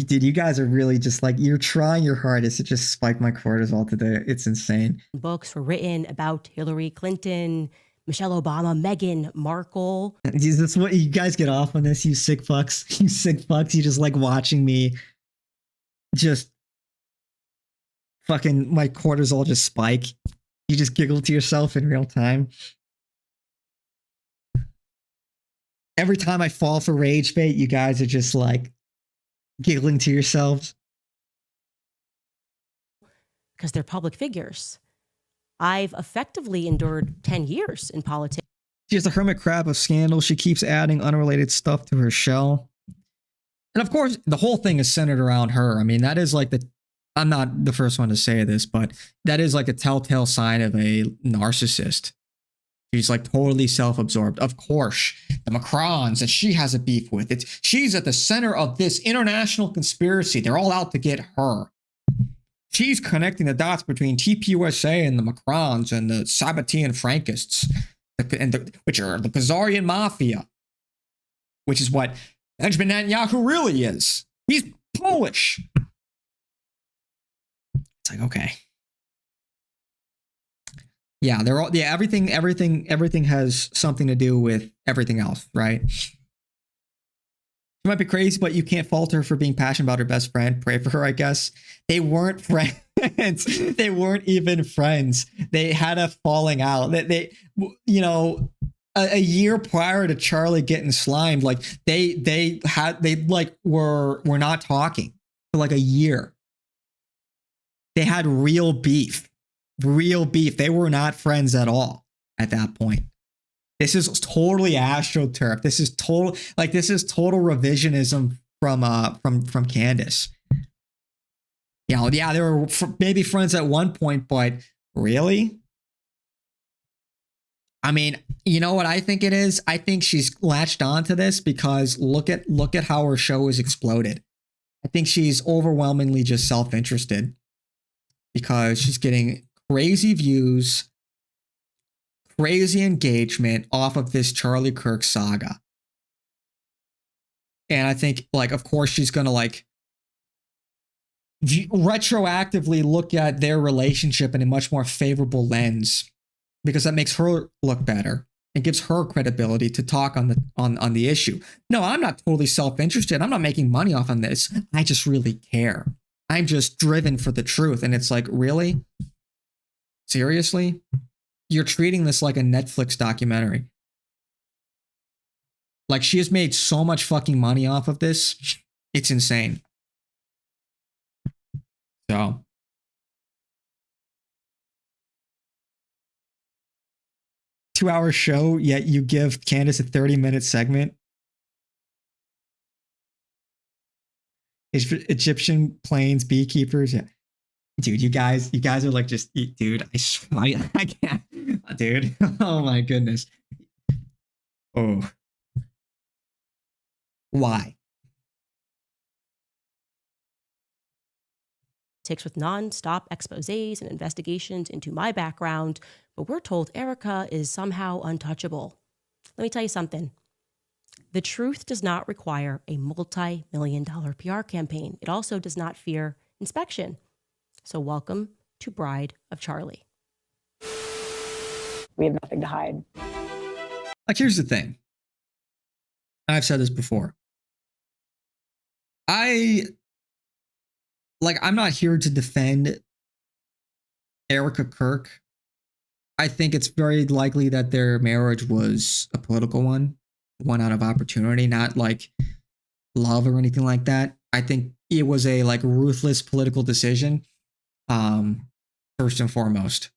Dude, you guys are really just like, you're trying your hardest to just spike my cortisol today. It's insane. Books were written about Hillary Clinton, Michelle Obama, Meghan Markle. Is this what you guys get off on this, you sick fucks? You sick fucks. You just like watching me just fucking my cortisol just spike. You just giggle to yourself in real time. Every time I fall for rage bait, you guys are just like giggling to yourselves. Because they're public figures. I've effectively endured 10 years in politics. She's a hermit crab of scandal. She keeps adding unrelated stuff to her shell. And of course, the whole thing is centered around her. I mean, that is like I'm not the first one to say this, but that is like a telltale sign of a narcissist. She's like totally self-absorbed. Of course, the Macrons that she has a beef with. She's at the center of this international conspiracy. They're all out to get her. She's connecting the dots between TPUSA and the Macrons and the Sabbatean Frankists, which are the Khazarian Mafia, which is what Benjamin Netanyahu really is. He's Polish. It's like, okay. Yeah, they're all, yeah, everything has something to do with everything else, right? She might be crazy, but you can't fault her for being passionate about her best friend. Pray for her, I guess. They weren't friends. They weren't even friends. They had a falling out. They you know, a year prior to Charlie getting slimed, like they were not talking for like a year. They had real beef. Real beef. They were not friends at all at that point. This is totally astroturf. This is total revisionism from Candace. You know, yeah, they were maybe friends at one point, but really? I mean, you know what I think it is? I think she's latched onto this because look at how her show has exploded. I think she's overwhelmingly just self-interested because she's getting crazy views, crazy engagement off of this Charlie Kirk saga. And I think, like, of course, she's going to, like, retroactively look at their relationship in a much more favorable lens because that makes her look better and gives her credibility to talk on the issue. No, I'm not totally self-interested. I'm not making money off on this. I just really care. I'm just driven for the truth. And it's like, really? Seriously? You're treating this like a Netflix documentary. Like, she has made so much fucking money off of this. It's insane. So. Two-hour show, yet you give Candace a 30-minute segment. Egyptian plains beekeepers. Yeah. Dude, you guys are like just, dude, I can't, dude. Oh my goodness. Oh. Why? Takes with non-stop exposés and investigations into my background, but we're told Erica is somehow untouchable. Let me tell you something. The truth does not require a multi-million-dollar PR campaign. It also does not fear inspection. So welcome to Bride of Charlie. We have nothing to hide. Like, here's the thing. I've said this before. I'm not here to defend Erica Kirk. I think it's very likely that their marriage was a political one out of opportunity, not like love or anything like that. I think it was a like ruthless political decision. First and foremost.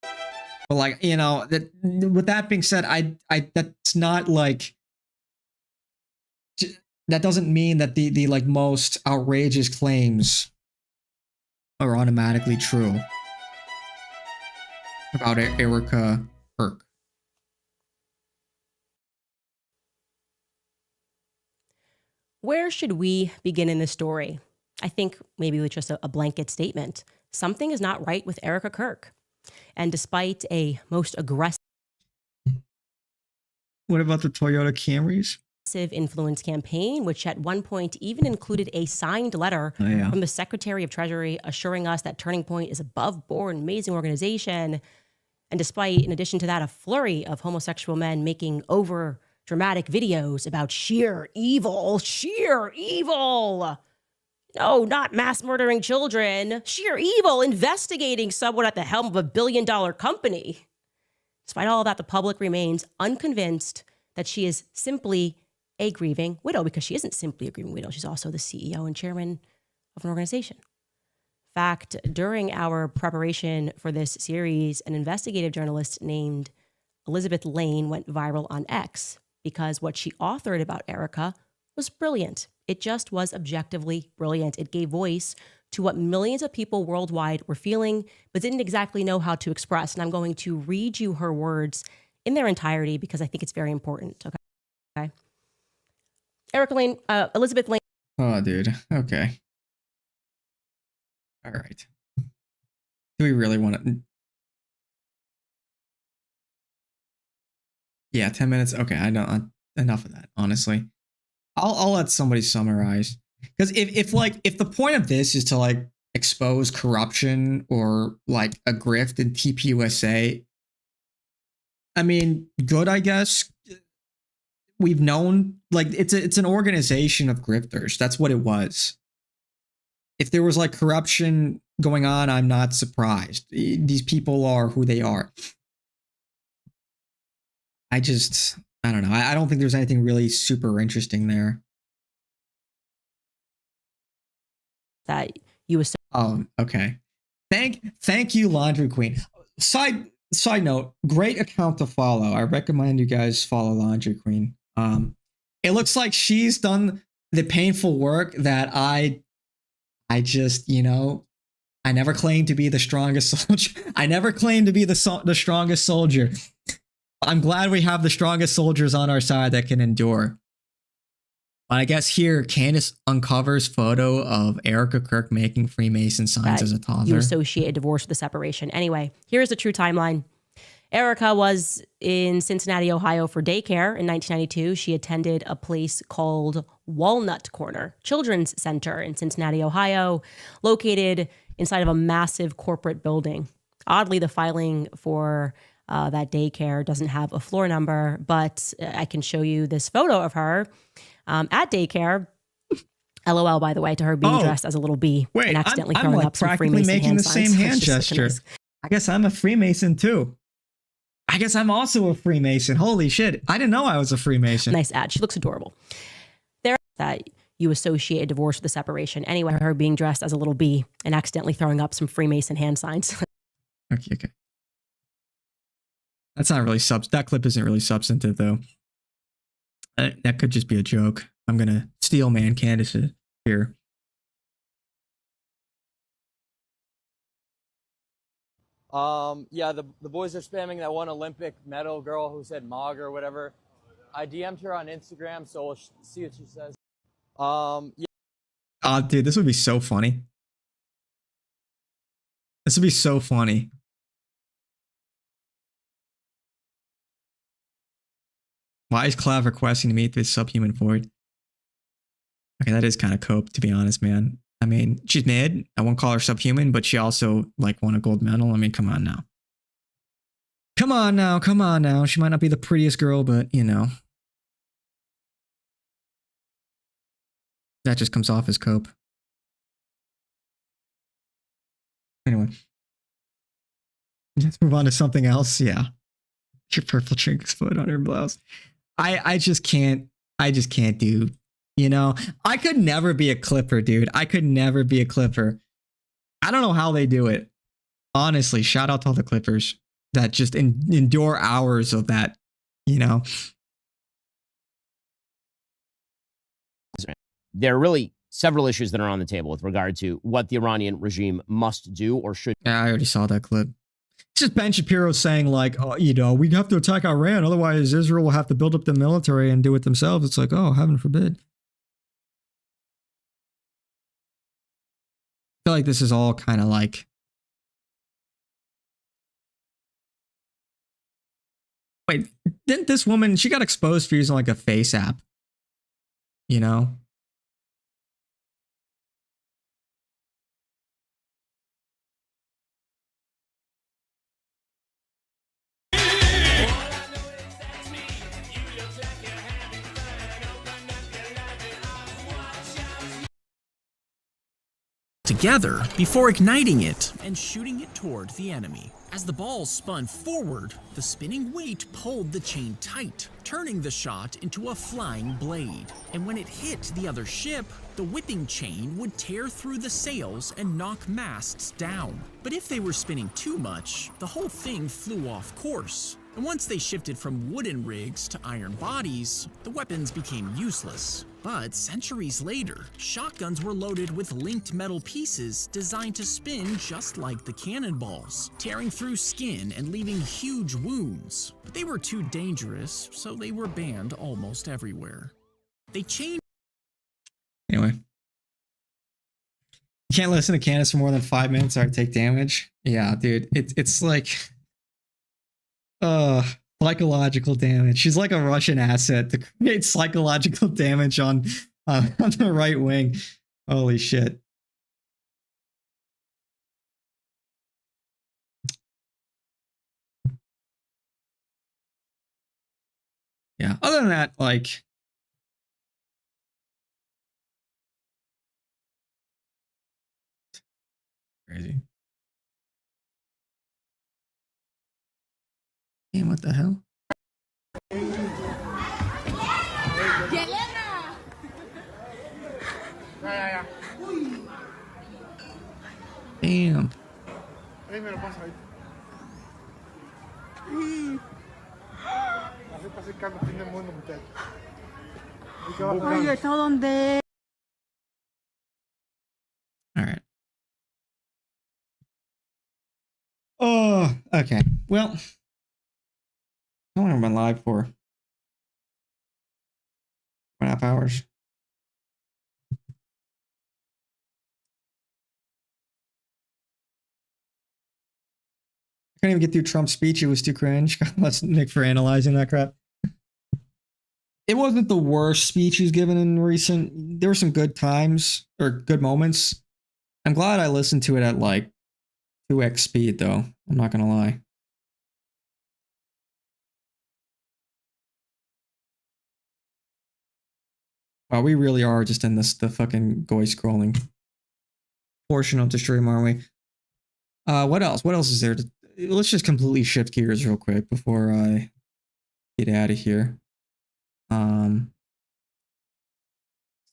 But like, you know, that with that being said, I that's not like, that doesn't mean that the like most outrageous claims are automatically true about Erica Kirk. Where should we begin in this story? I think maybe with just a blanket statement. Something is not right with Erica Kirk. And despite a most aggressive What about the Toyota Camrys? influence campaign, which at one point even included a signed letter from the Secretary of Treasury assuring us that Turning Point is above board, an amazing organization. And despite, in addition to that, a flurry of homosexual men making over dramatic videos about sheer evil. No, not mass murdering children. Sheer evil, investigating someone at the helm of $1 billion company. Despite all of that, the public remains unconvinced that she is simply a grieving widow, because she isn't simply a grieving widow. She's also the CEO and chairman of an organization. In fact, during our preparation for this series, an investigative journalist named Elizabeth Lane went viral on X because what she authored about Erica was brilliant. It just was objectively brilliant. It gave voice to what millions of people worldwide were feeling, but didn't exactly know how to express. And I'm going to read you her words in their entirety because I think it's very important. Okay. Elizabeth Lane. Oh, dude. Okay. All right. Do we really want to? Yeah, 10 minutes. Okay, I know. Enough of that, honestly. I'll let somebody summarize. Because if the point of this is to like expose corruption or like a grift in TPUSA. I mean, good, I guess. We've known, like, it's an organization of grifters. That's what it was. If there was like corruption going on, I'm not surprised. These people are who they are. I don't know. I don't think there's anything really super interesting there. That you assume. Oh, okay. Thank you, Laundry Queen. Side note, great account to follow. I recommend you guys follow Laundry Queen. It looks like she's done the painful work that I just, you know, I never claimed to be the strongest soldier. I never claimed to be the strongest soldier. I'm glad we have the strongest soldiers on our side that can endure. I guess here, Candace uncovers photo of Erica Kirk making Freemason signs as a toddler. You associate a divorce with a separation. Anyway, here's the true timeline. Erica was in Cincinnati, Ohio for daycare in 1992. She attended a place called Walnut Corner Children's Center in Cincinnati, Ohio, located inside of a massive corporate building. Oddly, the filing for that daycare doesn't have a floor number, but I can show you this photo of her at daycare. LOL, by the way, to her being dressed as a little bee and accidentally throwing like up some practically Freemason making hand the signs. same hand gesture. I guess I'm a Freemason too. I guess I'm also a Freemason. Holy shit. I didn't know I was a Freemason. Nice ad. She looks adorable. There, that you associate a divorce with a separation. Anyway, her being dressed as a little bee and accidentally throwing up some Freemason hand signs. Okay. That's not really that clip isn't really substantive though. That could just be a joke. I'm gonna steal man Candace here. Yeah, the boys are spamming that one Olympic medal girl who said Mog or whatever. I DM'd her on Instagram, so we'll see what she says. Yeah. Dude, this would be so funny. This would be so funny. Why is Clav requesting to meet this subhuman void? Okay, that is kind of cope, to be honest, man. I mean, she's mid. I won't call her subhuman, but she also like won a gold medal. I mean, come on now. Come on now. She might not be the prettiest girl, but you know. That just comes off as cope. Anyway. Let's move on to something else. Yeah. Your purple trink's foot on her blouse. I just can't do, you know, I could never be a clipper, dude. I could never be a clipper. I don't know how they do it. Honestly, shout out to all the clippers that just endure hours of that, you know. There are really several issues that are on the table with regard to what the Iranian regime must do or should. Yeah, I already saw that clip. It's just Ben Shapiro saying like, oh, you know, we have to attack Iran. Otherwise, Israel will have to build up the military and do it themselves. It's like, oh, heaven forbid. I feel like this is all kind of like. Wait, didn't this woman, she got exposed for using like a face app? You know? Together before igniting it and shooting it toward the enemy. As the ball spun forward, the spinning weight pulled the chain tight, turning the shot into a flying blade. And when it hit the other ship, the whipping chain would tear through the sails and knock masts down. But if they were spinning too much, the whole thing flew off course. And once they shifted from wooden rigs to iron bodies, the weapons became useless. But centuries later, shotguns were loaded with linked metal pieces designed to spin just like the cannonballs, tearing through skin and leaving huge wounds. But they were too dangerous, so they were banned almost everywhere. They changed. Anyway. You can't listen to Candace for more than 5 minutes or take damage. Yeah, dude. It's like psychological damage. She's like a Russian asset to create psychological damage on the right wing. Holy shit. yeah, other than that, like, crazy. Damn, what the hell? Damn. All right. Oh, okay. Well, how long have I been live for? 1.5 hours. I couldn't even get through Trump's speech. It was too cringe. God bless Nick for analyzing that crap. It wasn't the worst speech he's given in recent. There were some good times or good moments. I'm glad I listened to it at like 2x speed, though. I'm not gonna lie. Wow, we really are just in the fucking goy scrolling portion of the stream, aren't we? What else? What else is there? Let's just completely shift gears real quick before I get out of here. Let's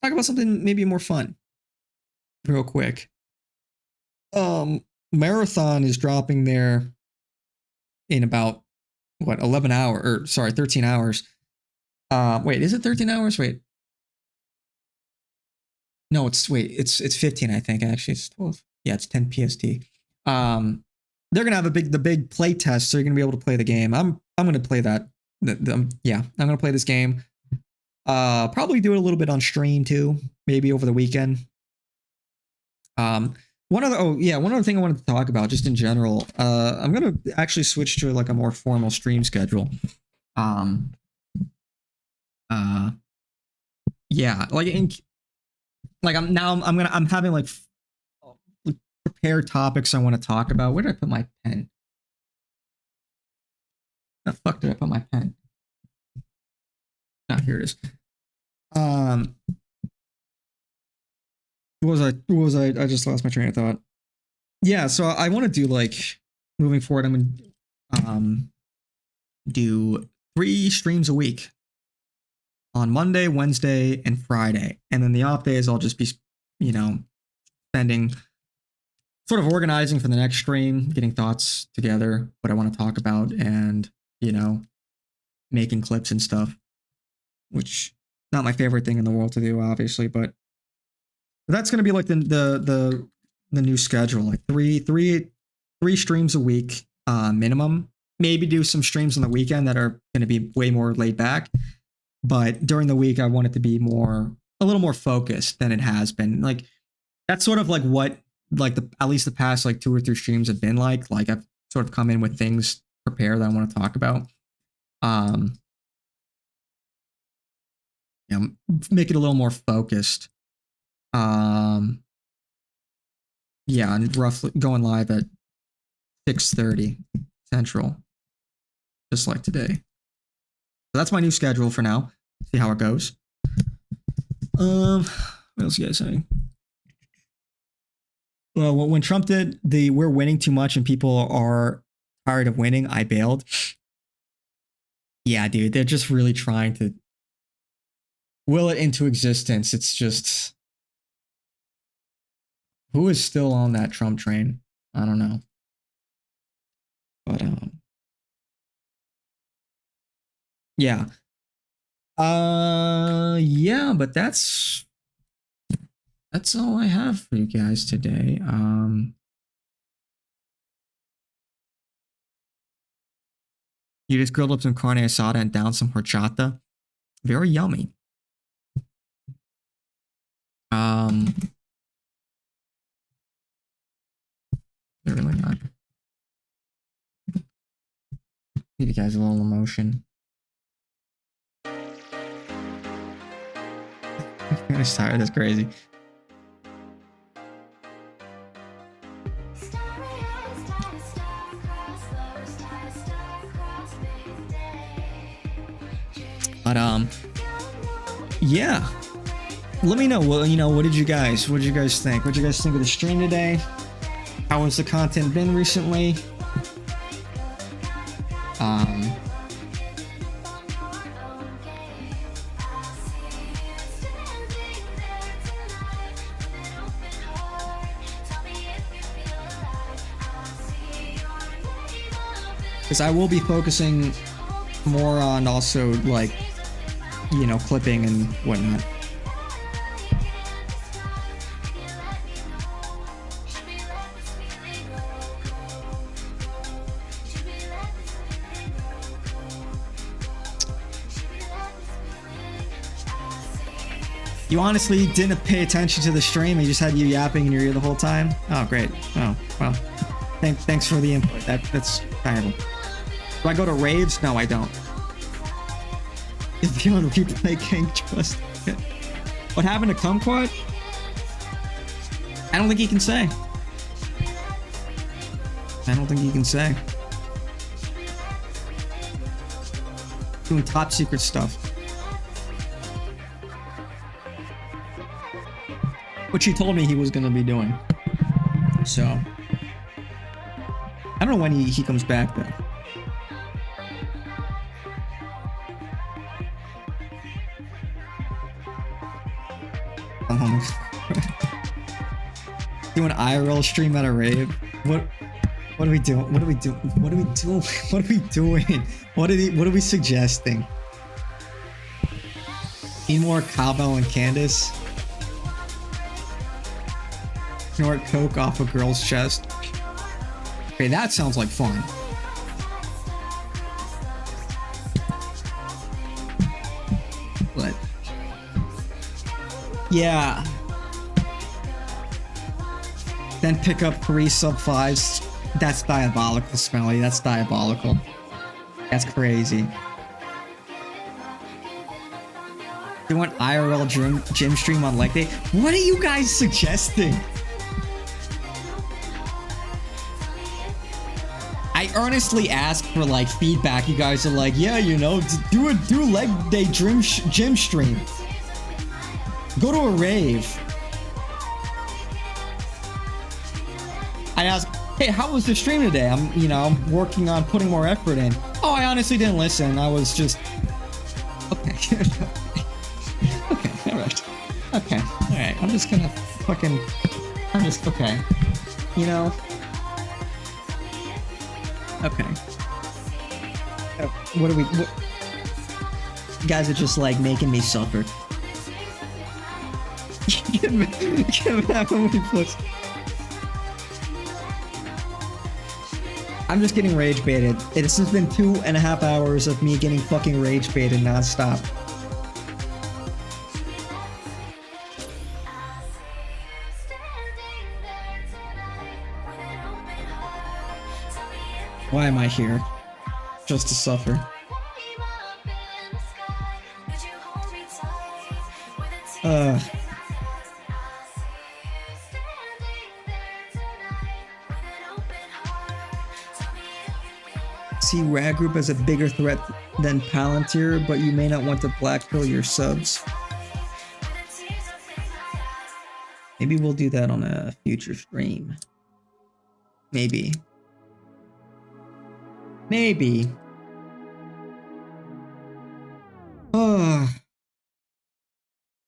talk about something maybe more fun, real quick. Marathon is dropping there in about what 11 hours, or sorry, 13 hours. Wait, is it 13 hours? Wait. No, it's 15, I think. Actually, it's 12. Yeah, it's 10 PST. They're gonna have the big play test, so you're gonna be able to play the game. I'm gonna play that. Yeah, I'm gonna play this game. Probably do it a little bit on stream too, maybe over the weekend. One other thing I wanted to talk about just in general. I'm gonna actually switch to like a more formal stream schedule. Yeah, I'm having like prepared topics I want to talk about. Where did I put my pen? Where the fuck did I put my pen? Ah, here it is. What was I? I just lost my train of thought. Yeah, so I want to do like moving forward. I'm gonna do 3 streams a week on Monday, Wednesday, and Friday, and then the off days I'll just be, spending sort of organizing for the next stream, getting thoughts together, what I want to talk about, and making clips and stuff, which not my favorite thing in the world to do, obviously, but that's going to be like the new schedule, like three streams a week minimum. Maybe do some streams on the weekend that are going to be way more laid back, but during the week I want it to be a little more focused than it has been. Like that's sort of like what at least the past like 2 or 3 streams have been like. Like I've sort of come in with things prepared that I want to talk about. Make it a little more focused. And roughly going live at 6:30 Central, just like today. So that's my new schedule for now. See how it goes. What else you guys saying? Well, when Trump did the "we're winning too much and people are tired of winning," I bailed. Yeah, dude, they're just really trying to will it into existence. It's just, who is still on that Trump train? I don't know. But yeah. Yeah, but that's all I have for you guys today. You just grilled up some carne asada and down some horchata. Very yummy. Really not. Give you guys a little emotion. I'm just tired. That's crazy. But yeah. Let me know. Well, what did you guys think? What did you guys think of the stream today? How has the content been recently? Because I will be focusing more on also like, clipping and whatnot. You honestly didn't pay attention to the stream. You just had you yapping in your ear the whole time. Oh, great. Oh, well. Thanks for the input. That's terrible. Do I go to raves? No, I don't. If you want to replay King Trust. What happened to Kumquat? I don't think he can say. Doing top secret stuff. Which he told me he was going to be doing. So. I don't know when he comes back, though. Do an IRL stream at a rave? What are we doing? What are we suggesting? Need more cowbell and Candace? Snort coke off a girl's chest. Okay, that sounds like fun. But yeah. Then pick up 3 sub-5s. That's diabolical, Smelly. That's diabolical. That's crazy. You want IRL gym stream on leg day? What are you guys suggesting? I earnestly ask for like feedback. You guys are like, yeah, do leg day gym stream. Go to a rave. I ask, hey, how was the stream today? I'm working on putting more effort in. Oh, I honestly didn't listen. I was just okay. Okay, all right. Okay, all right. I'm just okay. Okay. What you guys are just like making me suffer. Give back when we push. I'm just getting rage baited. This has been 2.5 hours of me getting fucking rage baited nonstop. Why am I here? Just to suffer. See Rag Group as a bigger threat than Palantir, but you may not want to blackpill your subs. Maybe we'll do that on a future stream. Maybe. Oh.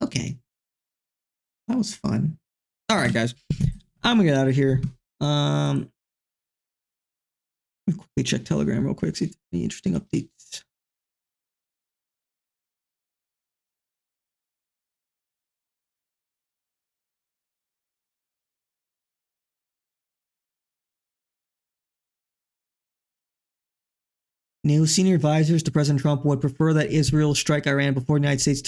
Okay. That was fun. Alright, guys. I'm gonna get out of here. Let me quickly check Telegram real quick, see if there's any interesting updates. New senior advisors to President Trump would prefer that Israel strike Iran before the United States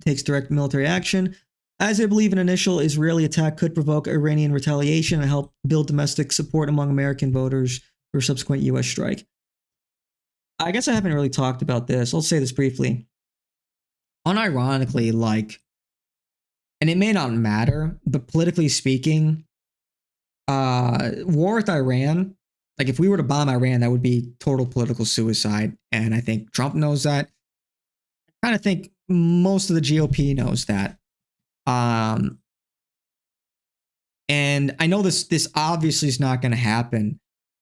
takes direct military action, as they believe an initial Israeli attack could provoke Iranian retaliation and help build domestic support among American voters for a subsequent U.S. strike. I guess I haven't really talked about this. I'll say this briefly. Unironically, and it may not matter, but politically speaking, war with Iran, if we were to bomb Iran, that would be total political suicide. And I think Trump knows that. kind of think most of the GOP knows that. And I know this obviously is not going to happen,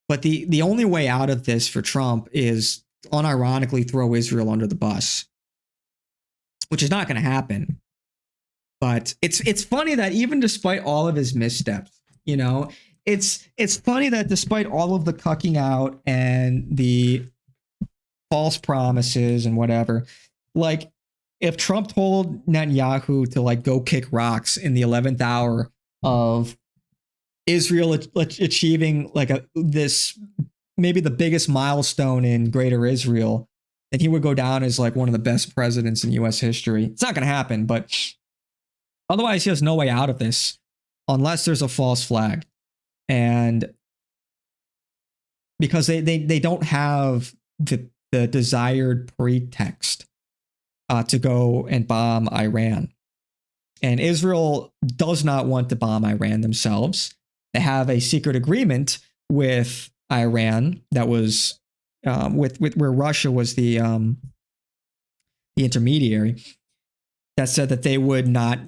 but the only way out of this for Trump is unironically throw Israel under the bus, which is not going to happen. But it's funny that even despite all of his missteps, you know, it's funny that despite all of the cucking out and the false promises and whatever, like if Trump told Netanyahu to like go kick rocks in the 11th hour of Israel achieving like this maybe the biggest milestone in Greater Israel, then he would go down as like one of the best presidents in U.S. history. It's not going to happen, but otherwise he has no way out of this unless there's a false flag. And because they don't have the desired pretext to go and bomb Iran. And Israel does not want to bomb Iran themselves. They have a secret agreement with Iran that was with where Russia was the intermediary, that said that they would not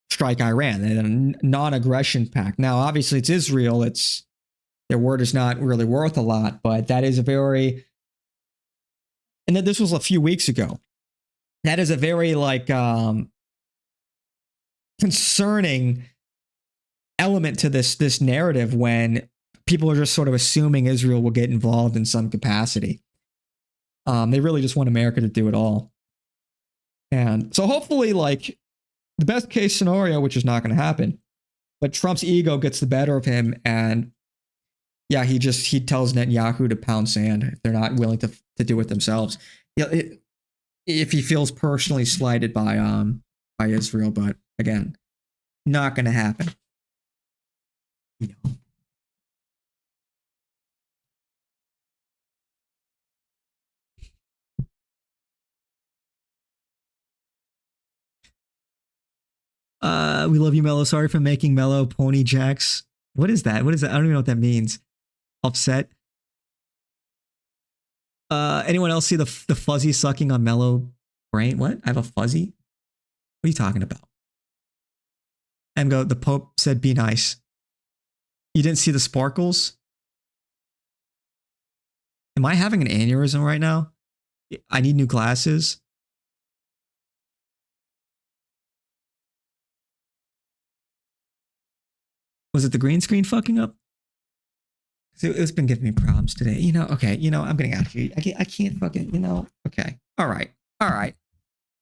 strike Iran. They had a non-aggression pact. Now, obviously, it's Israel. Their word is not really worth a lot, but that is a very, and this was a few weeks ago. That is a very like concerning element to this narrative when people are just sort of assuming Israel will get involved in some capacity. They really just want America to do it all. And so hopefully, like, the best case scenario, which is not going to happen, but Trump's ego gets the better of him, and yeah, he tells Netanyahu to pound sand if they're not willing to do it themselves. If he feels personally slighted by Israel, but again, not going to happen. You know. We love you, Mello. Sorry for making Mello Pony Jacks. What is that? I don't even know what that means. Upset. Anyone else see the fuzzy sucking on Mello brain? What? I have a fuzzy? What are you talking about? The Pope said be nice. You didn't see the sparkles? Am I having an aneurysm right now? I need new glasses. Was it the green screen fucking up? It's been giving me problems today. You know, okay, I'm getting out of here. I can't fucking, okay. All right.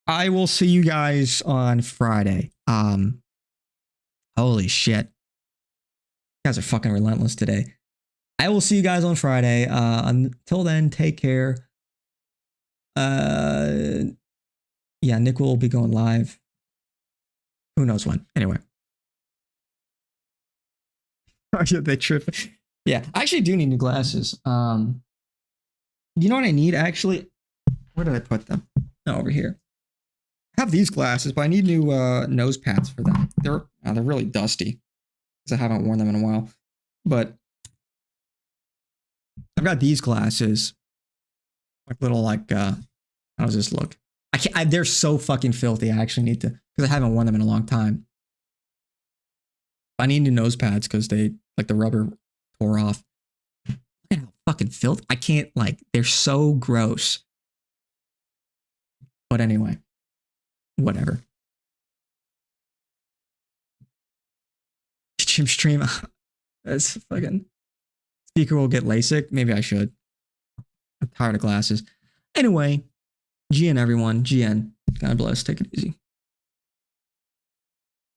I will see you guys on Friday. Holy shit. You guys are fucking relentless today. I will see you guys on Friday. Until then, take care. Yeah, Nick will be going live. Who knows when? Anyway. They trip. Yeah, I actually do need new glasses. You know what I need actually? Where did I put them? No, over here. I have these glasses, but I need new nose pads for them. They're really dusty because I haven't worn them in a while. But I've got these glasses, like little how does this look? They're so fucking filthy. I actually need to, because I haven't worn them in a long time. I need new nose pads because they the rubber tore off. Look at how fucking filthy. I can't they're so gross. But anyway, whatever. Jim stream. That's fucking. Speaker will get LASIK. Maybe I should. I'm tired of glasses. Anyway, GN everyone. GN. God bless. Take it easy.